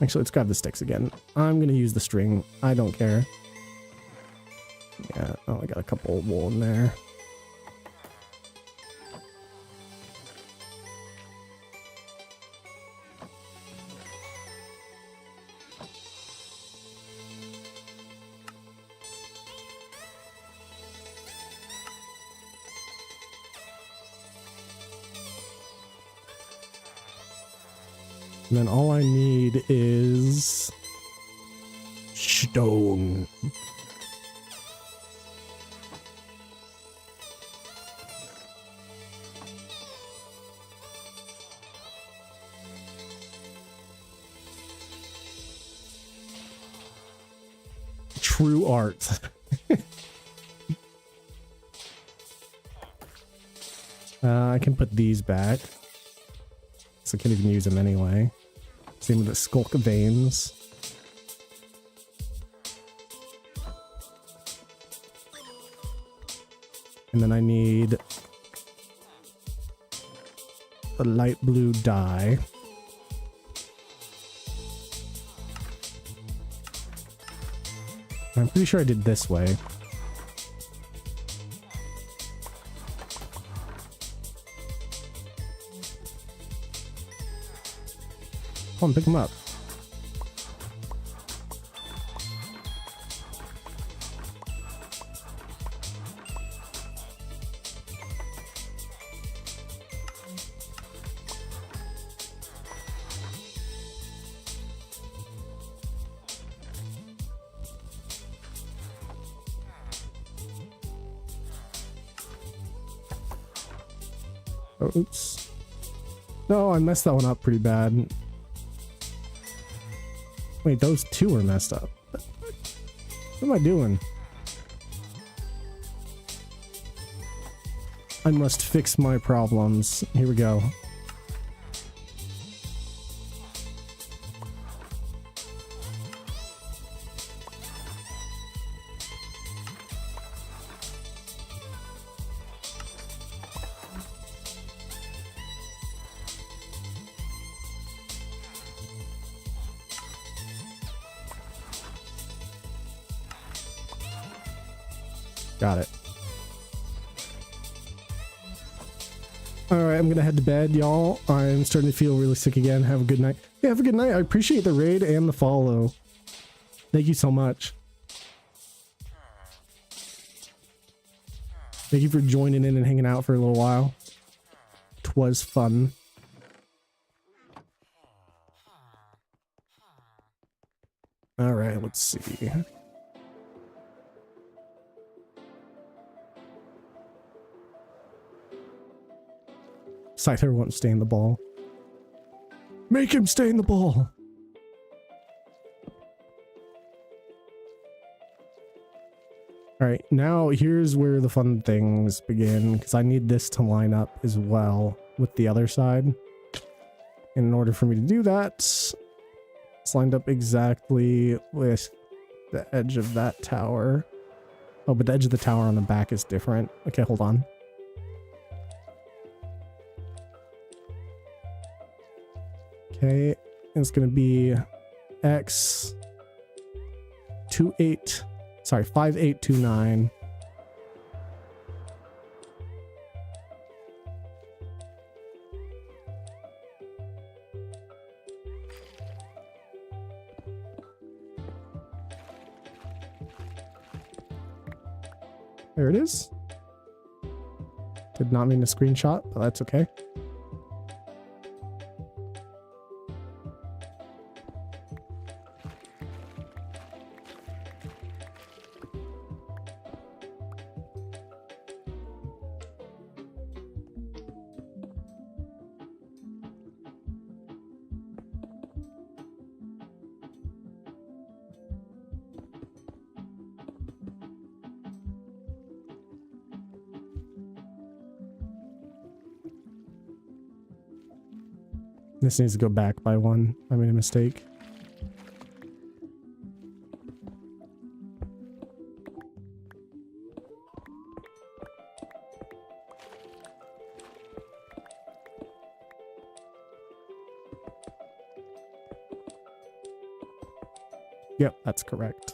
Actually, let's grab the sticks again. I'm gonna use the string. I don't care. Yeah, oh, I got a couple of wool in there. And then all I need is stone. True art. I can put these back. So I can't even use them anyway. Same with the skulk veins. And then I need a light blue dye. I'm pretty sure I did this way. Come on, pick them up. Oh, oops. No, I messed that one up pretty bad. Wait, those two are messed up. What am I doing? I must fix my problems. Here we go. Got it. Alright, I'm gonna head to bed, y'all. I'm starting to feel really sick again. Have a good night. Yeah, have a good night. I appreciate the raid and the follow. Thank you so much. Thank you for joining in and hanging out for a little while. 'Twas fun. Alright, let's see. Scyther won't stay in the ball. Make him stay in the ball! Alright, now here's where the fun things begin, because I need this to line up as well with the other side. in order for me to do that, it's lined up exactly with the edge of that tower. Oh, but the edge of the tower on the back is different. Okay, hold on. Okay, it's gonna be X 5829. There it is. Did not mean to screenshot, but that's okay. This needs to go back by one. I made a mistake. Yep, that's correct.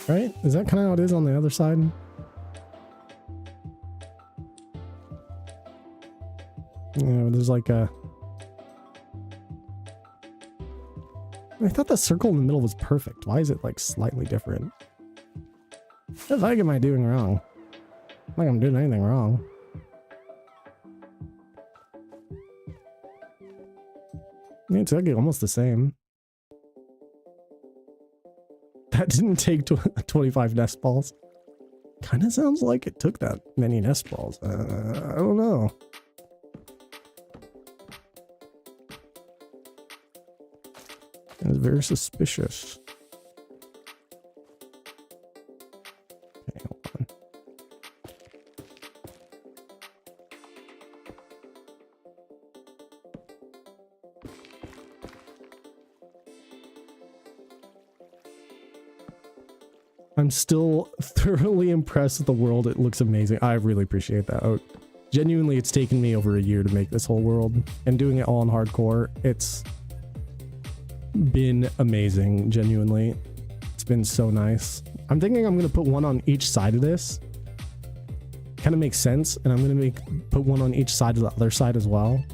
Right? Is that kind of how it is on the other side? Yeah, there's like a... I thought the circle in the middle was perfect. Why is it like slightly different? What the heck am I doing wrong? I don't think I'm doing anything wrong. I mean, it's actually almost the same. That didn't take 25 nest balls. Kind of sounds like it took that many nest balls. I don't know. It's very suspicious. Okay, hold on. I'm still thoroughly impressed with the world. It looks amazing. I really appreciate that. Oh, genuinely, it's taken me over a year to make this whole world, and doing it all in hardcore, it's been amazing. Genuinely, it's been so nice. I'm thinking I'm gonna put one on each side of this. Kind of makes sense, and I'm gonna put one on each side of the other side as well,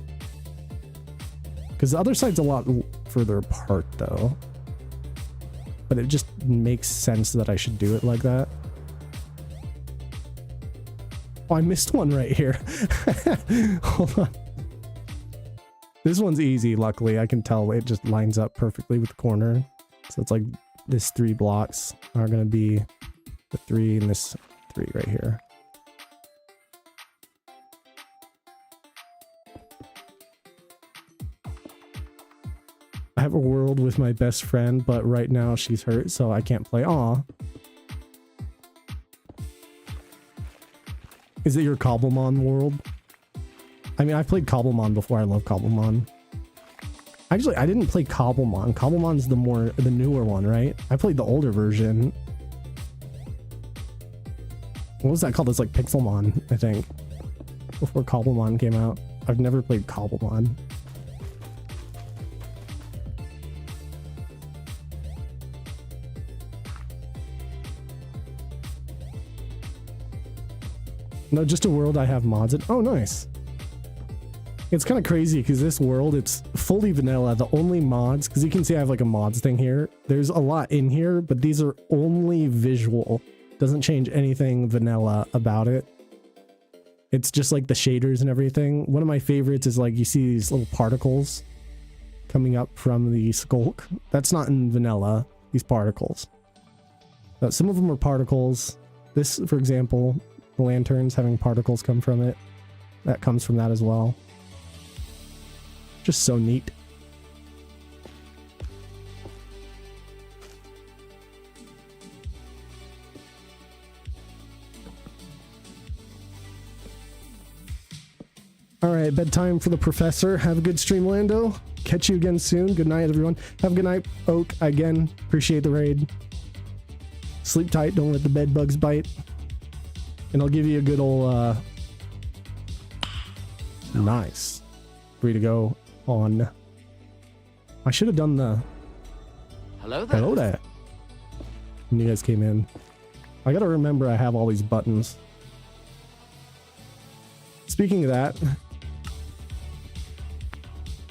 because the other side's a lot further apart though. But it just makes sense that I should do it like that. Oh, I missed one right here. Hold on. This one's easy, luckily. I can tell it just lines up perfectly with the corner. So it's like this 3 blocks are going to be the 3 and this 3 right here. I have a world with my best friend, but right now she's hurt, so I can't play. Aw. Is it your Cobblemon world? I mean, I've played Cobblemon before. I love Cobblemon. Actually, I didn't play Cobblemon. Cobblemon's the newer one, right? I played the older version. What was that called? It's like Pixelmon, I think. Before Cobblemon came out. I've never played Cobblemon. No, just a world I have mods in. Oh, nice. It's kind of crazy because this world, it's fully vanilla. The only mods, because you can see I have like a mods thing here. There's a lot in here, but these are only visual. Doesn't change anything vanilla about it. It's just like the shaders and everything. One of my favorites is like you see these little particles coming up from the skulk. That's not in vanilla, these particles. Some of them are particles. This, for example, the lanterns having particles come from it. That comes from that as well. Just so neat. All right, bedtime for the professor. Have a good stream, Lando. Catch you again soon. Good night, everyone. Have a good night, Oak. Again, appreciate the raid. Sleep tight. Don't let the bed bugs bite. And I'll give you a good old, nice. Free to go on. I should have done the... Hello there. Hello there. When you guys came in. I gotta remember I have all these buttons. Speaking of that...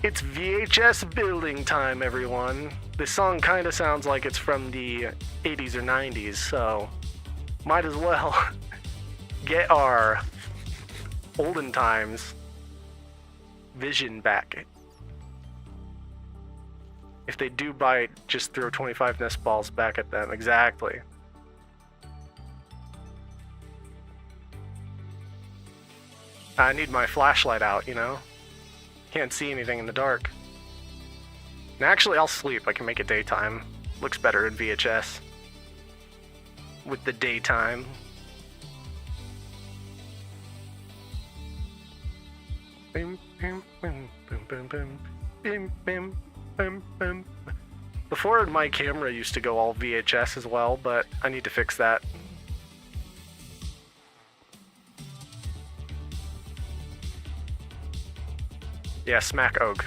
It's VHS building time, everyone. This song kind of sounds like it's from the 80s or 90s, so might as well get our olden times vision back. If they do bite, just throw 25 nest balls back at them. Exactly. I need my flashlight out, you know? Can't see anything in the dark. And actually, I'll sleep. I can make it daytime. Looks better in VHS. With the daytime. Bim, bim, bim, bim, bim, bim, bim, bim, bim, bim. Before, my camera used to go all VHS as well, but I need to fix that. Yeah, smack Oak.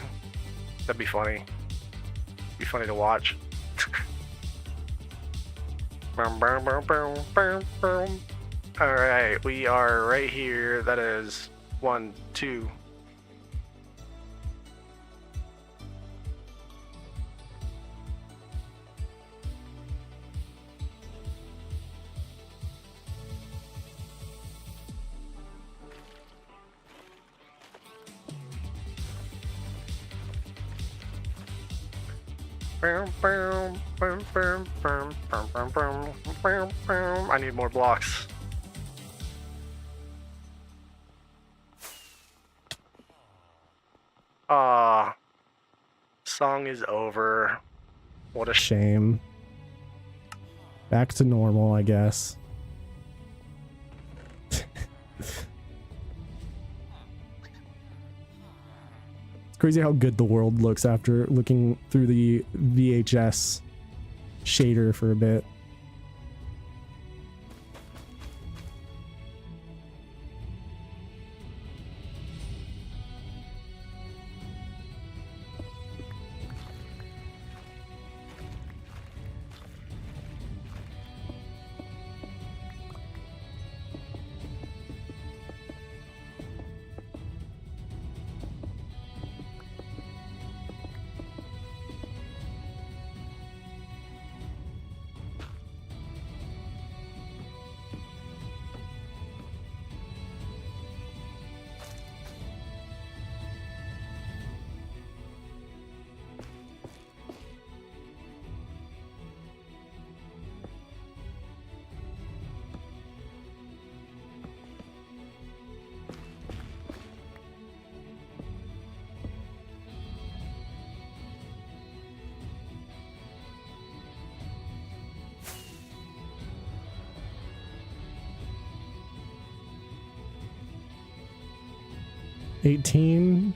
That'd be funny. Be funny to watch. Alright, we are right here. That is 1, 2. I need more blocks. Song is over. What a shame. Back to normal, I guess. Crazy how good the world looks after looking through the VHS shader for a bit. $18.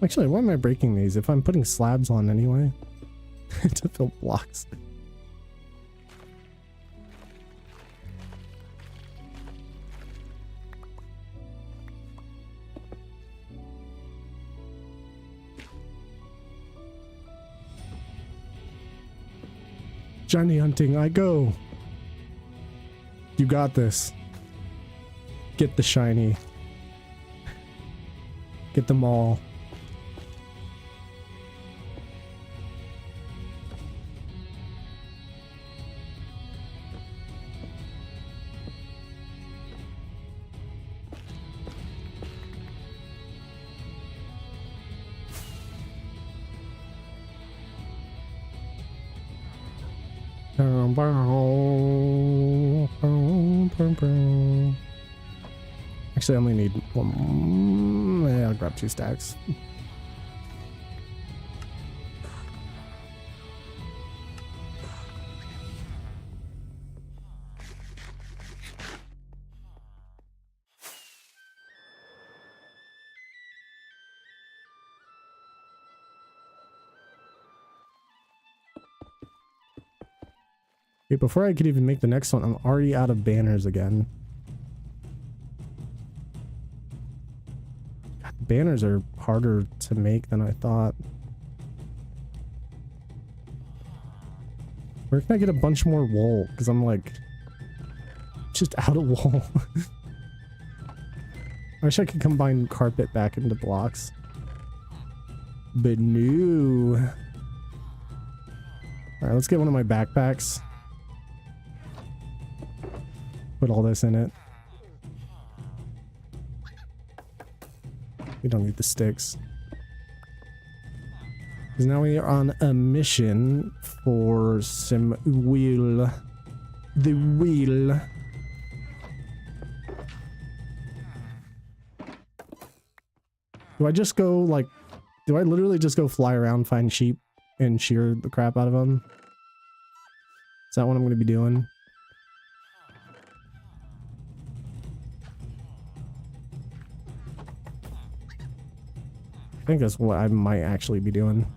Actually, why am I breaking these if I'm putting slabs on anyway? To fill blocks. Johnny hunting, I go. You got this. Get the shiny. Get them all. Actually, I only need one. Yeah, I'll grab 2 stacks. Okay, before I could even make the next one, I'm already out of banners again. God, banners are harder to make than I thought. Where can I get a bunch more wool? Because I'm like just out of wool. I wish I could combine carpet back into blocks. But no. Alright, let's get one of my backpacks. Put all this in it. We don't need the sticks. Because now we are on a mission for some wheel. The wheel. Do I just go, like... Do I literally just go fly around, find sheep, and shear the crap out of them? Is that what I'm going to be doing? I think that's what I might actually be doing.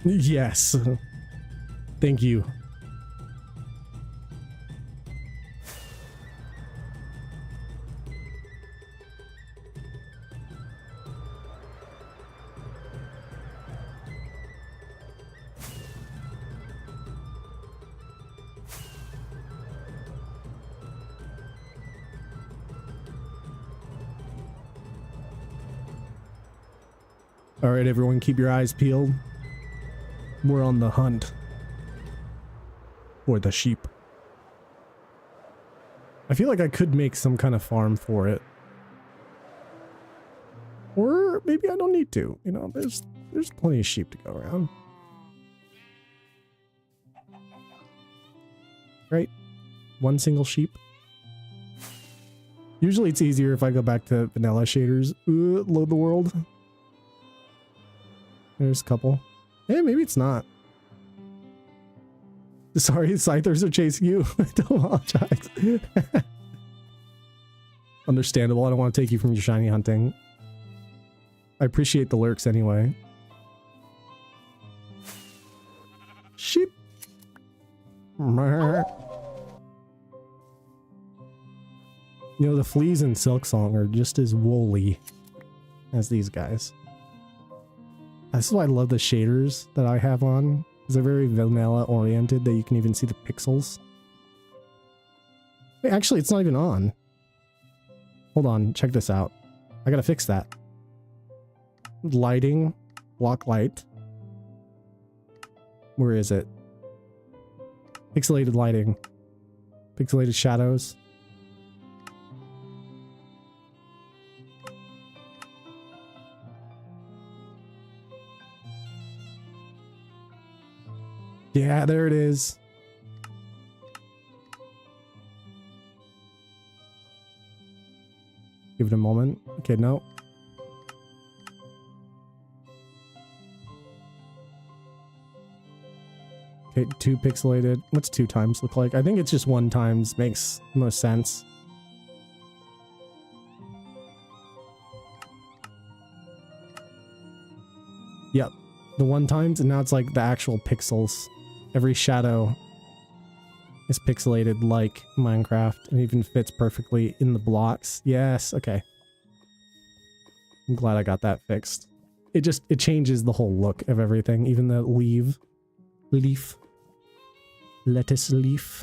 Yes. Thank you. All right, everyone, keep your eyes peeled. We're on the hunt for the sheep. I feel like I could make some kind of farm for it. Or maybe I don't need to. You know, there's plenty of sheep to go around. Right? One single sheep. Usually it's easier if I go back to vanilla shaders. Load the world. There's a couple. Hey, maybe it's not. Sorry, Scythers are chasing you. I don't apologize. Understandable. I don't want to take you from your shiny hunting. I appreciate the lurks anyway. Sheep. You know, the fleas in Silksong are just as woolly as these guys. This is why I love the shaders that I have on. Because they're very vanilla oriented, that you can even see the pixels. Wait, actually, it's not even on. Hold on, check this out. I gotta fix that. Lighting, block light. Where is it? Pixelated lighting. Pixelated shadows. Yeah, there it is. Give it a moment. Okay, no. Okay, 2 pixelated. What's 2 times look like? I think it's just 1 times makes most sense. Yep. The 1 times, and now it's like the actual pixels. Every shadow is pixelated like Minecraft and even fits perfectly in the blocks. Yes, okay. I'm glad I got that fixed. It changes the whole look of everything, even the leaf, lettuce leaf.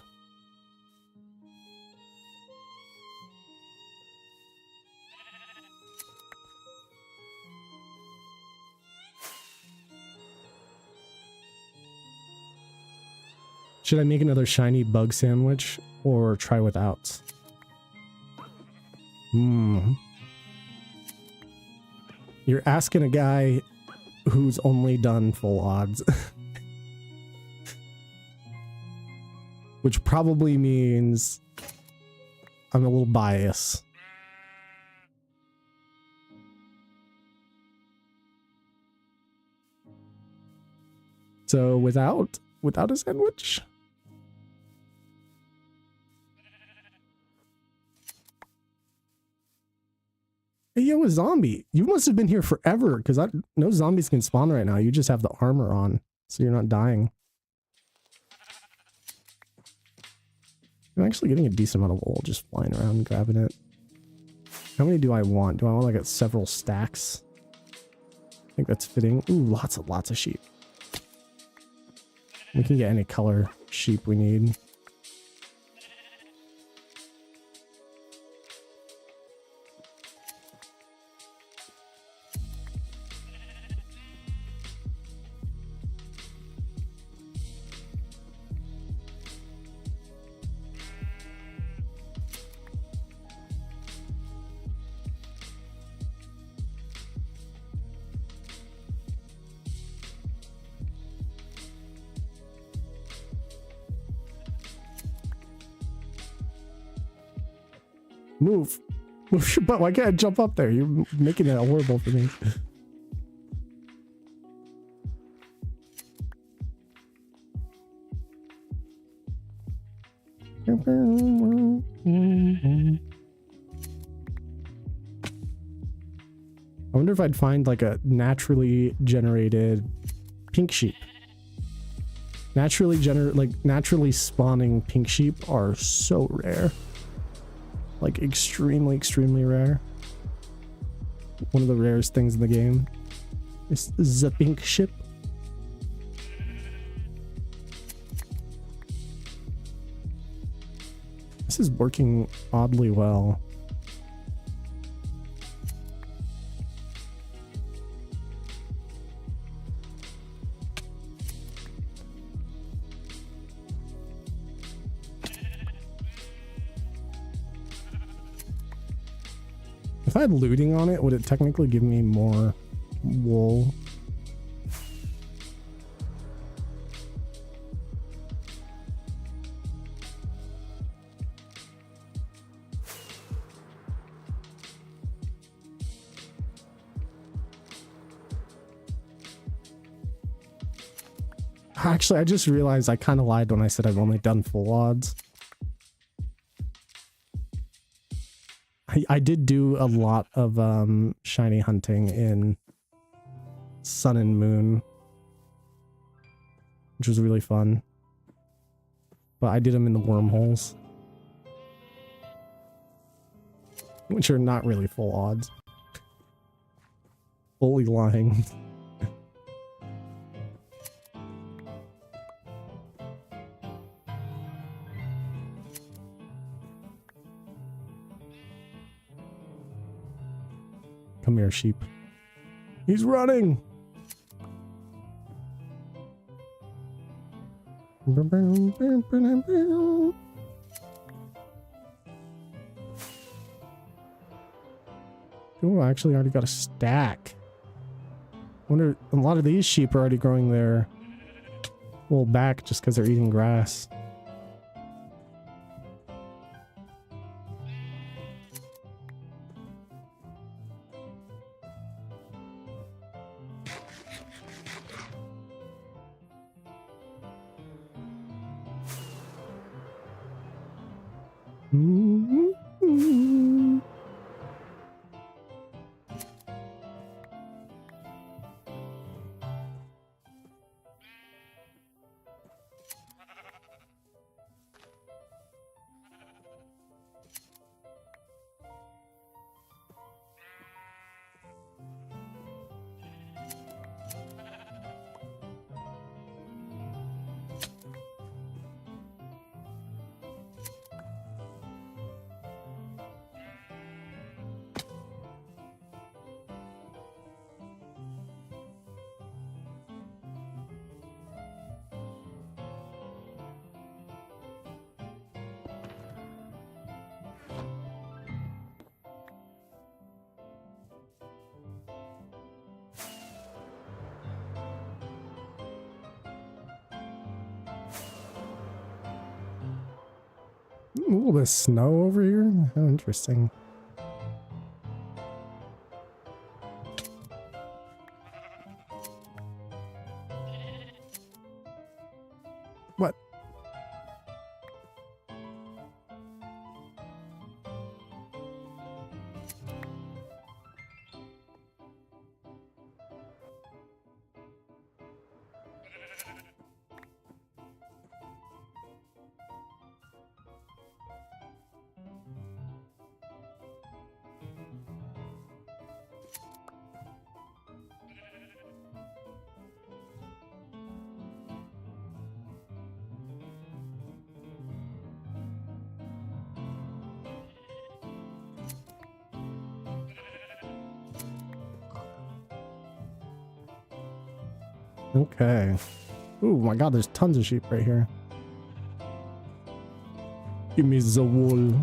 Should I make another shiny bug sandwich or try without? You're asking a guy who's only done full odds. Which probably means I'm a little biased. So without a sandwich? Hey, yo, a zombie. You must have been here forever, because no zombies can spawn right now. You just have the armor on, so you're not dying. I'm actually getting a decent amount of wool just flying around and grabbing it. How many do I want? Do I want like several stacks? I think that's fitting. Ooh, lots of sheep. We can get any color sheep we need. Move. Move your butt. Why can't I jump up there? You're making it horrible for me. I wonder if I'd find like a naturally generated pink sheep. Naturally spawning pink sheep are so rare. Like extremely rare. One of the rarest things in the game is the pink ship. This is working oddly well. If I had looting on it, would it technically give me more wool? Actually, I just realized I kind of lied when I said I've only done full odds. I did do a lot of shiny hunting in Sun and Moon, which was really fun. But I did them in the wormholes, which are not really full odds. Fully lying. Come here, sheep. He's running! Oh, I actually already got a stack. Wonder, a lot of these sheep are already growing their wool back just because they're eating grass. A little bit of snow over here. How interesting. What? Okay. Oh my god, there's tons of sheep right here. Give me the wool.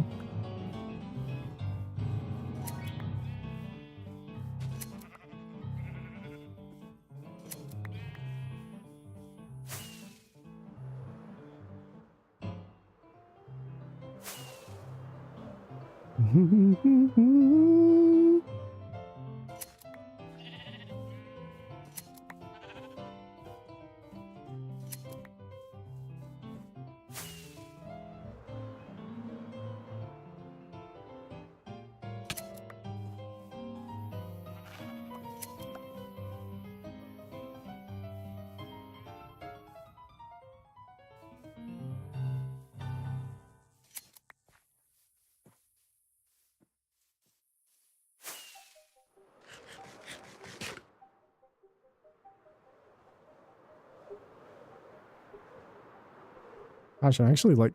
Gosh, I actually like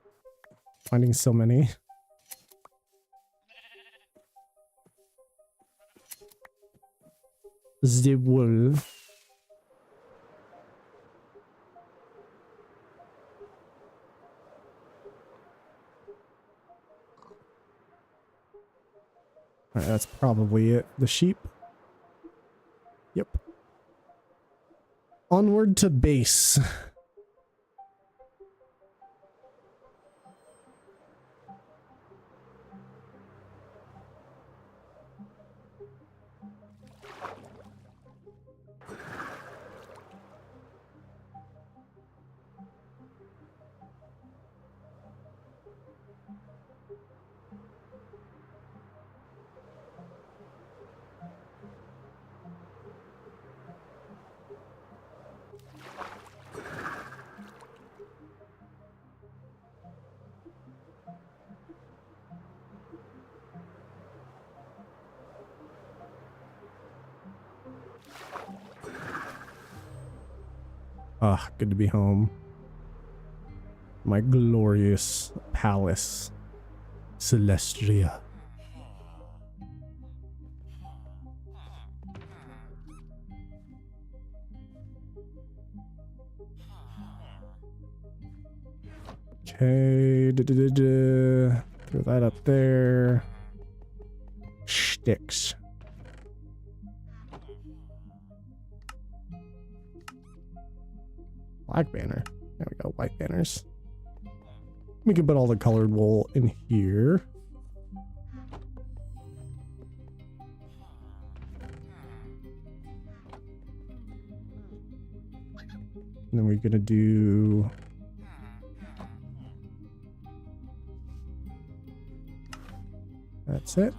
finding so many. The wool. Alright, that's probably it. The sheep. Yep. Onward to base. Ah, good to be home. My glorious palace, Celestria. Okay, throw that up there. Sticks. Black banner. There we go, white banners. We can put all the colored wool in here. And then we're gonna do that's it.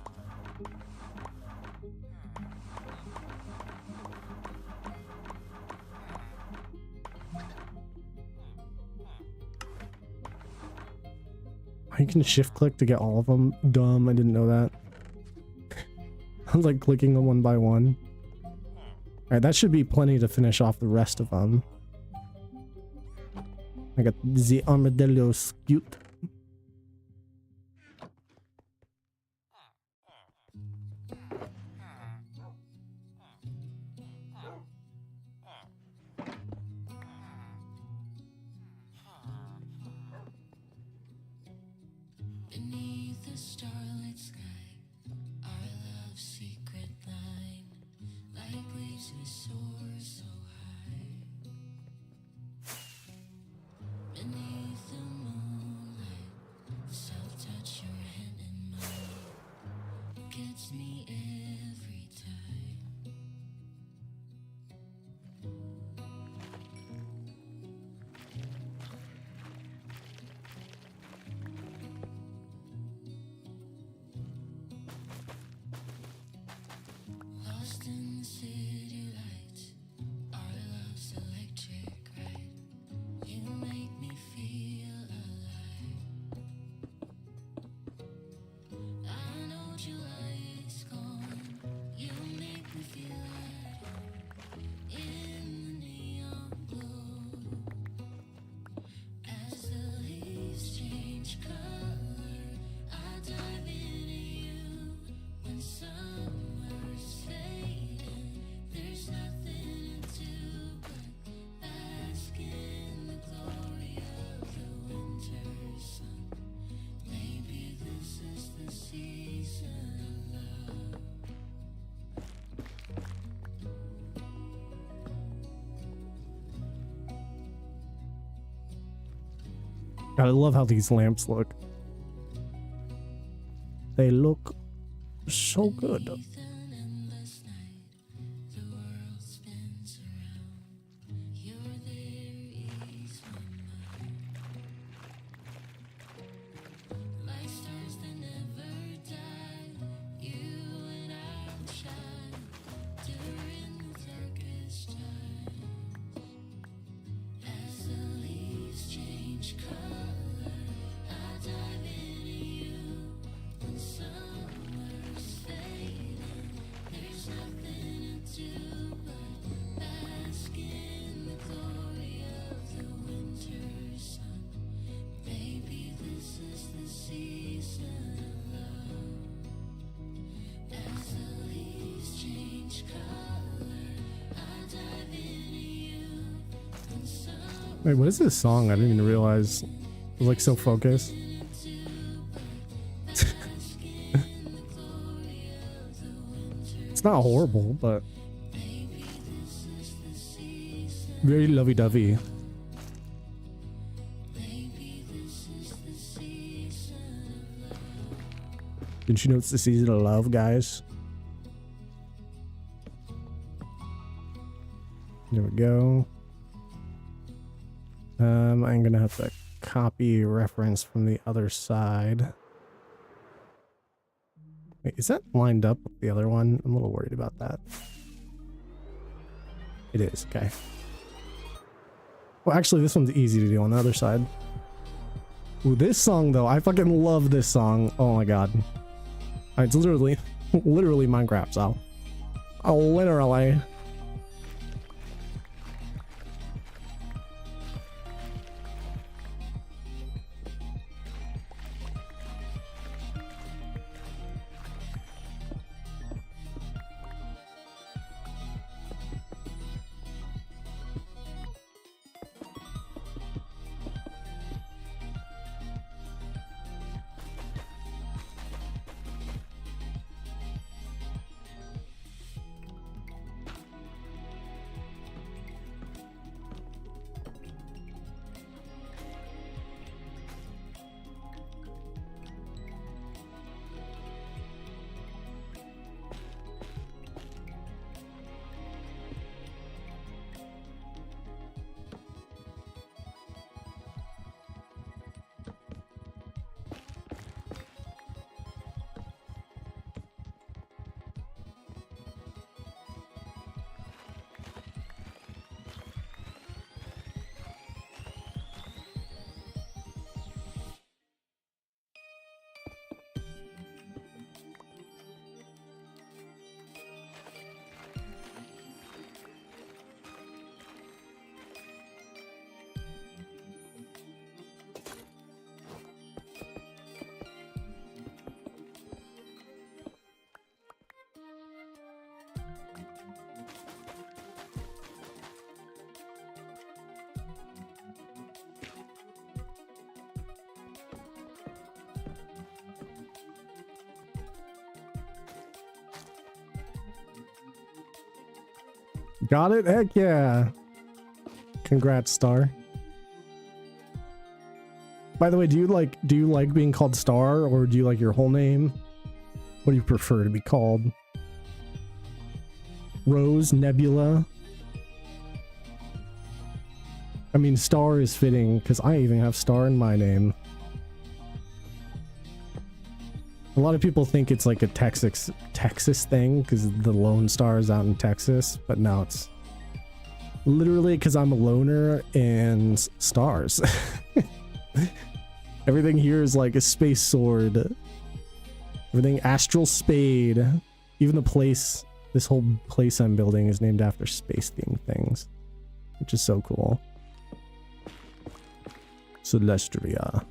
You can shift click to get all of them. Dumb, I didn't know that. I was like clicking them one by one. Alright, that should be plenty to finish off the rest of them. I got the armadillo skewed. Beneath the starlit sky, our love's secret line, like leaves we soar so high. Beneath the moonlight, Celtic God, I love how these lamps look. They look so good. Beneath an endless night, the world spins around. You're there, ease my mind. Like stars that never die, you and I will shine during the darkest times. As the leaves change color, I dive into you. When summer's fading, there's nothing to do but bask in the glory of the winter sun. Maybe this is the season of love. As the leaves change color, I dive into you. When summer Wait, what is this song? I didn't even realize. I was like so focused. It's not horrible, but very lovey-dovey. Didn't you know it's the season of love, guys? There we go. I'm gonna have to copy reference from the other side. Wait, is that lined up with the other one? I'm a little worried about that. It is, okay. Well, actually, this one's easy to do on the other side. Ooh, this song, though, I fucking love this song. Oh my god. It's literally Minecraft style. Oh, literally. Got it? Heck yeah. Congrats, Star. By the way, do you like being called Star, or do you like your whole name? What do you prefer to be called? Rose, Nebula? I mean, Star is fitting, because I even have Star in my name. A lot of people think it's like a Texas thing, because the Lone Star is out in Texas, but no, it's literally because I'm a loner and stars. Everything here is like a space sword. Everything astral spade. Even the place, this whole place I'm building is named after space themed things, which is so cool. Celestria.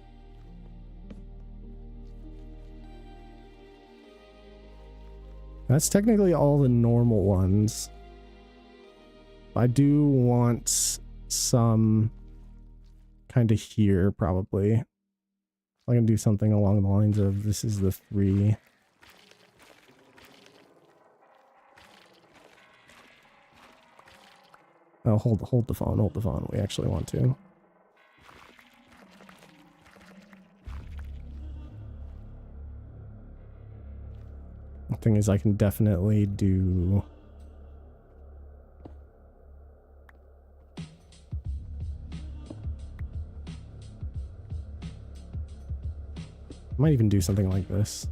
That's technically all the normal ones. I do want some kind of here, probably. I'm gonna do something along the lines of this is the 3. Oh, hold the phone, hold the phone. We actually want to. Thing is, I can definitely do... Might even do something like this.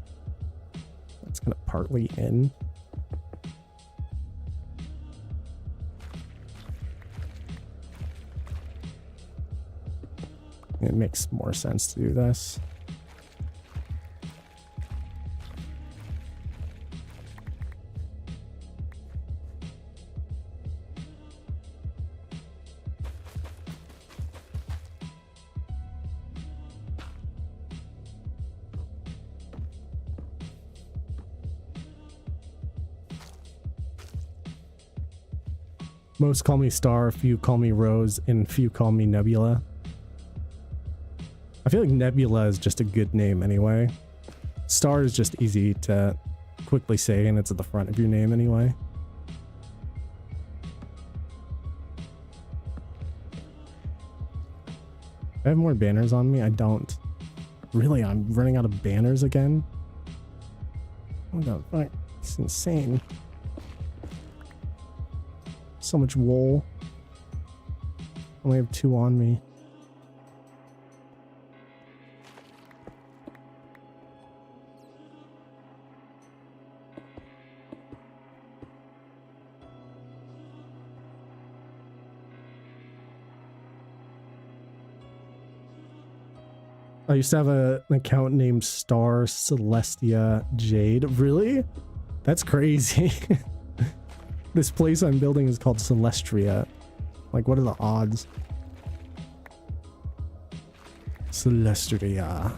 It's kind of partly in. It makes more sense to do this. Most call me Star, few call me Rose, and few call me Nebula. I feel like Nebula is just a good name anyway. Star is just easy to quickly say, and it's at the front of your name anyway. I have more banners on me? I don't. Really, I'm running out of banners again? What the fuck? It's insane. So much wool. I only have 2 on me. I used to have an account named Star Celestia Jade. Really? That's crazy. This place I'm building is called Celestria. Like, what are the odds? Celestria.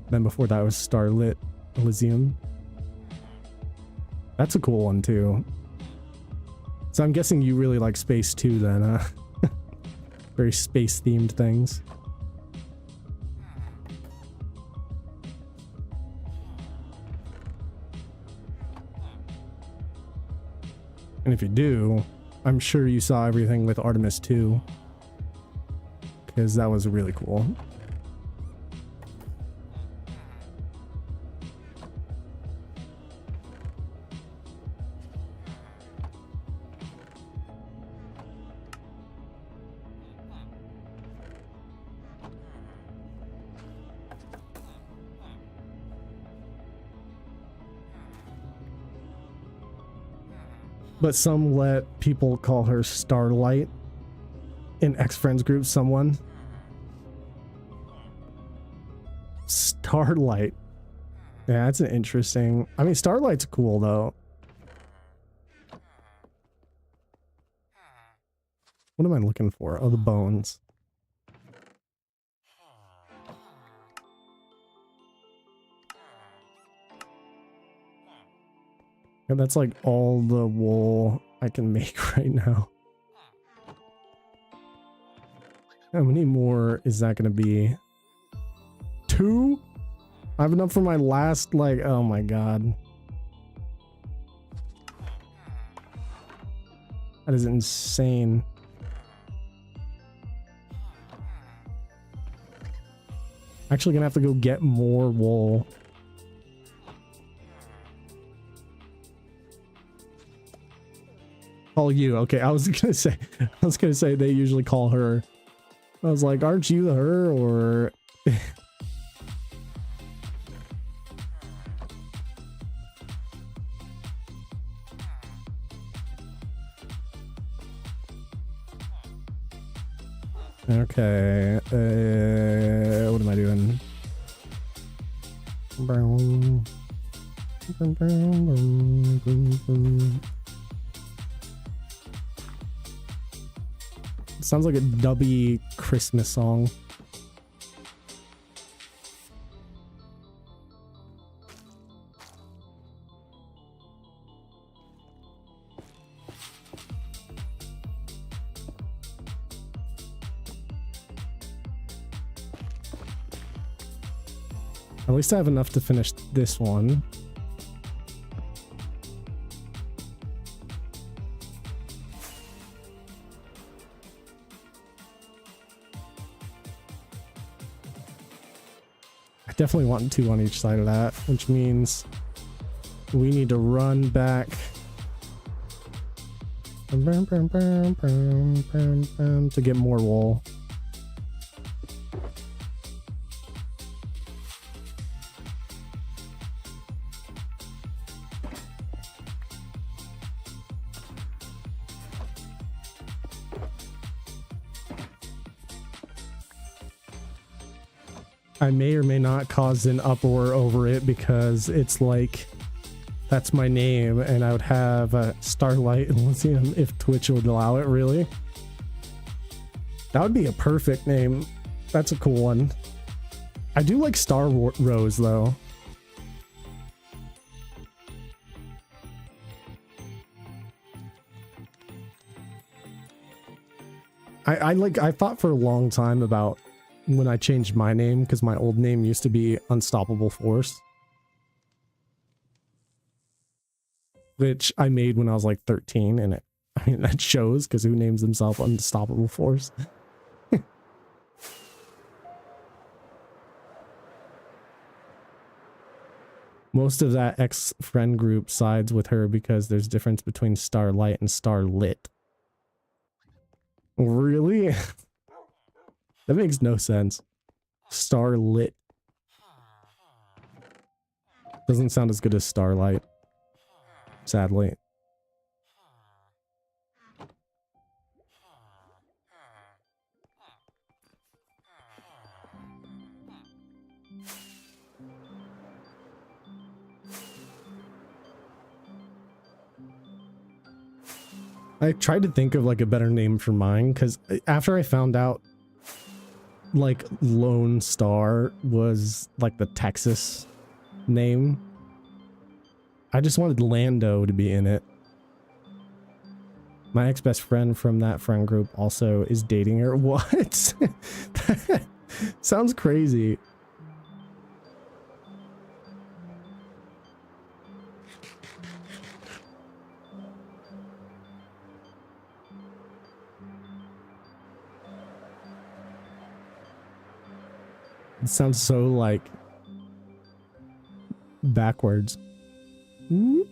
Then before that was Starlit Elysium. That's a cool one too. So I'm guessing you really like space too then, huh? Very space themed things. And if you do, I'm sure you saw everything with Artemis 2. Because that was really cool. But some let people call her Starlight in ex-friends group. Someone Starlight. Yeah, that's an interesting. I mean, Starlight's cool though. What am I looking for? Oh, the bones. And that's like all the wool I can make right now. How many more is that going to be? 2? I have enough for my last, like, oh my god. That is insane. Actually gonna have to go get more wool. Call you. Okay, I was gonna say they usually call her. I was like, aren't you the her or okay, what am I doing? Sounds like a dubby Christmas song. At least I have enough to finish this one. I definitely want 2 on each side of that, which means we need to run back to get more wool. I may or may not cause an uproar over it because it's like, that's my name, and I would have Starlight Elysium if Twitch would allow it, really. That would be a perfect name. That's a cool one. I do like Star Rose, though. I thought for a long time about when I changed my name, because my old name used to be Unstoppable Force, which I made when I was like 13, and I mean that shows, because who names himself Unstoppable Force? Most of that ex-friend group sides with her because there's difference between Starlight and Starlit. Really? That makes no sense. Starlit. Doesn't sound as good as Starlight. Sadly. I tried to think of like a better name for mine, because after I found out like Lone Star was like the Texas name, I just wanted Lando to be in it. My ex-best friend from that friend group also is dating her. What? Sounds crazy. It sounds so like backwards. Come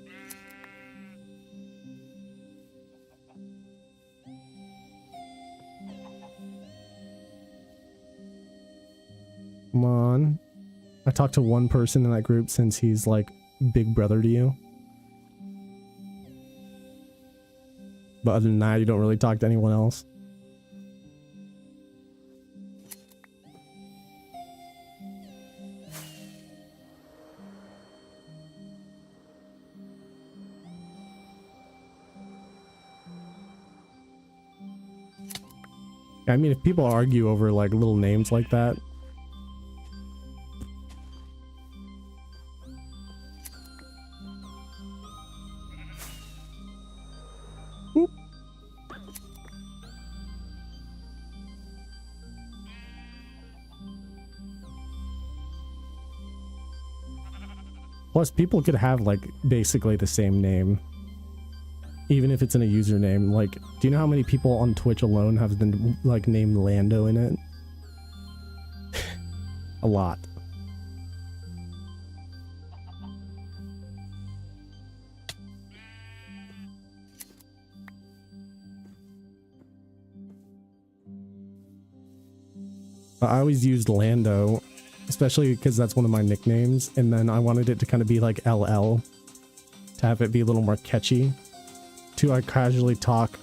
on. I talked to one person in that group since he's like big brother to you. But other than that, you don't really talk to anyone else. I mean, if people argue over like little names like that, Oop. Plus people could have like basically the same name, even if it's in a username. Like, do you know how many people on Twitch alone have been like named Lando in it? A lot. I always used Lando, especially because that's one of my nicknames, and then I wanted it to kind of be like LL, to have it be a little more catchy. To I casually talk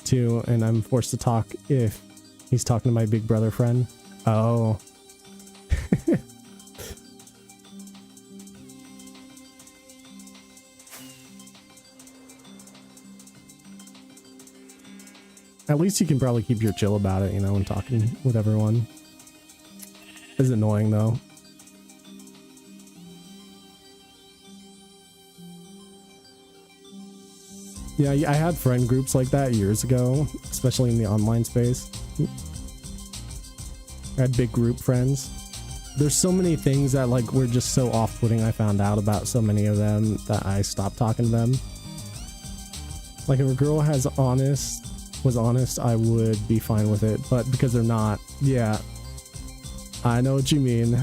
to, and I'm forced to talk if he's talking to my big brother friend. Oh. At least you can probably keep your chill about it, you know, when talking with everyone. It's annoying though. Yeah, I had friend groups like that years ago, especially in the online space. I had big group friends. There's so many things that like were just so off-putting. I found out about so many of them that I stopped talking to them. Like if a girl was honest, I would be fine with it, but because they're not, yeah. I know what you mean.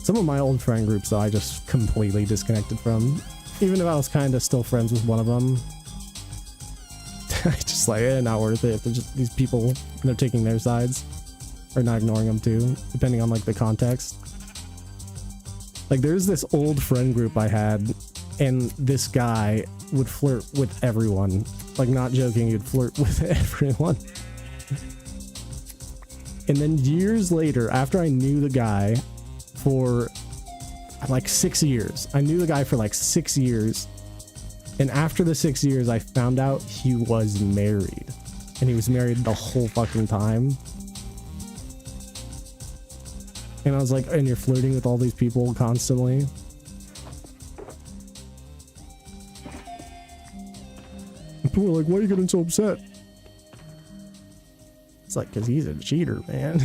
Some of my old friend groups, though, I just completely disconnected from. Even if I was kind of still friends with one of them, I just like, not worth it. If they're just these people, and they're taking their sides, or not ignoring them too, depending on like the context. Like, there's this old friend group I had, and this guy would flirt with everyone. Like, not joking, he'd flirt with everyone. And then years later, after I knew the guy for like 6 years, I knew the guy for like 6 years. And after the 6 years, I found out he was married. And he was married the whole fucking time. And I was like, and you're flirting with all these people constantly? And people were like, why are you getting so upset? It's like, because he's a cheater, man.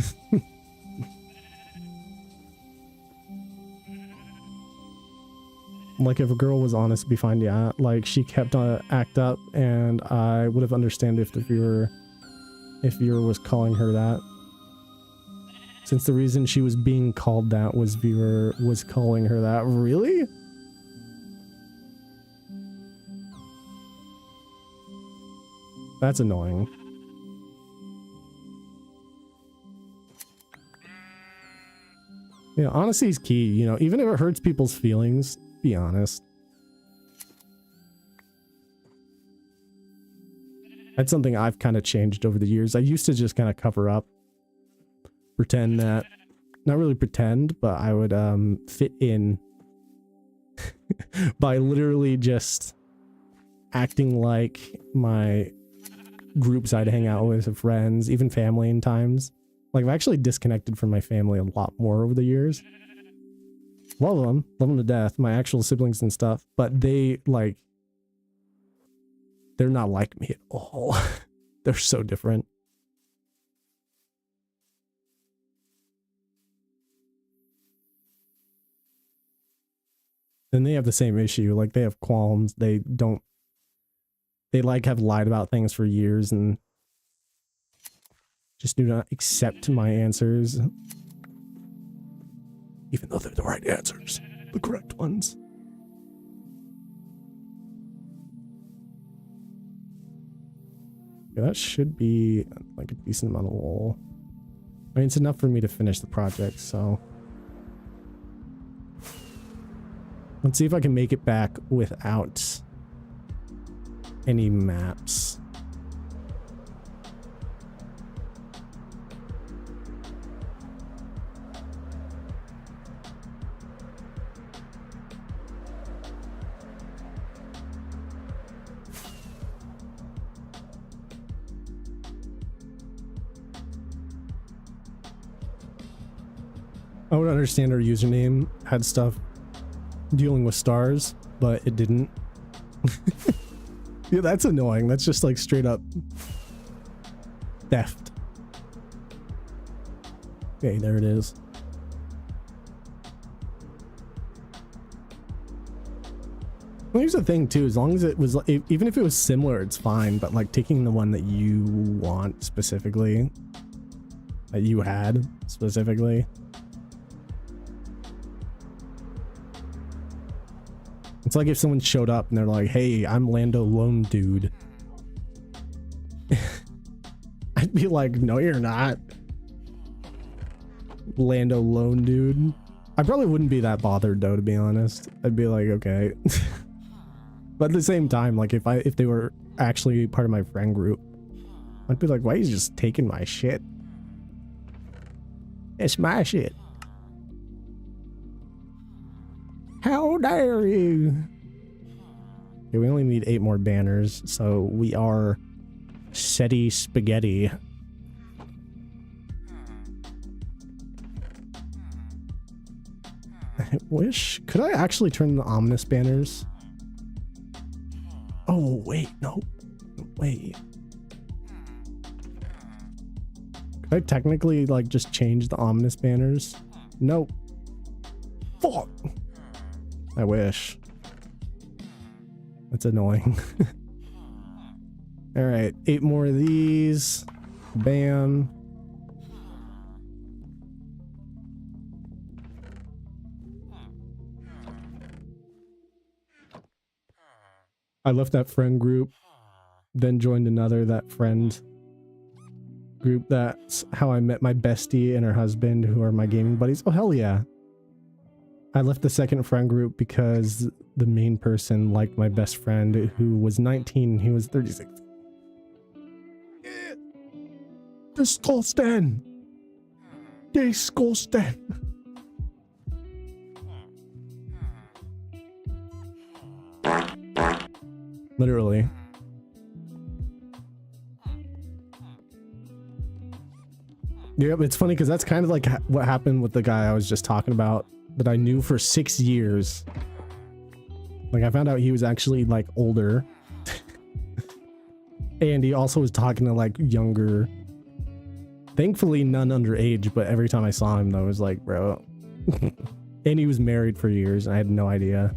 Like, if a girl was honest, it'd be fine, yeah. Like, she kept on act up, and I would have understood if the viewer was calling her that. Since the reason she was being called that was viewer was calling her that. Really? That's annoying. Yeah, honesty is key, you know, even if it hurts people's feelings, be honest. That's something I've kind of changed over the years. I used to just kind of cover up, pretend that, not really pretend, but I would fit in by literally just acting like my groups I'd hang out with, friends, even family in times. Like, I've actually disconnected from my family a lot more over the years. Love them to death, my actual siblings and stuff, but they, like, they're not like me at all. They're so different. And they have the same issue, like, they have qualms, they like have lied about things for years and just do not accept my answers. Even though they're the right answers, the correct ones. Yeah, that should be like a decent amount of wool. I mean, it's enough for me to finish the project, so. Let's see if I can make it back without any maps. I would understand our username had stuff dealing with stars, but it didn't. Yeah, that's annoying. That's just like straight up theft. Okay, there it is. Well, here's the thing too, as long as it was, even if it was similar, it's fine, but like taking the one that you want specifically, that you had specifically. It's like if someone showed up and they're like, hey, I'm Lando Lone Dude. I'd be like, no, you're not. Lando Lone Dude. I probably wouldn't be that bothered though, to be honest. I'd be like, okay. But at the same time, like if they were actually part of my friend group, I'd be like, why are you just taking my shit? It's my shit. How dare you? Okay, we only need 8 more banners, so we are SETI spaghetti. I wish, could I actually turn the ominous banners? Oh, wait, no, wait. Could I technically like just change the ominous banners? Nope. Fuck. I wish. That's annoying. All right, 8 more of these. Bam. I left that friend group, then joined another, that friend group. That's how I met my bestie and her husband, who are my gaming buddies. Oh, hell yeah. I left the second friend group because the main person liked my best friend, who was 19. He was 36. Disgusting. Disgusting. Literally. Yep, it's funny because that's kind of like what happened with the guy I was just talking about that I knew for 6 years. Like, I found out he was actually like older. And he also was talking to like younger. Thankfully, none underage, but every time I saw him, though, I was like, bro. And he was married for years, and I had no idea.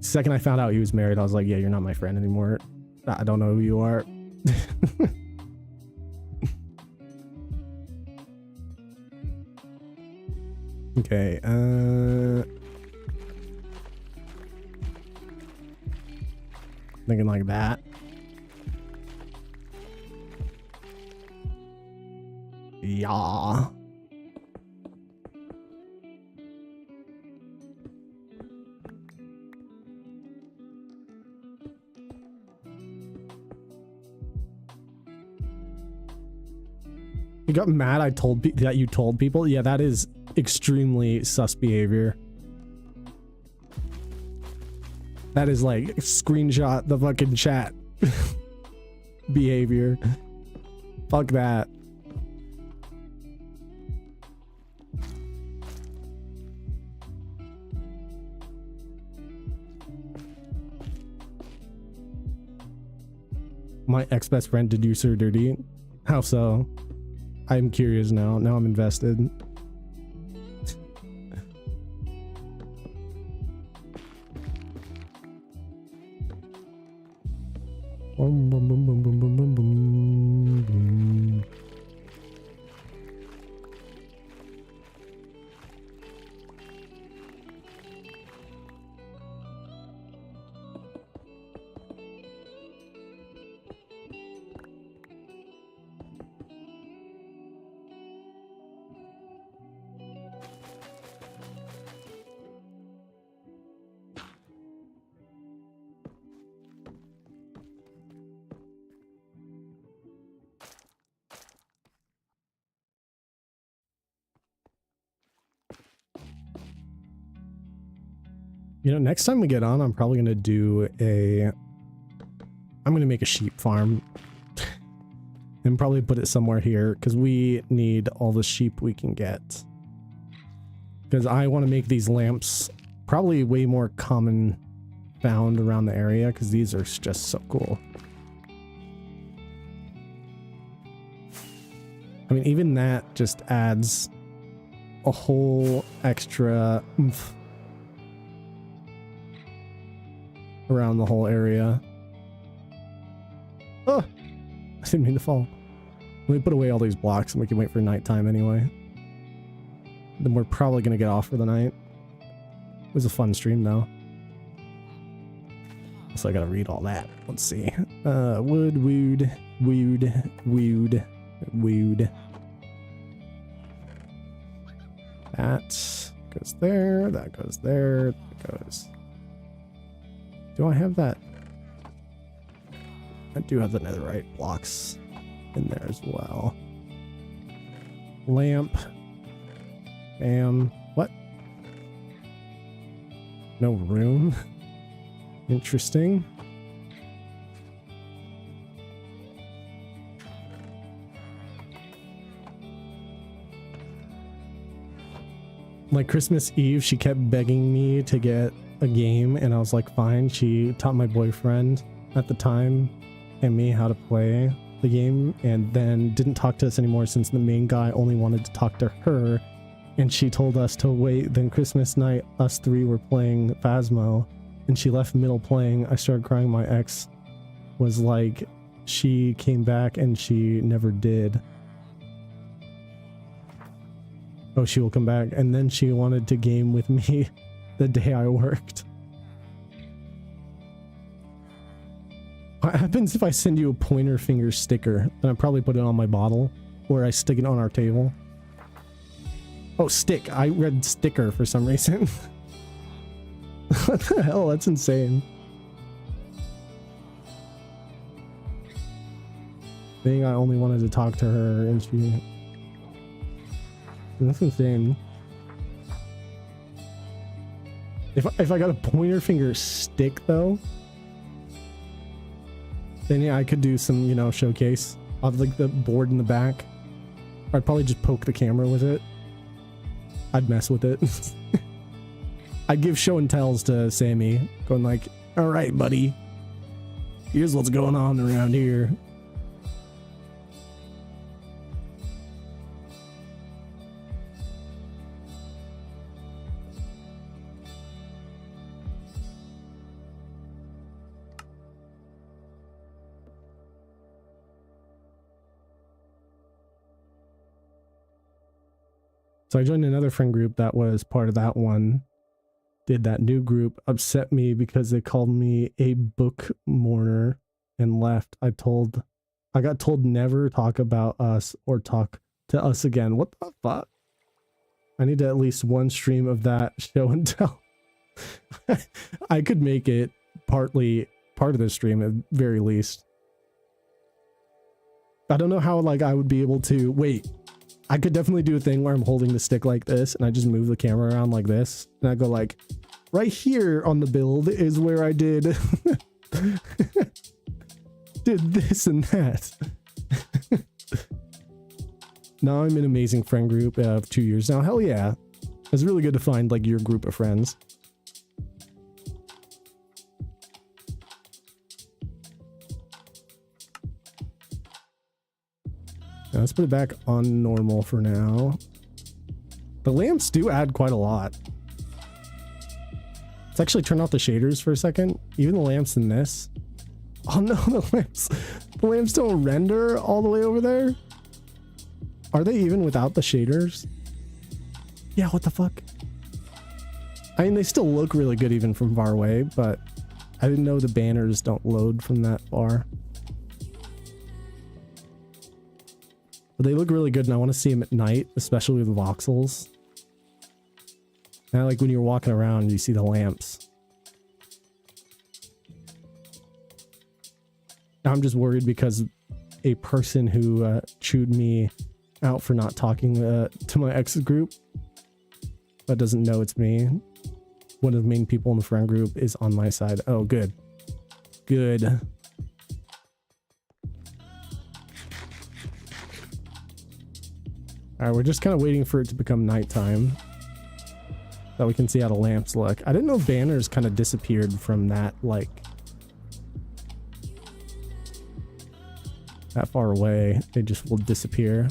The second I found out he was married, I was like, yeah, you're not my friend anymore. I don't know who you are. Okay, thinking like that. Yeah. You got mad I told that you told people? Yeah, that is extremely sus behavior. That is like screenshot the fucking chat behavior. Fuck that. My ex-best friend did you sir dirty? How so? I'm curious now. Now I'm invested. Boom, boom, boom, boom, boom, boom, boom, boom, boom. You know, next time we get on, I'm probably going to do I'm going to make a sheep farm and probably put it somewhere here because we need all the sheep we can get. Because I want to make these lamps probably way more common found around the area because these are just so cool. I mean, even that just adds a whole extra oomph around the whole area. Oh, I didn't mean to fall. Let me put away all these blocks and we can wait for nighttime anyway. Then we're probably gonna get off for the night. It was a fun stream though. So I gotta read all that. Let's see. Wood, wood, wood, wood, wood. That goes there, that goes there, that goes. Do I have that? I do have the netherite blocks in there as well. Lamp. Bam. What? No room? Interesting. Like Christmas Eve, she kept begging me to get a game and I was like, fine. She taught my boyfriend at the time and me how to play the game and then didn't talk to us anymore since the main guy only wanted to talk to her, and she told us to wait. Then Christmas night us three were playing Phasmo and she left middle playing. I started crying. My ex was like, she came back and she never did. Oh, she will come back. And then she wanted to game with me the day I worked. What happens if I send you a pointer finger sticker? Then I probably put it on my bottle, or I stick it on our table. Oh, stick. I read sticker for some reason. What the hell? That's insane. Thing I only wanted to talk to her and she... That's insane. If I got a pointer finger stick though, then yeah, I could do some, you know, showcase of like the board in the back. I'd probably just poke the camera with it. I'd mess with it. I'd give show and tells to Sammy, going like, all right, buddy, here's what's going on around here. So I joined another friend group that was part of that one. Did that new group, upset me because they called me a book mourner and left. I got told never talk about us or talk to us again. What the fuck? I need at least one stream of that show and tell. I could make it partly part of the stream at very least. I don't know how like I would be able to wait. I could definitely do a thing where I'm holding the stick like this and I just move the camera around like this and I go like, right here on the build is where I did did this and that. Now I'm in an amazing friend group of 2 years now. Hell yeah. It's really good to find like your group of friends. Now let's put it back on normal for now. The lamps do add quite a lot. Let's actually turn off the shaders for a second. Even the lamps in this. Oh no, the lamps don't render all the way over there. Are they even without the shaders? Yeah, what the fuck? I mean, they still look really good even from far away, but I didn't know the banners don't load from that far. But they look really good and I want to see them at night, especially with the voxels. Now, like when you're walking around, you see the lamps. Now I'm just worried because a person who chewed me out for not talking to my ex group, but doesn't know it's me. One of the main people in the friend group is on my side. Oh, good. Good. All right, we're just kind of waiting for it to become nighttime so we can see how the lamps look. I didn't know banners kind of disappeared from that, like, that far away. They just will disappear.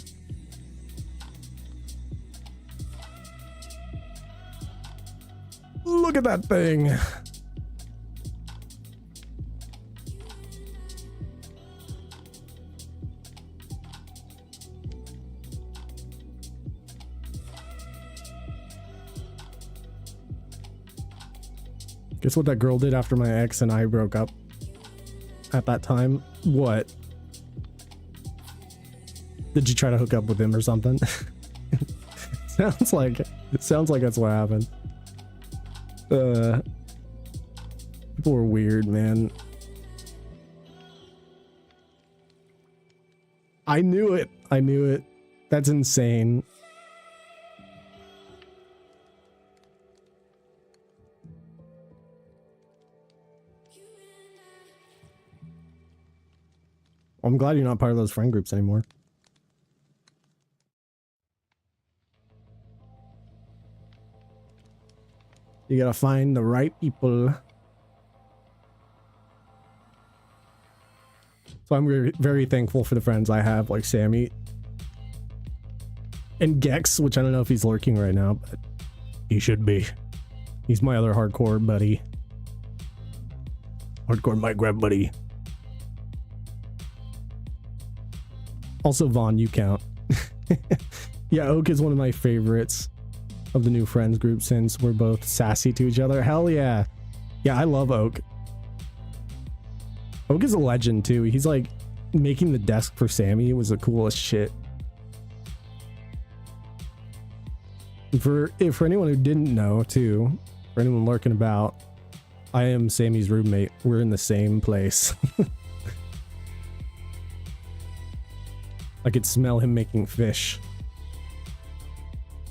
Look at that thing. Guess what that girl did after my ex and I broke up at that time? What? Did you try to hook up with him or something? Sounds like that's what happened. People were weird, man. I knew it. That's insane. I'm glad you're not part of those friend groups anymore. You gotta find the right people. So I'm very, very thankful for the friends I have, like Sammy. And Gex, which I don't know if he's lurking right now, but he should be. He's my other hardcore buddy. Hardcore mic grab buddy. Also, Vaughn, you count. Yeah, Oak is one of my favorites of the new friends group since we're both sassy to each other. Hell yeah. Yeah, I love Oak. Oak is a legend too. He's like making the desk for Sammy was the coolest shit. For anyone who didn't know too, for anyone lurking about, I am Sammy's roommate. We're in the same place. I could smell him making fish.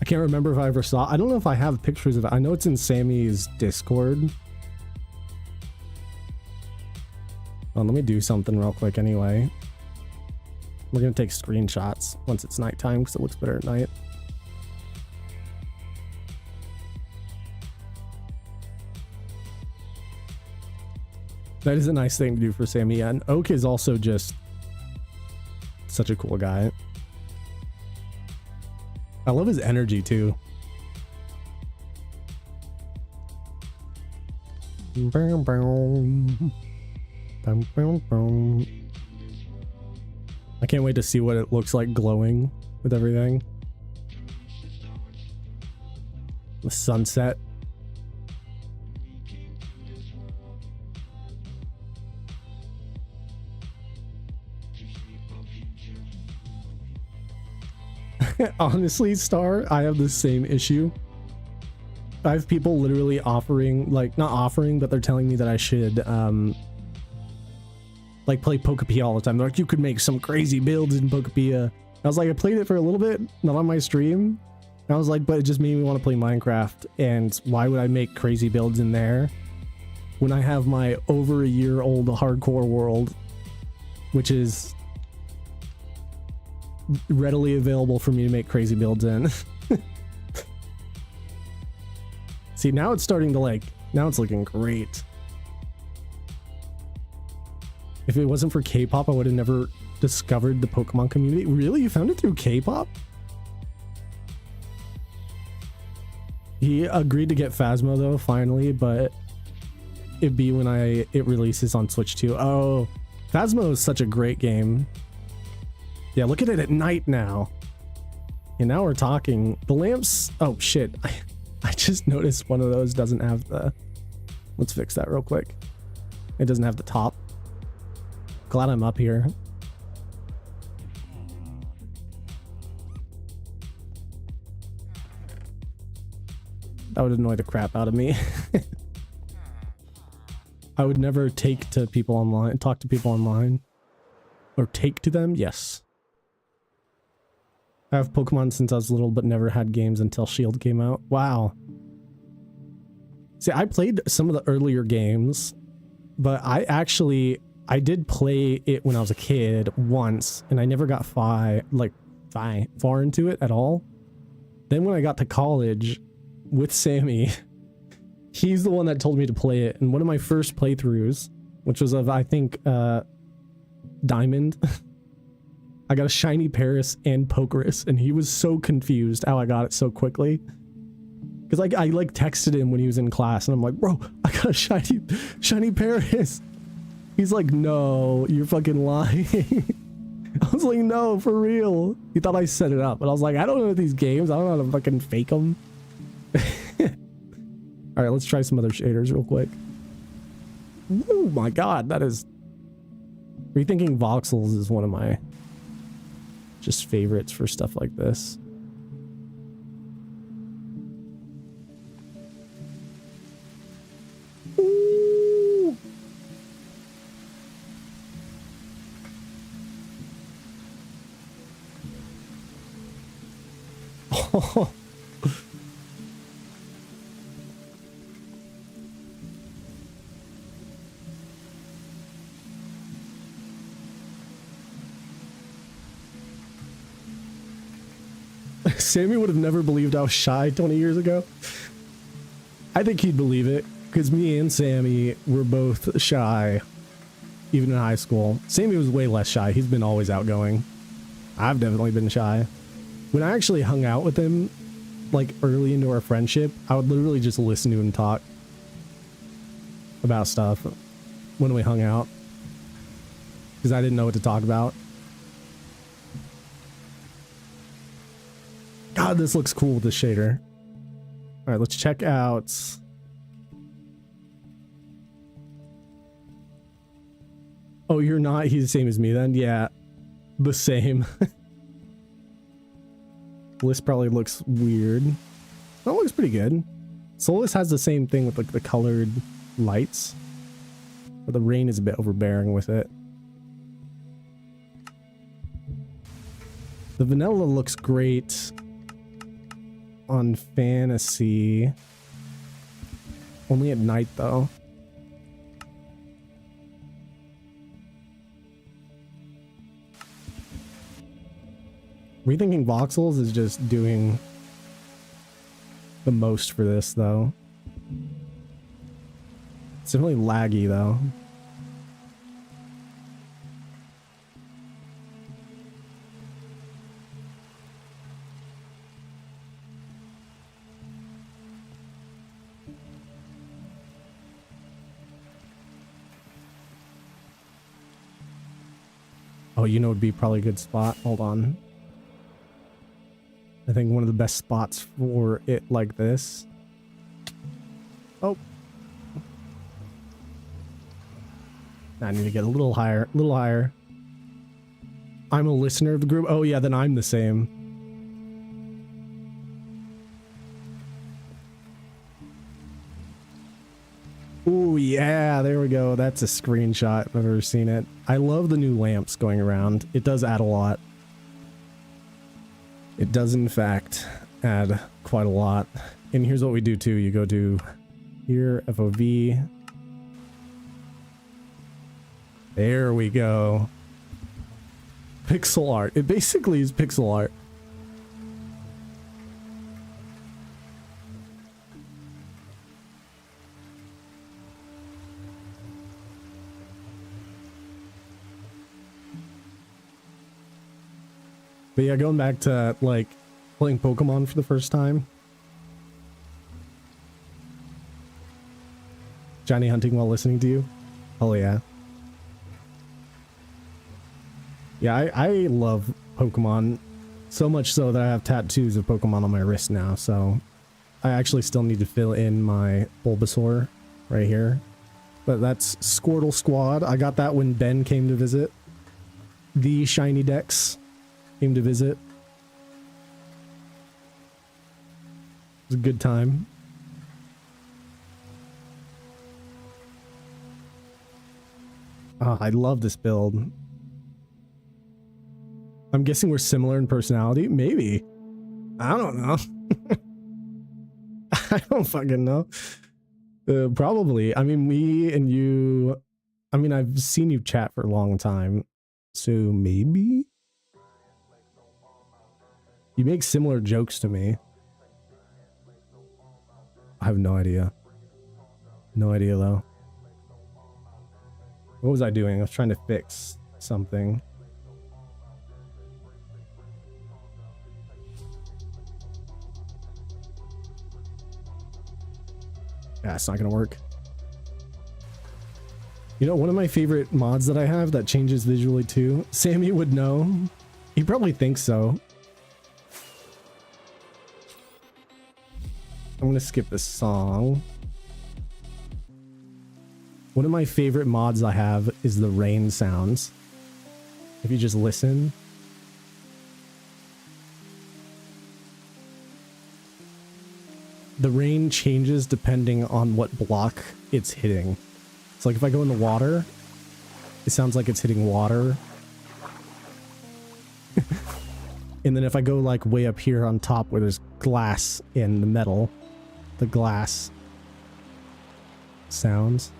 I can't remember if I ever saw. I don't know if I have pictures of it. I know it's in Sammy's Discord. Oh, let me do something real quick anyway. We're gonna take screenshots once it's nighttime because it looks better at night. That is a nice thing to do for Sammy. Yeah, and Oak is also just such a cool guy. I love his energy too. I can't wait to see what it looks like glowing with everything. The sunset. Honestly, Star, I have the same issue. I have people literally offering, like, not offering, but they're telling me that I should, like, play Pokepia all the time. They're like, you could make some crazy builds in Pokepia. I was like, I played it for a little bit, not on my stream. I was like, but it just made me want to play Minecraft, and why would I make crazy builds in there when I have my over a year old hardcore world, which is readily available for me to make crazy builds in. See, now it's starting to like, now it's looking great. If it wasn't for K-pop, I would have never discovered the Pokemon community. Really? You found it through K-pop? He agreed to get Phasmo though, finally, but it'd be when it releases on Switch too. Oh, Phasmo is such a great game. Yeah, look at it at night now. And now we're talking. The lamps... Oh, shit. I just noticed one of those doesn't have the... Let's fix that real quick. It doesn't have the top. Glad I'm up here. That would annoy the crap out of me. I would never talk to people online. Or take to them? Yes. I have Pokemon since I was little, but never had games until Shield came out. Wow. See, I played some of the earlier games, but I did play it when I was a kid once, and I never got far into it at all. Then when I got to college with Sammy, he's the one that told me to play it. And one of my first playthroughs, which was of, I think, Diamond, I got a shiny Paris and Pokerus, and he was so confused how I got it so quickly. Because I like texted him when he was in class, and I'm like, bro, I got a shiny Paris. He's like, no, you're fucking lying. I was like, no, for real. He thought I set it up, but I was like, I don't know these games. I don't know how to fucking fake them. All right, let's try some other shaders real quick. Oh my god, that is... Rethinking voxels is one of my just favorites for stuff like this. Ooh. Oh. Sammy would have never believed I was shy 20 years ago. I think he'd believe it, because me and Sammy were both shy, even in high school. Sammy was way less shy. He's been always outgoing. I've definitely been shy. When I actually hung out with him, like early into our friendship, I would literally just listen to him talk about stuff when we hung out, because I didn't know what to talk about. God, this looks cool with the shader. All right, let's check out. Oh, you're not? He's the same as me then? Yeah, the same. This probably looks weird. That looks pretty good. Solus has the same thing with like the colored lights, but the rain is a bit overbearing with it. The vanilla looks great on fantasy. Only at night though. Rethinking voxels is just doing the most for this though. It's definitely laggy though. Oh, you know, it'd be probably a good spot. Hold on. I think one of the best spots for it like this. Oh. I need to get a little higher, a little higher. I'm a listener of the group. Oh yeah, then I'm the same. Ooh, yeah, there we go. That's a screenshot if I've ever seen it. I love the new lamps going around. It does add a lot. It does, in fact, add quite a lot. And here's what we do, too. You go to here, FOV. There we go. Pixel art. It basically is pixel art. But yeah, going back to, like, playing Pokemon for the first time. Johnny hunting while listening to you. Oh, yeah. Yeah, I love Pokemon. So much so that I have tattoos of Pokemon on my wrist now, so... I actually still need to fill in my Bulbasaur right here. But that's Squirtle Squad. I got that when Ben came to visit. The Shiny Dex came to visit. It was a good time. Oh, I love this build. I'm guessing we're similar in personality. Maybe. I don't know. I don't fucking know. Probably. I mean, me and you... I mean, I've seen you chat for a long time. So maybe? You make similar jokes to me. I have no idea. No idea, though. What was I doing? I was trying to fix something. Yeah, it's not gonna work. You know, one of my favorite mods that I have that changes visually too. Sammy would know. He probably thinks so. I'm gonna skip this song. One of my favorite mods I have is the rain sounds. If you just listen. The rain changes depending on what block it's hitting. So like if I go in the water, it sounds like it's hitting water. And then if I go like way up here on top where there's glass in the metal, the glass sounds.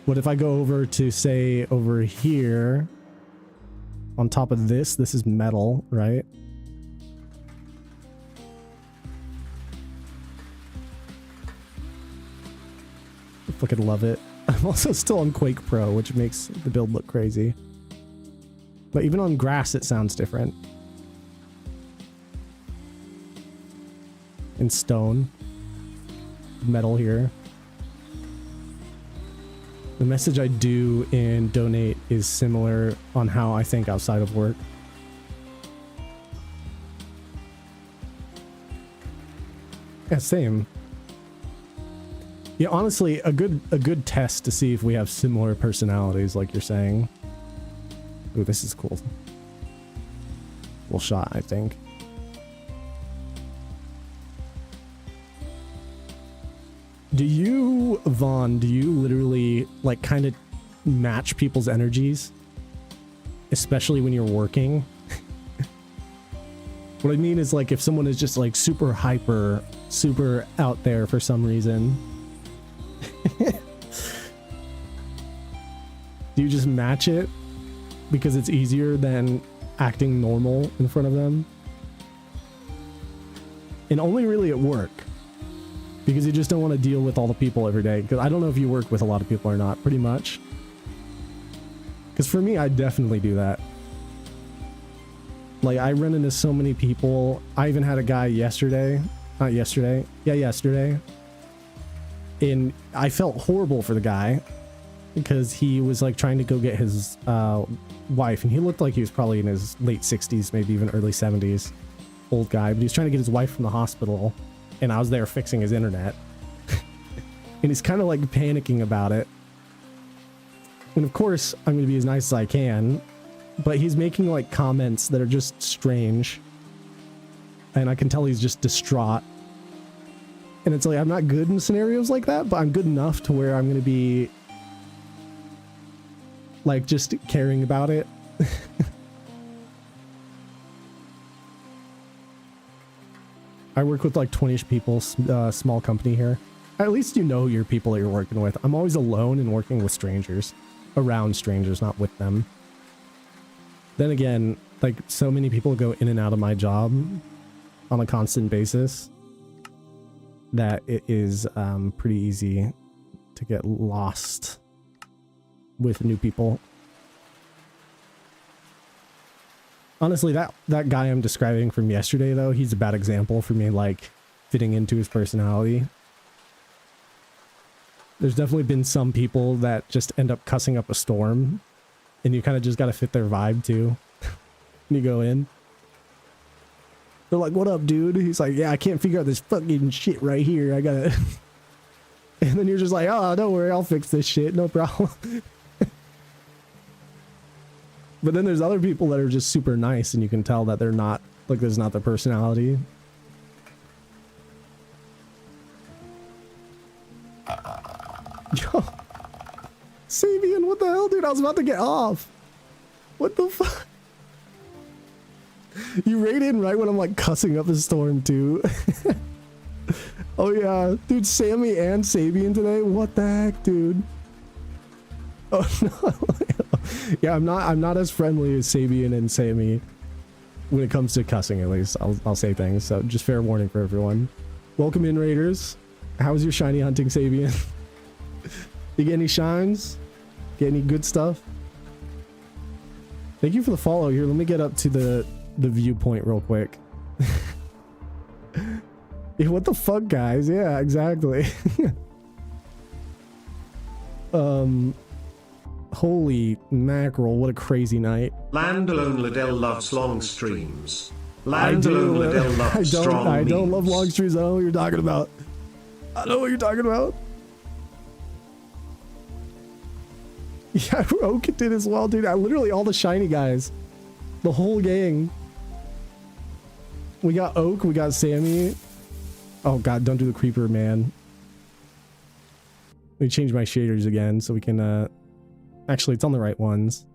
What if I go over to, say, over here on top of this is metal, right? I fucking love it. I'm also still on Quake Pro, which makes the build look crazy. But even on grass, it sounds different. In stone. Metal here. The message I do in donate is similar on how I think outside of work. Yeah, same. Yeah, honestly, a good test to see if we have similar personalities, like you're saying. Ooh, this is cool. Cool shot, I think. Do you, Vaughn, do you literally, like, kind of match people's energies? Especially when you're working? What I mean is, like, if someone is just, like, super hyper, super out there for some reason... Do you just match it because it's easier than acting normal in front of them? And only really at work, because you just don't want to deal with all the people every day. Because I don't know if you work with a lot of people or not, pretty much. Because for me, I definitely do that. Like, I run into so many people. I even had a guy yesterday. Not yesterday. Yeah, yesterday. And I felt horrible for the guy because he was like trying to go get his wife, and he looked like he was probably in his late 60s, maybe even early 70s. Old guy, but he was trying to get his wife from the hospital, and I was there fixing his internet. And he's kind of like panicking about it. And of course, I'm going to be as nice as I can, but he's making like comments that are just strange. And I can tell he's just distraught. And it's like, I'm not good in scenarios like that, but I'm good enough to where I'm going to be like just caring about it. I work with like 20-ish people, small company here. At least you know your people that you're working with. I'm always alone and working with strangers. Around strangers, not with them. Then again, like so many people go in and out of my job on a constant basis that it is pretty easy to get lost with new people. Honestly, that guy I'm describing from yesterday, though, he's a bad example for me, like, fitting into his personality. There's definitely been some people that just end up cussing up a storm, and you kind of just got to fit their vibe, too. When you go in. They're like, what up, dude? He's like, yeah, I can't figure out this fucking shit right here. I gotta... And then you're just like, oh, don't worry, I'll fix this shit. No problem. But then there's other people that are just super nice, and you can tell that they're not, like, that's not their personality. Yo. Sabian, what the hell, dude? I was about to get off. What the fuck? You raid in right when I'm, like, cussing up a storm, too. Oh, yeah. Dude, Sammy and Sabian today? What the heck, dude? Oh, no. Yeah, I'm not as friendly as Sabian and Sammy when it comes to cussing, at least. I'll say things, so just fair warning for everyone. Welcome in, Raiders. How was your shiny hunting, Sabian? You get any shines? Get any good stuff? Thank you for the follow. Here, let me get up to the viewpoint real quick. Yeah, what the fuck, guys? Yeah, exactly. Holy mackerel, what a crazy night. LandoLonestar loves long streams. LandoLonestar loves strong I don't memes. love long streams. I don't know what you're talking about. I know what you're talking about. Yeah, Oak did as well, dude. Literally all the shiny guys. The whole gang. We got Oak, we got Sammy. Oh god, don't do the creeper, man. Let me change my shaders again so we can actually it's on the right ones.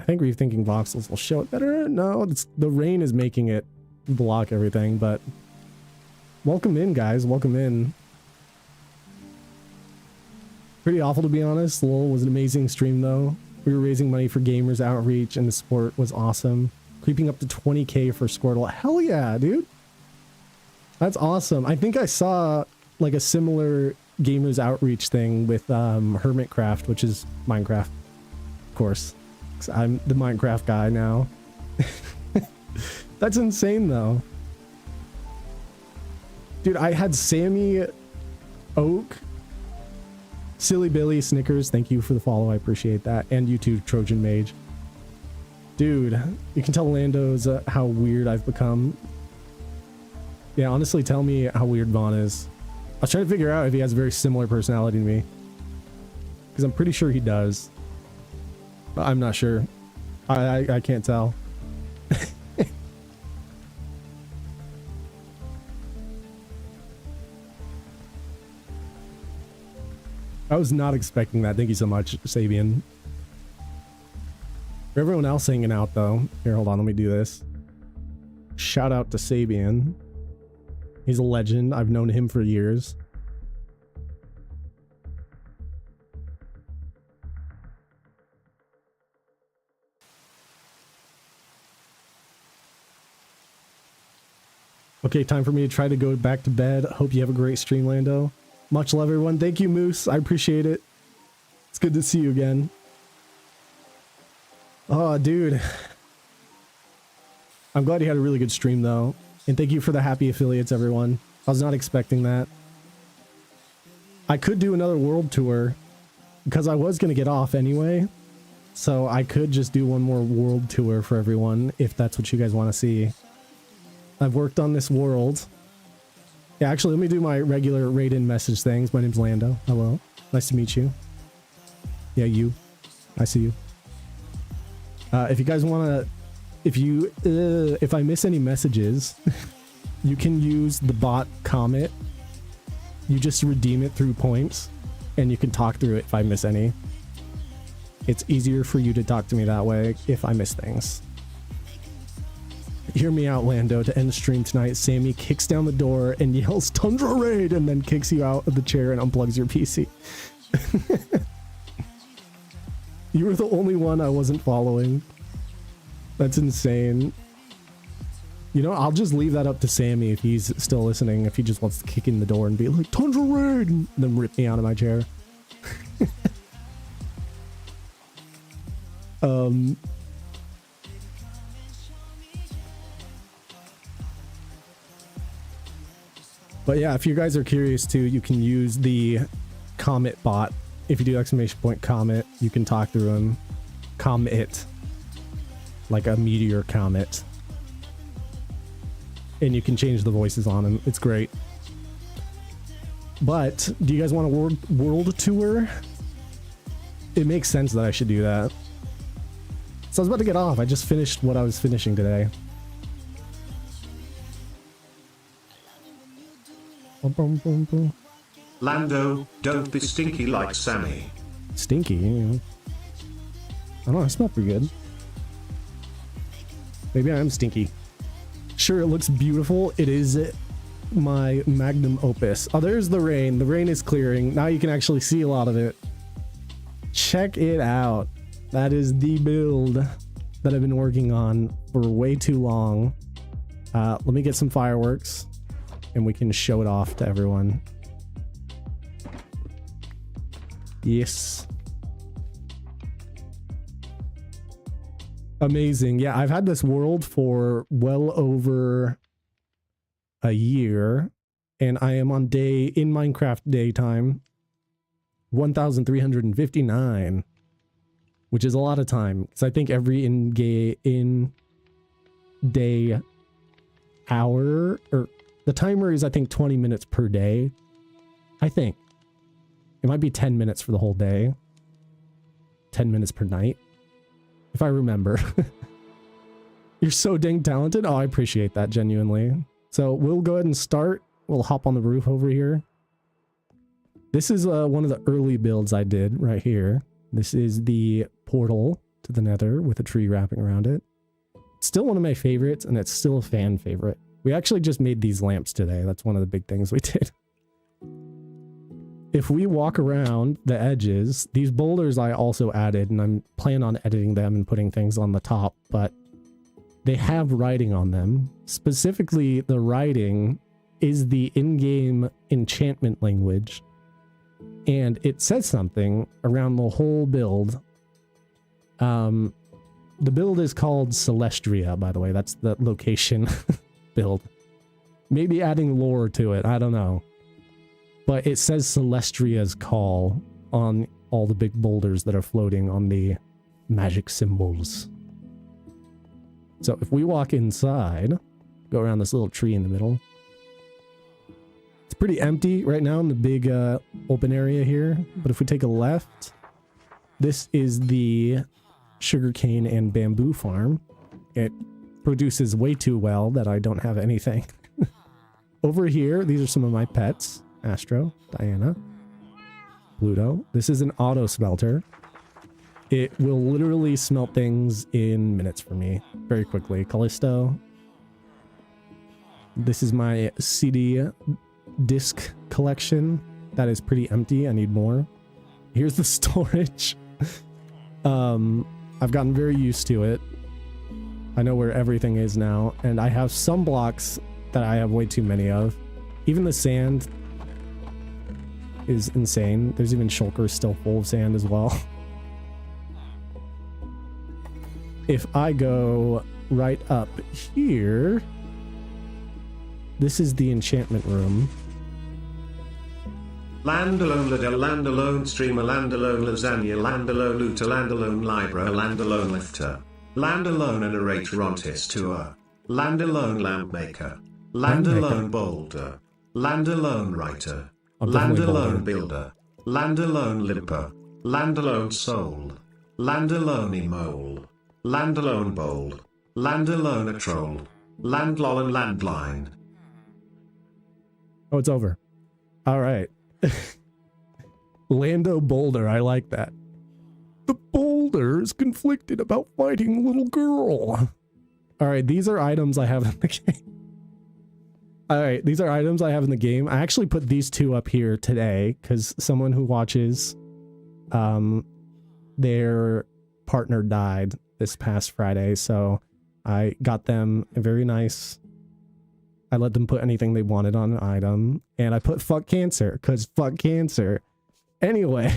I think rethinking voxels will show it better. No, it's the rain is making it block everything, but welcome in, guys. Welcome in. Pretty awful, to be honest. LOL was an amazing stream, though. We were raising money for Gamers Outreach, and the support was awesome. Creeping up to 20k for Squirtle. Hell yeah, dude. That's awesome. I think I saw like a similar Gamers Outreach thing with Hermitcraft, which is Minecraft, of course. 'Cause I'm the Minecraft guy now. That's insane, though. Dude, I had Sammy, Oak, Silly Billy, Snickers, thank you for the follow, I appreciate that. And you too, Trojan Mage. Dude, you can tell Lando's how weird I've become. Yeah, honestly, tell me how weird Vaughn is. was trying to figure out if he has a very similar personality to me. Because I'm pretty sure he does. But I'm not sure. I can't tell. I was not expecting that. Thank you so much, Sabian. For everyone else hanging out, though. Here, hold on. Let me do this. Shout out to Sabian. He's a legend. I've known him for years. Okay, time for me to try to go back to bed. Hope you have a great stream, Lando. Much love, everyone. Thank you, Moose. I appreciate it. It's good to see you again. Oh, dude. I'm glad you had a really good stream, though. And thank you for the happy affiliates, everyone. I was not expecting that. I could do another world tour because I was going to get off anyway. So I could just do one more world tour for everyone if that's what you guys want to see. I've worked on this world. Yeah, actually, let me do my regular raid-in message things. My name's Lando. Hello. Nice to meet you. Yeah, you. I see you. If you guys want to... If I miss any messages, you can use the bot Comet. You just redeem it through points, and you can talk through it if I miss any. It's easier for you to talk to me that way if I miss things. Hear me out, Lando. To end the stream tonight, Sammy kicks down the door and yells, "Tundra Raid!" and then kicks you out of the chair and unplugs your PC. You were the only one I wasn't following. That's insane. You know, I'll just leave that up to Sammy if he's still listening, if he just wants to kick in the door and be like, "Tundra Raid!" and then rip me out of my chair. But yeah, if you guys are curious too, you can use the Comet bot. If you do exclamation point Comet, you can talk through him. Comet. Like a meteor comet. And you can change the voices on him. It's great. But, do you guys want a world tour? It makes sense that I should do that. So I was about to get off. I just finished what I was finishing today. Lando, don't be stinky like Sammy. Stinky? I don't know, I smell pretty good. Maybe I am stinky. Sure, it looks beautiful. It is my magnum opus. Oh, there's the rain. The rain is clearing. Now you can actually see a lot of it. Check it out. That is the build that I've been working on for way too long. Let me get some fireworks and we can show it off to everyone. Yes. Amazing. Yeah, I've had this world for well over a year, and I am on in Minecraft daytime 1359, which is a lot of time because I think every in day hour, or the timer is I think 20 minutes per day. I think it might be 10 minutes for the whole day, 10 minutes per night, if I remember. You're so dang talented. Oh, I appreciate that, genuinely. So we'll go ahead and start. We'll hop on the roof over here. This is one of the early builds I did right here. This is the portal to the nether with a tree wrapping around it. It's still one of my favorites, and it's still a fan favorite. We actually just made these lamps today. That's one of the big things we did. If we walk around the edges, these boulders I also added, and I'm planning on editing them and putting things on the top, but they have writing on them. Specifically, the writing is the in-game enchantment language, and it says something around the whole build. The build is called Celestria, by the way. That's the location build. Maybe adding lore to it, I don't know. But it says Celestria's call on all the big boulders that are floating on the magic symbols. So if we walk inside, go around this little tree in the middle. It's It's pretty empty right now in the big open area here. But if we take a left, this is the sugarcane and bamboo farm. It produces way too well that I don't have anything. Over here, these are some of my pets. Astro, Diana, Pluto. This is an auto smelter. It will literally smelt things in minutes for me. Very quickly. Callisto. This is my CD disc collection. That is pretty empty. I need more. Here's the storage. I've gotten very used to it. I know where everything is now. And I have some blocks that I have way too many of. Even the sand is insane. There's even shulkers still full of sand as well. If I go right up here, this is the enchantment room. LandoLone Ladder, LandoLone Streamer, LandoLone Lasagna, LandoLone Looter, LandoLone Libra, LandoLone Lifter, LandoLone Narrator on Tis Tour, LandoLone Lampmaker, LandoLone Boulder, LandoLone Writer, LandoLone Builder, LandoLone Limper, LandoLone Soul, LandoLone Mole, LandoLone Bowl, LandoLone a Troll, Landlol and Landline. Oh, it's over. All right. Lando Boulder, I like that. The boulder is conflicted about fighting a little girl. All right, these are items I have in the game. All right, these are items I have in the game. I actually put these two up here today because someone who watches, their partner died this past Friday, so I got them a very nice. I let them put anything they wanted on an item, and I put fuck cancer because fuck cancer. Anyway,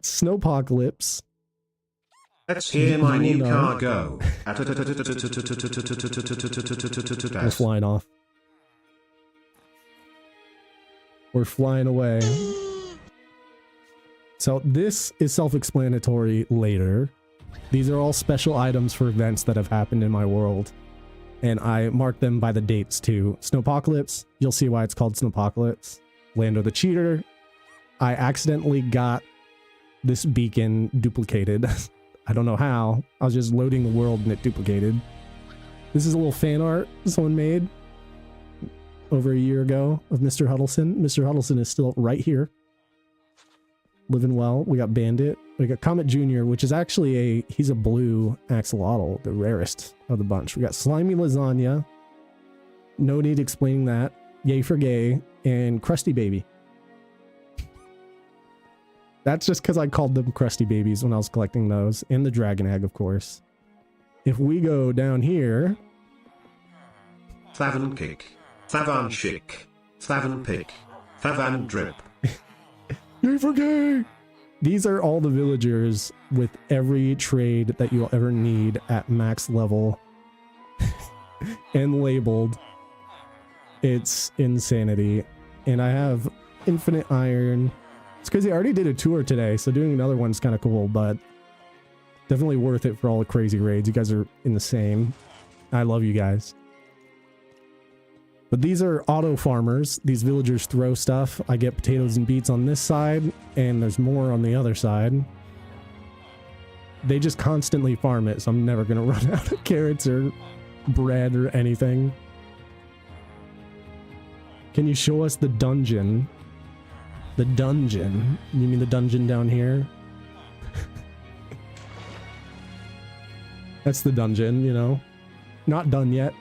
Snowpocalypse. Let's hear my new car go. We're flying off. We're flying away. So this is self-explanatory later. These are all special items for events that have happened in my world. And I marked them by the dates too. Snowpocalypse, you'll see why it's called Snowpocalypse. Lando the Cheater. I accidentally got this beacon duplicated. I don't know how. I was just loading the world and it duplicated. This is a little fan art someone made over a year ago of Mr. Huddleston. Mr. Huddleston is still right here. Living well. We got Bandit. We got Comet Jr., which is actually he's a blue axolotl, the rarest of the bunch. We got Slimy Lasagna. No need explaining that. Yay for Gay. And Krusty Baby. That's just because I called them Krusty Babies when I was collecting those. And the Dragon Egg, of course. If we go down here... Thavan Kick. Thavan Chick. Thavan Pick. Thavan Drip. Yay for Gay! These are all the villagers with every trade that you'll ever need at max level. And labeled. It's insanity. And I have infinite iron. It's because I already did a tour today, so doing another one's kind of cool, but definitely worth it for all the crazy raids. You guys are insane. I love you guys. But these are auto farmers. These villagers throw stuff. I get potatoes and beets on this side, and there's more on the other side. They just constantly farm it, so I'm never going to run out of carrots or bread or anything. Can you show us the dungeon? The dungeon? You mean the dungeon down here? That's the dungeon, you know? Not done yet.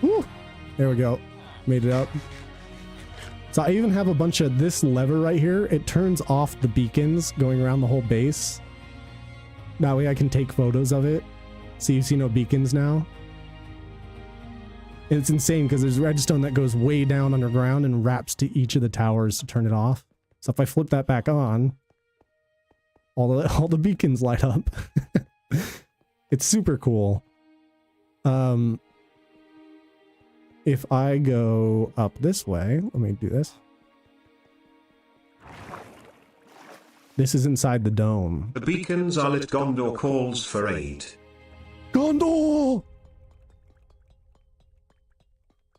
Woo! There we go. Made it up. So I even have a bunch of this lever right here. It turns off the beacons going around the whole base. That way I can take photos of it. So you see no beacons now. And it's insane because there's redstone that goes way down underground and wraps to each of the towers to turn it off. So if I flip that back on, all the beacons light up. It's super cool. If I go up this way, let me do this. This is inside the dome. The beacons are lit. Gondor calls for aid. Gondor!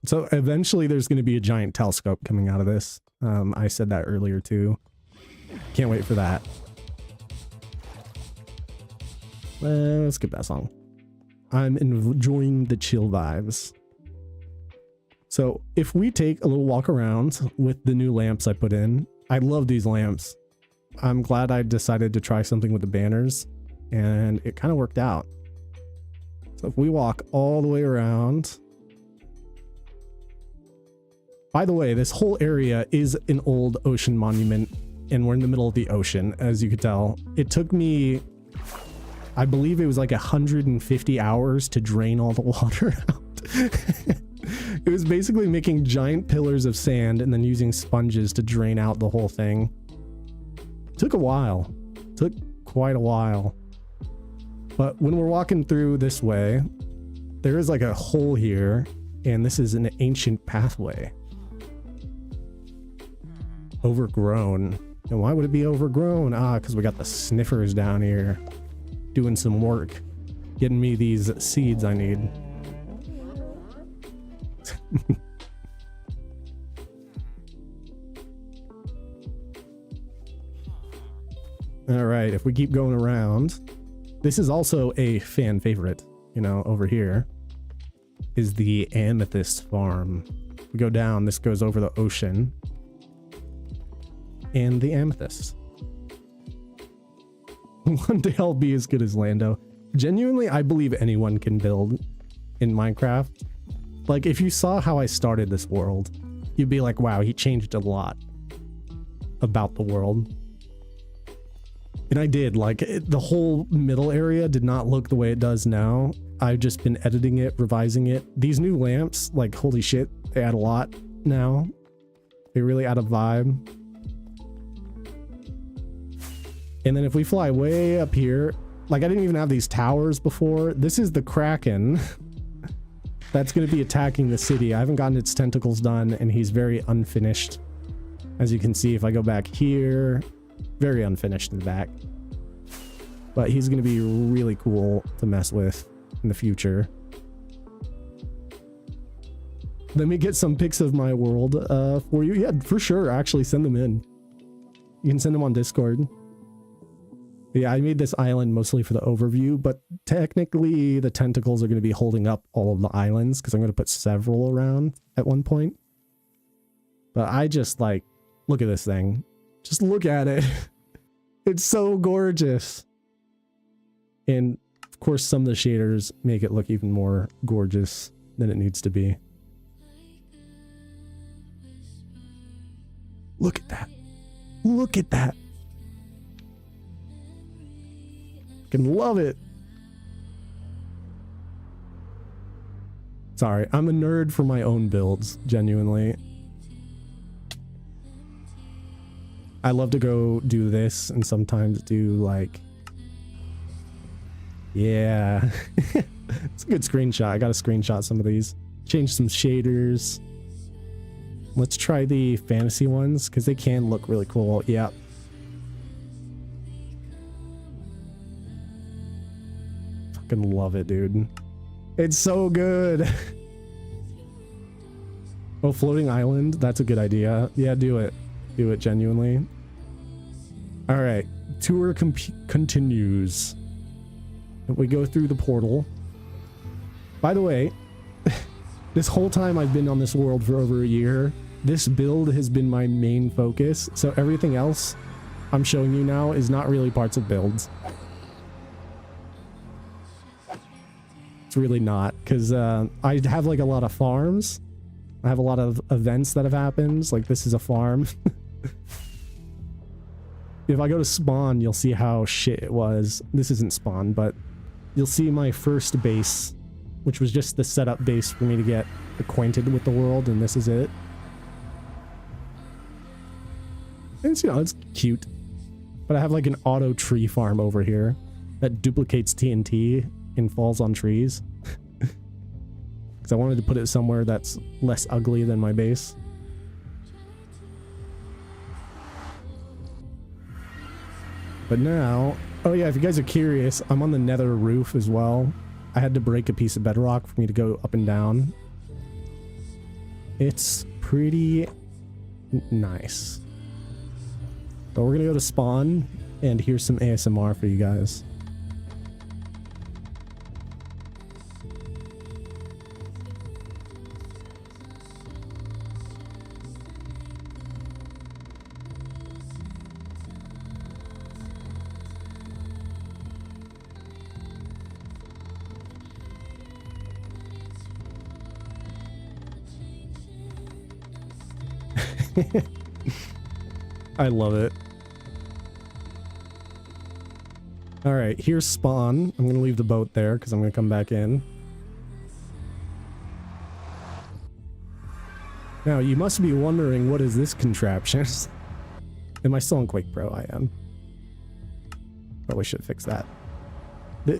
So eventually there's going to be a giant telescope coming out of this. I said that earlier too. Can't wait for that. Let's skip that song. I'm enjoying the chill vibes. So if we take a little walk around with the new lamps I put in, I love these lamps. I'm glad I decided to try something with the banners, and it kind of worked out. So if we walk all the way around. By the way, this whole area is an old ocean monument, and we're in the middle of the ocean, as you could tell. It took me, I believe it was like 150 hours to drain all the water out. It was basically making giant pillars of sand and then using sponges to drain out the whole thing. Took a while. Took quite a while. But when we're walking through this way, there is like a hole here, and this is an ancient pathway. Overgrown. And why would it be overgrown? Because we got the sniffers down here doing some work, getting me these seeds I need. All right, if we keep going around, this is also a fan favorite, you know, over here is the Amethyst Farm. We go down, this goes over the ocean. And the amethyst. One day I'll be as good as Lando. Genuinely, I believe anyone can build in Minecraft. Like, if you saw how I started this world, you'd be like, wow, he changed a lot about the world. And I did. Like, the whole middle area did not look the way it does now. I've just been editing it, revising it. These new lamps, like, holy shit, they add a lot now. They really add a vibe. And then if we fly way up here, like I didn't even have these towers before. This is the Kraken that's going to be attacking the city. I haven't gotten its tentacles done, and he's very unfinished. As you can see, if I go back here, very unfinished in the back. But he's going to be really cool to mess with in the future. Let me get some pics of my world for you. Yeah, for sure. Actually, send them in. You can send them on Discord. Yeah, I made this island mostly for the overview, but technically the tentacles are going to be holding up all of the islands because I'm going to put several around at one point. But I just like, look at this thing. Just look at it. It's so gorgeous. And of course, some of the shaders make it look even more gorgeous than it needs to be. Look at that. Look at that. Can love it. Sorry, I'm a nerd for my own builds, genuinely. I love to go do this and sometimes do like, yeah. It's a good screenshot. I gotta screenshot some of these. Change some shaders. Let's try the fantasy ones because they can look really cool. Yeah. Love it, dude. It's so good. Oh, floating island, that's a good idea. Yeah, do it genuinely. All right, tour continues. We go through the portal. By the way, this whole time I've been on this world for over a year, this build has been my main focus, so everything else I'm showing you now is not really parts of builds. It's really not, because I have like a lot of farms. I have a lot of events that have happened. Like this is a farm. If I go to spawn, you'll see how shit it was. This isn't spawn, but you'll see my first base, which was just the setup base for me to get acquainted with the world, and this is it. And it's, you know, it's cute. But I have like an auto tree farm over here that duplicates TNT and falls on trees. Because I wanted to put it somewhere that's less ugly than my base. But now, oh yeah, if you guys are curious, I'm on the nether roof as well. I had to break a piece of bedrock for me to go up and down. It's pretty nice. So we're gonna go to spawn, and here's some ASMR for you guys. I love it. All right, here's spawn. I'm gonna leave the boat there because I'm gonna come back in. Now, you must be wondering, what is this contraption? Am I still on Quake Pro? I am. Probably should fix that.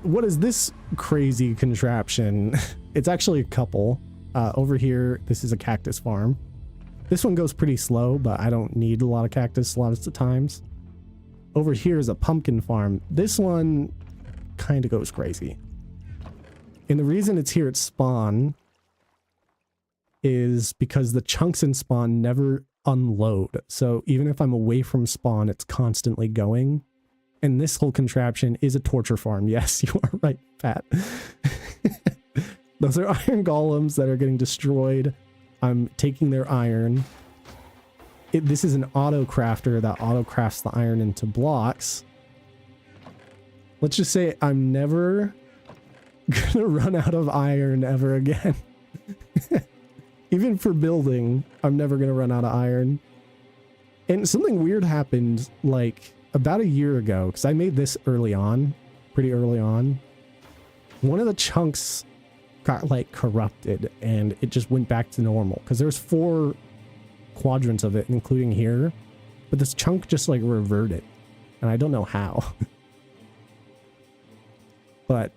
What is this crazy contraption? It's actually a couple. Over here, this is a cactus farm. This one goes pretty slow, but I don't need a lot of cactus a lot of the times. Over here is a pumpkin farm. This one kind of goes crazy. And the reason it's here at spawn is because the chunks in spawn never unload. So even if I'm away from spawn, it's constantly going. And this whole contraption is a torture farm. Yes, you are right, Pat. Those are iron golems that are getting destroyed. I'm taking their iron. This is an auto crafter that auto crafts the iron into blocks. Let's just say I'm never gonna run out of iron ever again. Even for building, I'm never gonna run out of iron. And something weird happened like about a year ago, because I made this early on, pretty early on. One of the chunks got like corrupted and it just went back to normal because there's 4 quadrants of it, including here, but this chunk just like reverted and I don't know how. But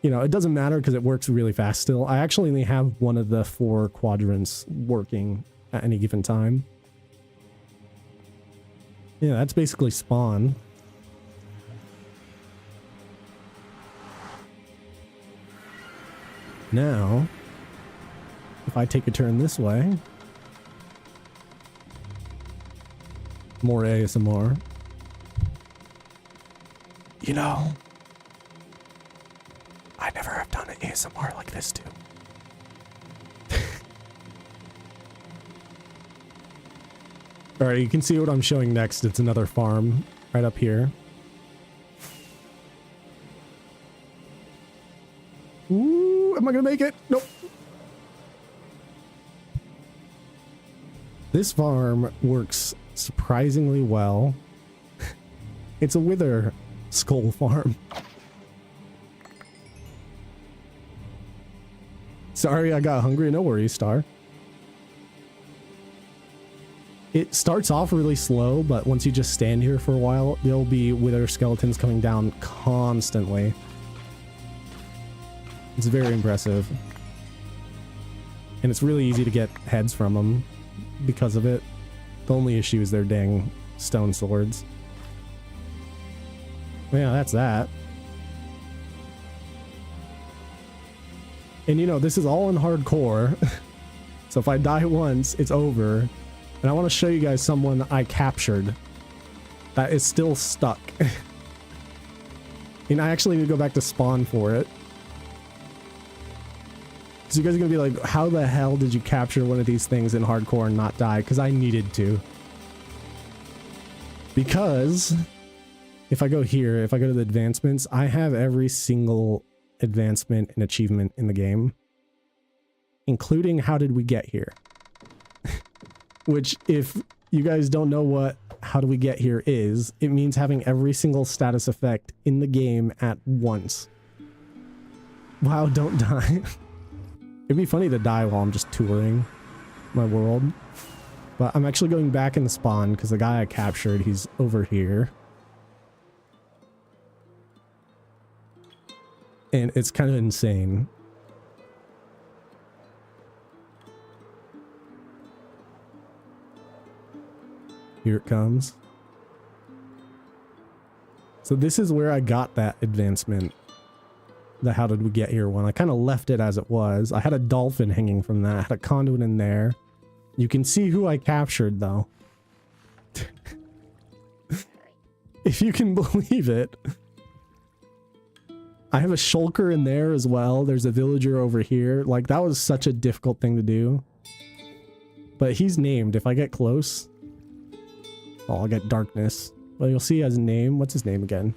you know, it doesn't matter because it works really fast still. I actually only have one of the 4 quadrants working at any given time. Yeah, that's basically spawn. Now, if I take a turn this way, more ASMR. You know, I never have done an ASMR like this too. All right, you can see what I'm showing next. It's another farm right up here. Ooh, am I gonna make it? Nope. This farm works surprisingly well. It's a wither skull farm. Sorry, I got hungry. No worries, Star. It starts off really slow, but once you just stand here for a while, there'll be wither skeletons coming down constantly. It's very impressive. And it's really easy to get heads from them because of it. The only issue is their dang stone swords. Yeah, that's that. And you know, this is all in hardcore. So if I die once, it's over. And I want to show you guys someone I captured that is still stuck. And I actually need to go back to spawn for it. So you guys are going to be like, how the hell did you capture one of these things in hardcore and not die? Because I needed to. Because if I go here, if I go to the advancements, I have every single advancement and achievement in the game. Including how did we get here? Which, if you guys don't know what how do we get here is, it means having every single status effect in the game at once. Wow, don't die. It'd be funny to die while I'm just touring my world. But I'm actually going back in the spawn because the guy I captured, he's over here. And it's kind of insane. Here it comes. So this is where I got that advancement. The how did we get here one. I kind of left it as it was. I had a dolphin hanging from that. I had a conduit in there. You can see who I captured though. If you can believe it. I have a shulker in there as well. There's a villager over here. Like, that was such a difficult thing to do. But he's named. If I get close, oh, I'll get darkness. Well, you'll see he has a name. What's his name again?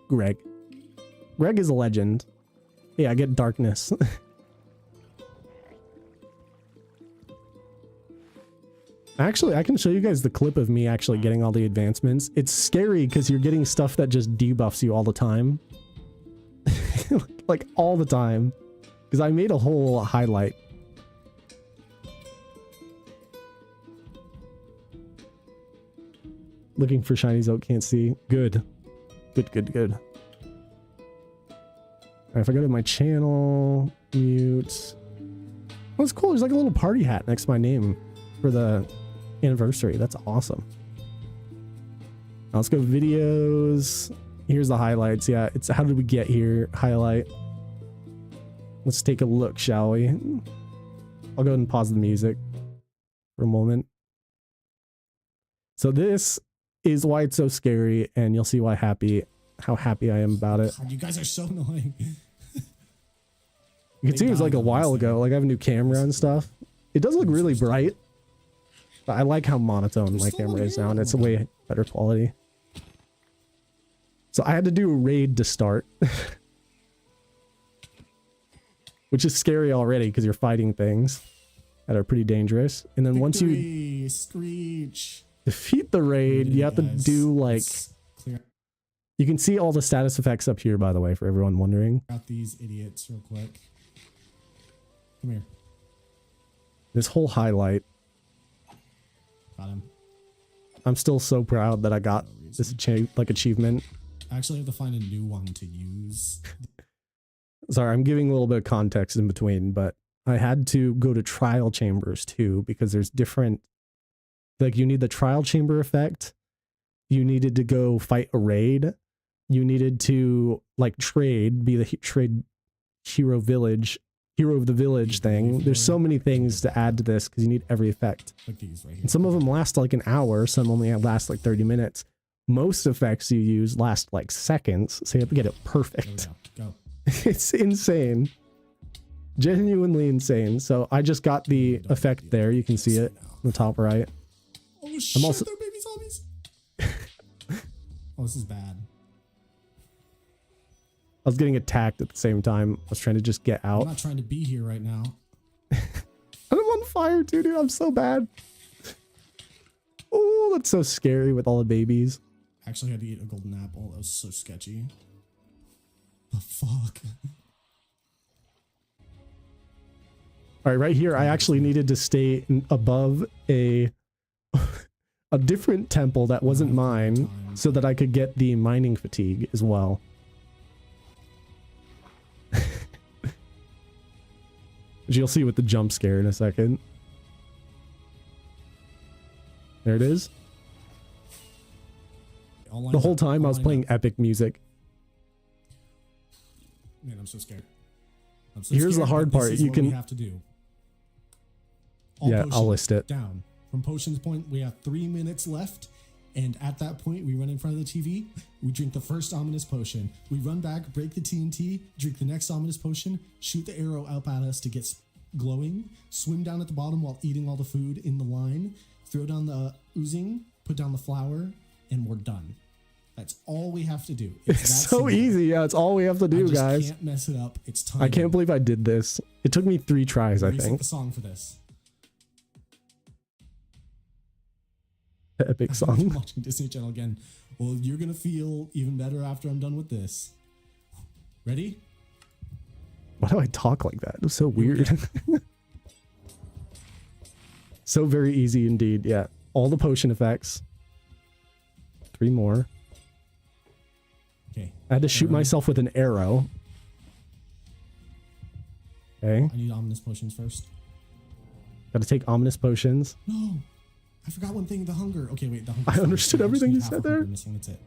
Greg. Greg is a legend. Yeah, I get darkness. Actually, I can show you guys the clip of me actually getting all the advancements. It's scary because you're getting stuff that just debuffs you all the time. Like all the time. Because I made a whole highlight. Looking for shinies out, can't see. Good. Good, good, good. Alright, if I go to my channel, mute. Oh, that's cool. There's like a little party hat next to my name for the anniversary. That's awesome. Now let's go videos. Here's the highlights. Yeah, it's how did we get here? Highlight. Let's take a look, shall we? I'll go ahead and pause the music for a moment. So this is why it's so scary, and you'll see why how happy I am about it. God, you guys are so annoying. You can see it was like a while ago. Like I have a new camera and stuff. It does look really bright, but I like how monotone my camera is now, and it's a way better quality. So I had to do a raid to start. Which is scary already because you're fighting things that are pretty dangerous. And then once you Screech. defeat the raid, you have to do like... Clear You can see all the status effects up here, by the way, for everyone wondering. out these idiots real quick. Come here. This whole highlight. Got him. I'm still so proud that I got this achievement. I actually have to find a new one to use. Sorry, I'm giving a little bit of context in between, but I had to go to trial chambers too, because there's different, like you need the trial chamber effect. You needed to go fight a raid. You needed to like trade, be the trade hero of the village thing. There's so many things to add to this because you need every effect. Like these right here. And some of them last like an hour. Some only last like 30 minutes. Most effects you use last like seconds. So you have to get it perfect. There we go. It's insane. Genuinely insane. So I just got the effect there. You can see it on the top right. Oh shit, also- they're baby zombies. Oh, this is bad. I was getting attacked at the same time. I was trying to just get I'm out. not trying to be here right now. I'm on fire too, dude. I'm so bad. Oh, that's so scary with all the babies. Actually had to eat a golden apple. That was so sketchy. The fuck? All right, right here, I actually needed to stay above a different temple that wasn't mine so that I could get the mining fatigue as well. Which you'll see with the jump scare in a second. There it is. The whole time I was playing epic music. Man, I'm so scared. I'm so Here's the scared, hard but part. this is You what can- we have to do. All Yeah, I'll potions list it. down. From potions point, we have 3 minutes left. And at that point, we run in front of the TV. We drink the first ominous potion. We run back, break the TNT, drink the next ominous potion, shoot the arrow up at us to get glowing, swim down at the bottom while eating all the food in the line, throw down the oozing, put down the flour, and we're done. That's all we have to do. It's that so simple. easy. Yeah, it's all we have to I do, just guys. can't mess it up. It's time. I can't believe I did this. It took me 3 tries, I Reset think. the song for this. Epic I'm song. watching Disney Channel again. Well, you're gonna feel even better after I'm done with this. Ready? Why do I talk like that? It was so weird. So very easy indeed. Yeah. All the potion effects. 3 more. Okay. I had to shoot myself with an arrow. Okay. I need ominous potions first. Got to take ominous potions. No, I forgot one thing. The hunger. Okay, wait. The hunger. I understood everything you said there. Missing. That's it.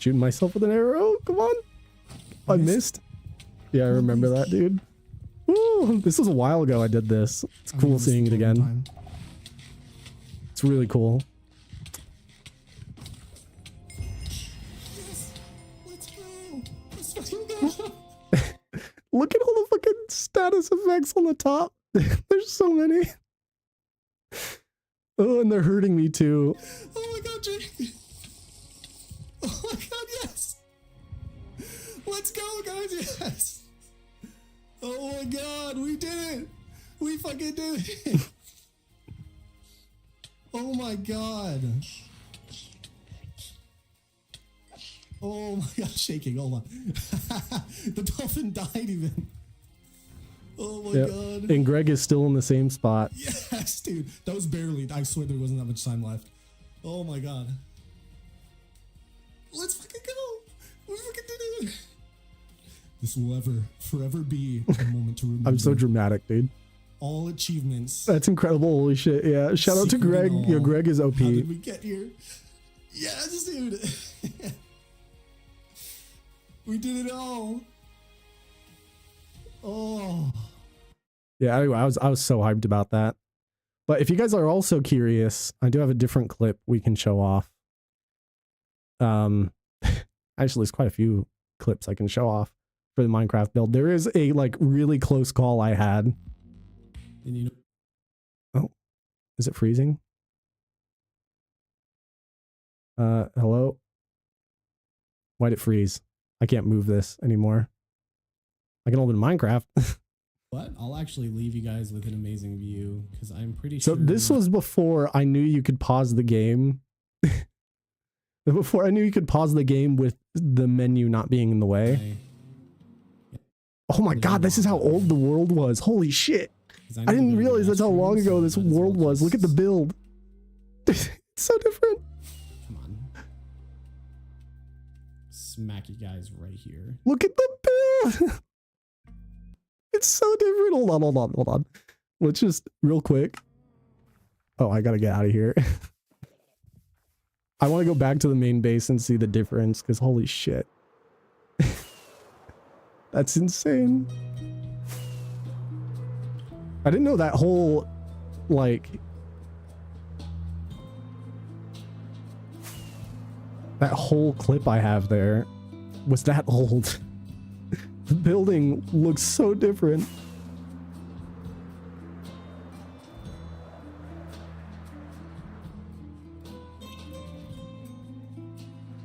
shooting myself with an arrow. Come on. I missed. Yeah, I remember that, dude. Woo, this was a while ago I did this. It's cool seeing it again. It's really cool. Yes. Let's go. Let's fucking go. Look at all the fucking status effects on the top. There's so many. Oh, and they're hurting me too. Oh my god, Jake. Oh my god, yes. Let's go, guys, yes. Oh my god, we did it. We fucking did it. Oh my god. Oh my god, shaking, hold on. The dolphin died even. Oh my god. And Greg is still in the same spot. Yes, dude. That was barely. I swear there wasn't that much time left. Oh my god. Let's fucking go. We fucking did it. This will forever be a moment to remember. I'm so dramatic, dude. All achievements. That's incredible. Holy shit. Yeah. Shout out to Greg. Yeah, Greg is OP. How did we get here? Yes, dude. We did it all. Oh. Yeah, anyway, I was so hyped about that. But if you guys are also curious, I do have a different clip we can show off. Actually, there's quite a few clips I can show off for the Minecraft build. There is a like really close call I had. And you know, oh, is it freezing? Hello? Why'd it freeze? I can't move this anymore. I can open Minecraft. but I'll actually leave you guys with an amazing view because I'm pretty So sure. this was before I knew you could pause the game. Before I knew you could pause the game with the menu not being in the way. Oh my god, this is how old the world was. Holy shit. I didn't realize that's how long ago this world was. Look at the build. It's so different. Come on. Smack you guys right here. Look at the build. It's so different. Hold on. Let's just real quick. Oh, I gotta get out of here. I want to go back to the main base and see the difference because holy shit. That's insane. I didn't know that whole, like, that whole clip I have there was that old. The building looks so different.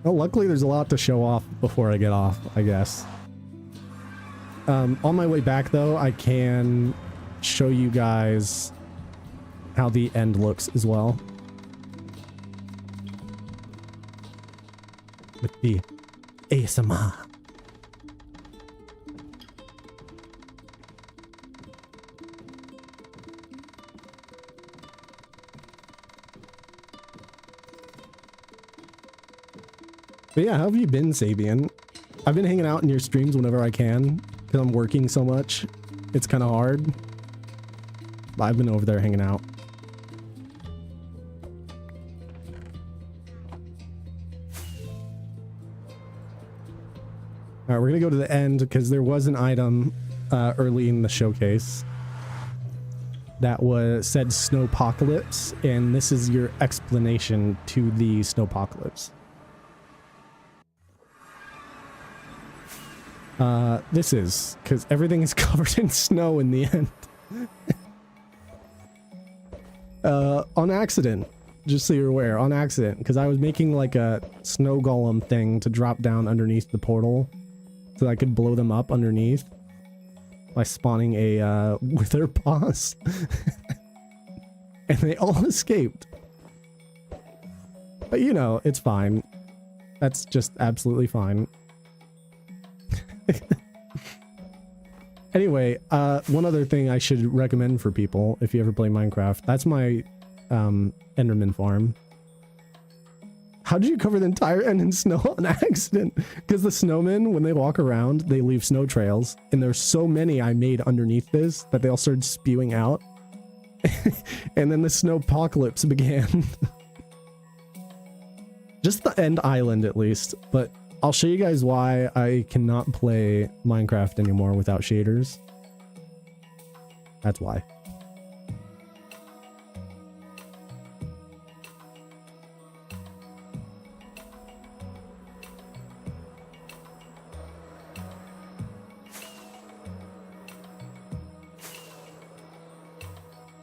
Well, luckily there's a lot to show off before I get off, I guess. On my way back though, I can show you guys how the end looks as well. With the ASMR. But yeah, how have you been, Sabian? I've been hanging out in your streams whenever I can, because I'm working so much. It's kind of hard. But I've been over there hanging out. Alright, we're gonna go to the end, because there was an item early in the showcase that said Snowpocalypse, and this is your explanation to the Snowpocalypse. This is because everything is covered in snow in the end. On accident, just so you're aware, on accident, because I was making like a snow golem thing to drop down underneath the portal so I could blow them up underneath by spawning a wither boss. And they all escaped. But you know, it's fine. That's just absolutely fine. Anyway, one other thing I should recommend for people if you ever play Minecraft, that's my Enderman farm. How did you cover the entire end in snow on accident? Because the snowmen, when they walk around, they leave snow trails, and there's so many I made underneath this that they all started spewing out. And then the snowpocalypse began. Just the end island at least, but I'll show you guys why I cannot play Minecraft anymore without shaders. That's why.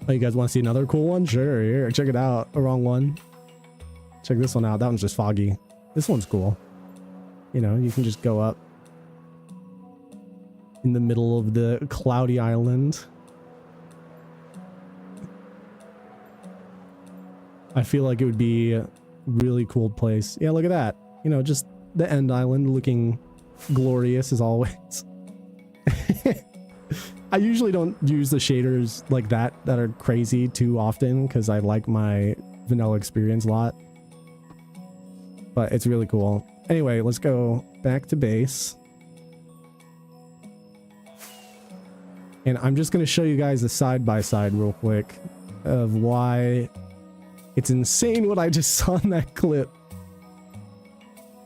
Oh, you guys want to see another cool one? Sure, here, check it out. A wrong one. Check this one out. That one's just foggy. This one's cool. You know, you can just go up in the middle of the cloudy island. I feel like it would be a really cool place. Yeah, look at that. You know, just the end island looking glorious as always. I usually don't use the shaders like that are crazy too often because I like my vanilla experience a lot. But it's really cool. Anyway, let's go back to base. And I'm just going to show you guys a side-by-side real quick of why it's insane what I just saw in that clip.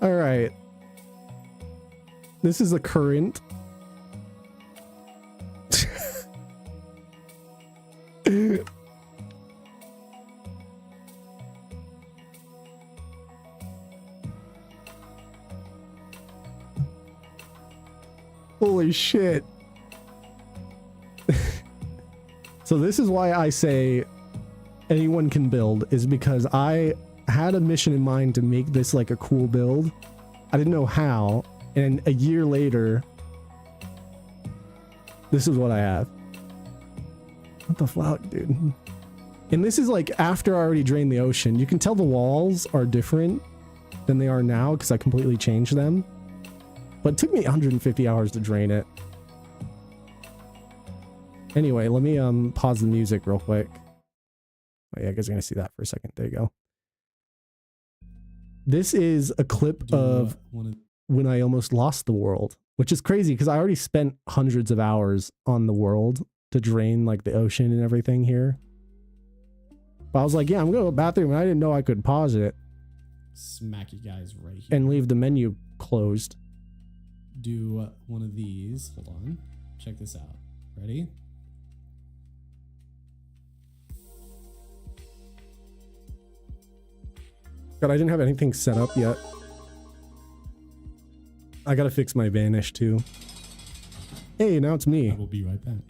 All right. This is the current. Holy shit. So this is why I say anyone can build, is because I had a mission in mind to make this like a cool build. I didn't know how, and a year later, this is what I have. What the fuck, dude? And this is like after I already drained the ocean. You can tell the walls are different than they are now because I completely changed them. But it took me 150 hours to drain it. Anyway, let me pause the music real quick. Oh yeah, you guys are gonna see that for a second. There you go. This is a clip of when I almost lost the world, which is crazy because I already spent hundreds of hours on the world to drain like the ocean and everything here. But I was like, yeah, I'm going to the bathroom, and I didn't know I could pause it. Smack you guys right here. And leave the menu closed. Do one of these. Hold on. Check this out. Ready? God, I didn't have anything set up yet. I gotta fix my vanish too. Hey, now it's me. I will be right back.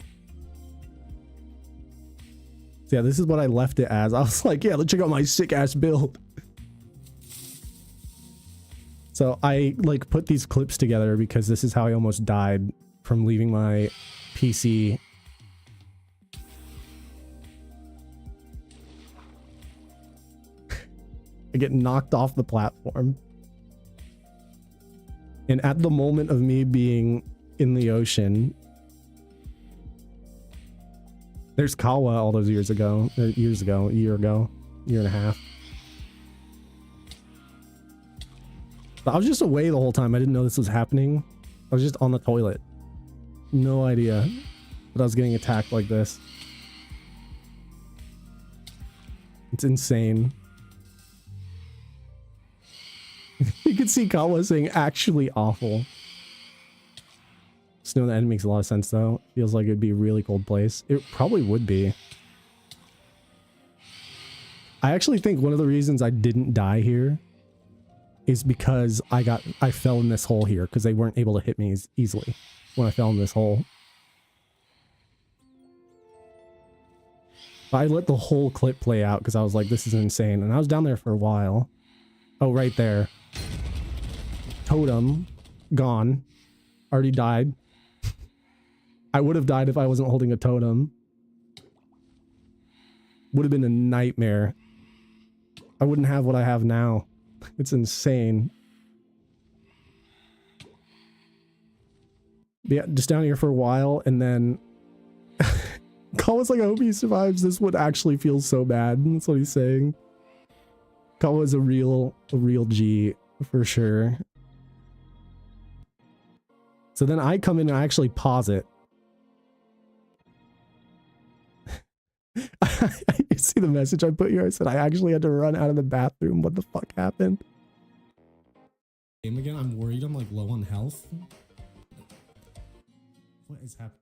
So yeah, this is what I left it as. I was like, yeah, let's check out my sick ass build. So I like put these clips together because this is how I almost died from leaving my PC. I get knocked off the platform. And at the moment of me being in the ocean, there's Kawa all those years ago, a year ago, year and a half. But I was just away the whole time. I didn't know this was happening. I was just on the toilet. No idea that I was getting attacked like this. It's insane. You can see Kawa saying actually awful. Snow in the end makes a lot of sense though. Feels like it'd be a really cold place. It probably would be. I actually think one of the reasons I didn't die here is because I fell in this hole here because they weren't able to hit me as easily when I fell in this hole. But I let the whole clip play out because I was like, this is insane. And I was down there for a while. Oh, right there. Totem. Gone. Already died. I would have died if I wasn't holding a totem. Would have been a nightmare. I wouldn't have what I have now. It's insane. Yeah, just down here for a while, and then Kawa's like, I hope he survives. This would actually feel so bad. That's what he's saying. Kawa is a real G for sure. So then I come in and I actually pause it. You see the message I put here? I said I actually had to run out of the bathroom. What the fuck happened? game again. I'm worried I'm like low on health. What is happening?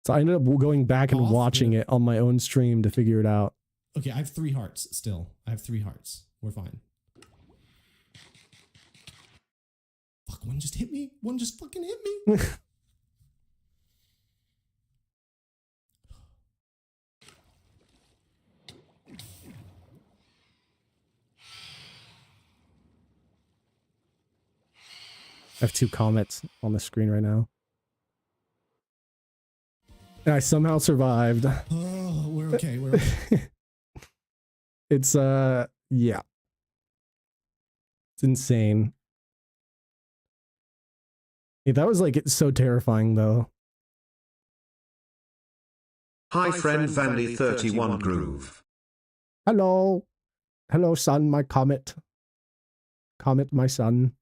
So I ended up going back and watching it on my own stream to figure it out. Okay, I have 3 hearts still. I have 3 hearts. We're fine. Fuck, one just hit me. One just fucking hit me. I have 2 comets on the screen right now. And I somehow survived. Oh, we're okay. We're okay. It's, yeah. It's insane. Yeah, that was like, it's so terrifying though. Hi friend Vandy31 Groove. Hello. Hello, son, my comet. Comet, my son.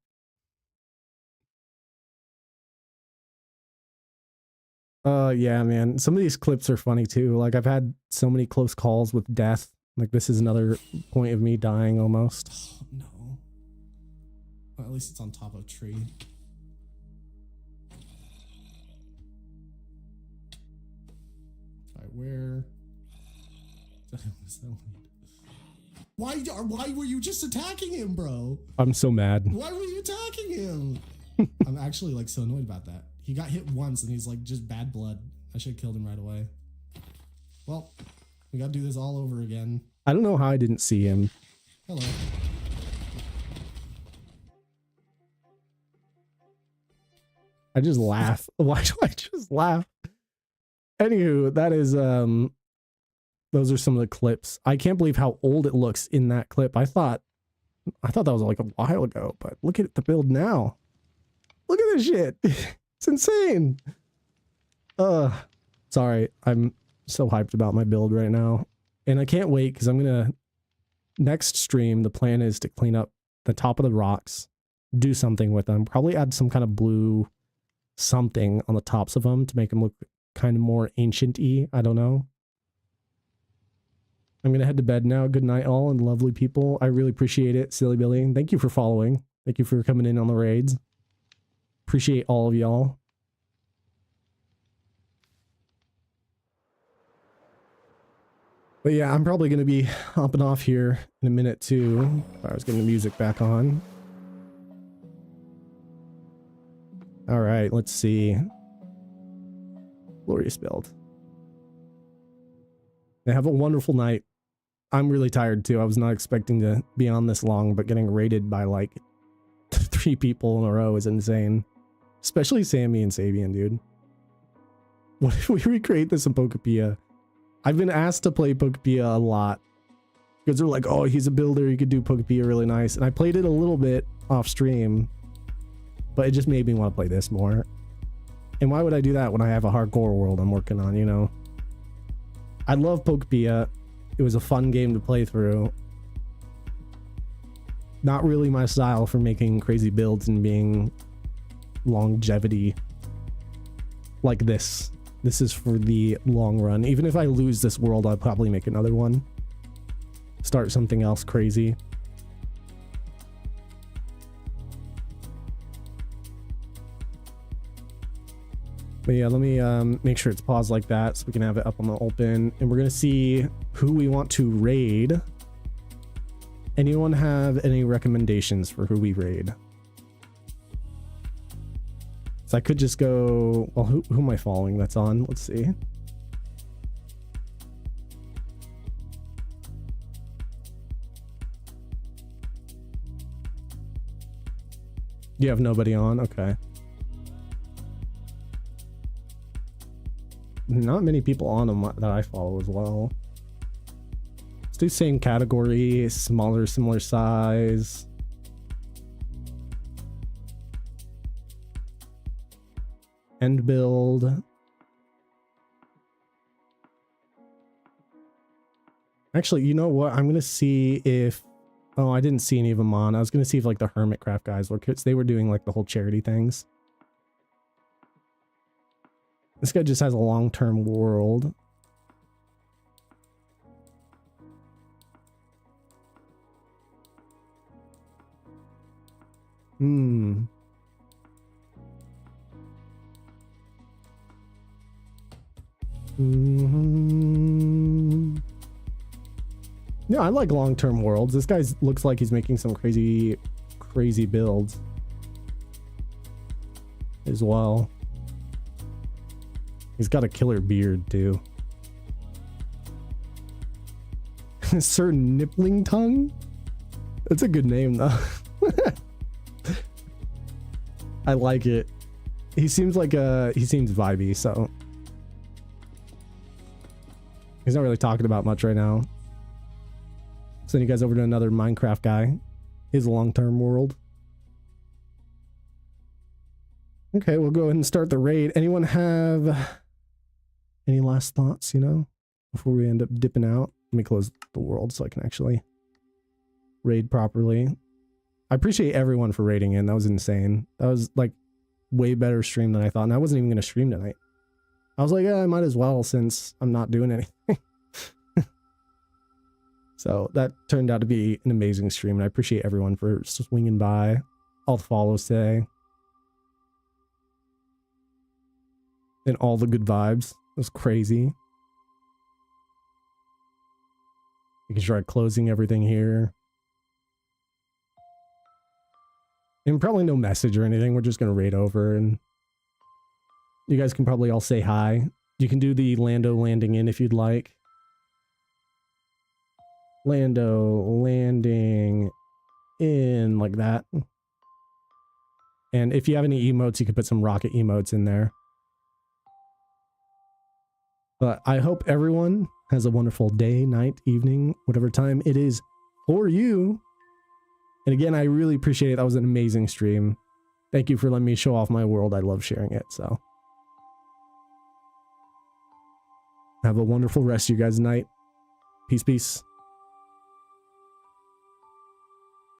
Yeah, man. Some of these clips are funny too. Like, I've had so many close calls with death. Like, this is another point of me dying almost. Oh, no. Well, at least it's on top of a tree. Alright, where? Why were you just attacking him, bro? I'm so mad. Why were you attacking him? I'm actually like so annoyed about that. He got hit once and he's like just bad blood. I should have killed him right away. Well, we gotta do this all over again. I don't know how I didn't see him. Hello. I just laugh. Why do I just laugh? Anywho, that is, those are some of the clips. I can't believe how old it looks in that clip. I thought that was like a while ago, but look at the build now. Look at this shit. It's insane. Sorry. I'm so hyped about my build right now. And I can't wait because I'm going to, next stream, the plan is to clean up the top of the rocks, do something with them, probably add some kind of blue something on the tops of them to make them look kind of more ancient-y. I don't know. I'm going to head to bed now. Good night, all, and lovely people. I really appreciate it, Silly Billy. And thank you for following. Thank you for coming in on the raids. Appreciate all of y'all. But yeah, I'm probably going to be hopping off here in a minute too. I was getting the music back on. All right, let's see. Glorious build. Have a wonderful night. I'm really tired too. I was not expecting to be on this long, but getting raided by like 3 people in a row is insane. Especially Sammy and Sabian, dude. What if we recreate this in Pokepia? I've been asked to play Pokepia a lot. Because they're like, oh, he's a builder, you could do Pokepia really nice. And I played it a little bit off stream. But it just made me want to play this more. And why would I do that when I have a hardcore world I'm working on, you know? I love Pokepia. It was a fun game to play through. Not really my style for making crazy builds and being longevity like this. This is for the long run. Even if I lose this world, I'll probably make another one. Start something else crazy. But yeah, let me make sure it's paused like that so we can have it up on the open. And we're going to see who we want to raid. Anyone have any recommendations for who we raid? So I could just go... Well, who am I following that's on? Let's see. You have nobody on? Okay. Not many people on them that I follow as well. Let's do same category, smaller, similar size. End build. Actually, you know what? I'm gonna see if... Oh, I didn't see any of them on. I was gonna see if like the Hermitcraft guys were, because they were doing like the whole charity things. This guy just has a long-term world. Hmm. Mhm. Yeah, I like long-term worlds. This guy looks like he's making some crazy builds as well. He's got a killer beard too. Sir Nippling Tongue? That's a good name though. I like it. He seems vibey, so he's not really talking about much right now. Send you guys over to another Minecraft guy. His long-term world. Okay, we'll go ahead and start the raid. Anyone have any last thoughts, you know, before we end up dipping out? Let me close the world so I can actually raid properly. I appreciate everyone for raiding in. That was insane. That was like way better stream than I thought. And I wasn't even going to stream tonight. I was like, yeah, I might as well since I'm not doing anything. So that turned out to be an amazing stream. And I appreciate everyone for swinging by. All the follows today. And all the good vibes. It was crazy. You can try closing everything here. And probably no message or anything. We're just going to raid over and you guys can probably all say hi. You can do the Lando landing in if you'd like. Lando landing in like that. And if you have any emotes, you could put some rocket emotes in there. But I hope everyone has a wonderful day, night, evening, whatever time it is for you. And again, I really appreciate it. That was an amazing stream. Thank you for letting me show off my world. I love sharing it. So have a wonderful rest of you guys' night. Peace, peace.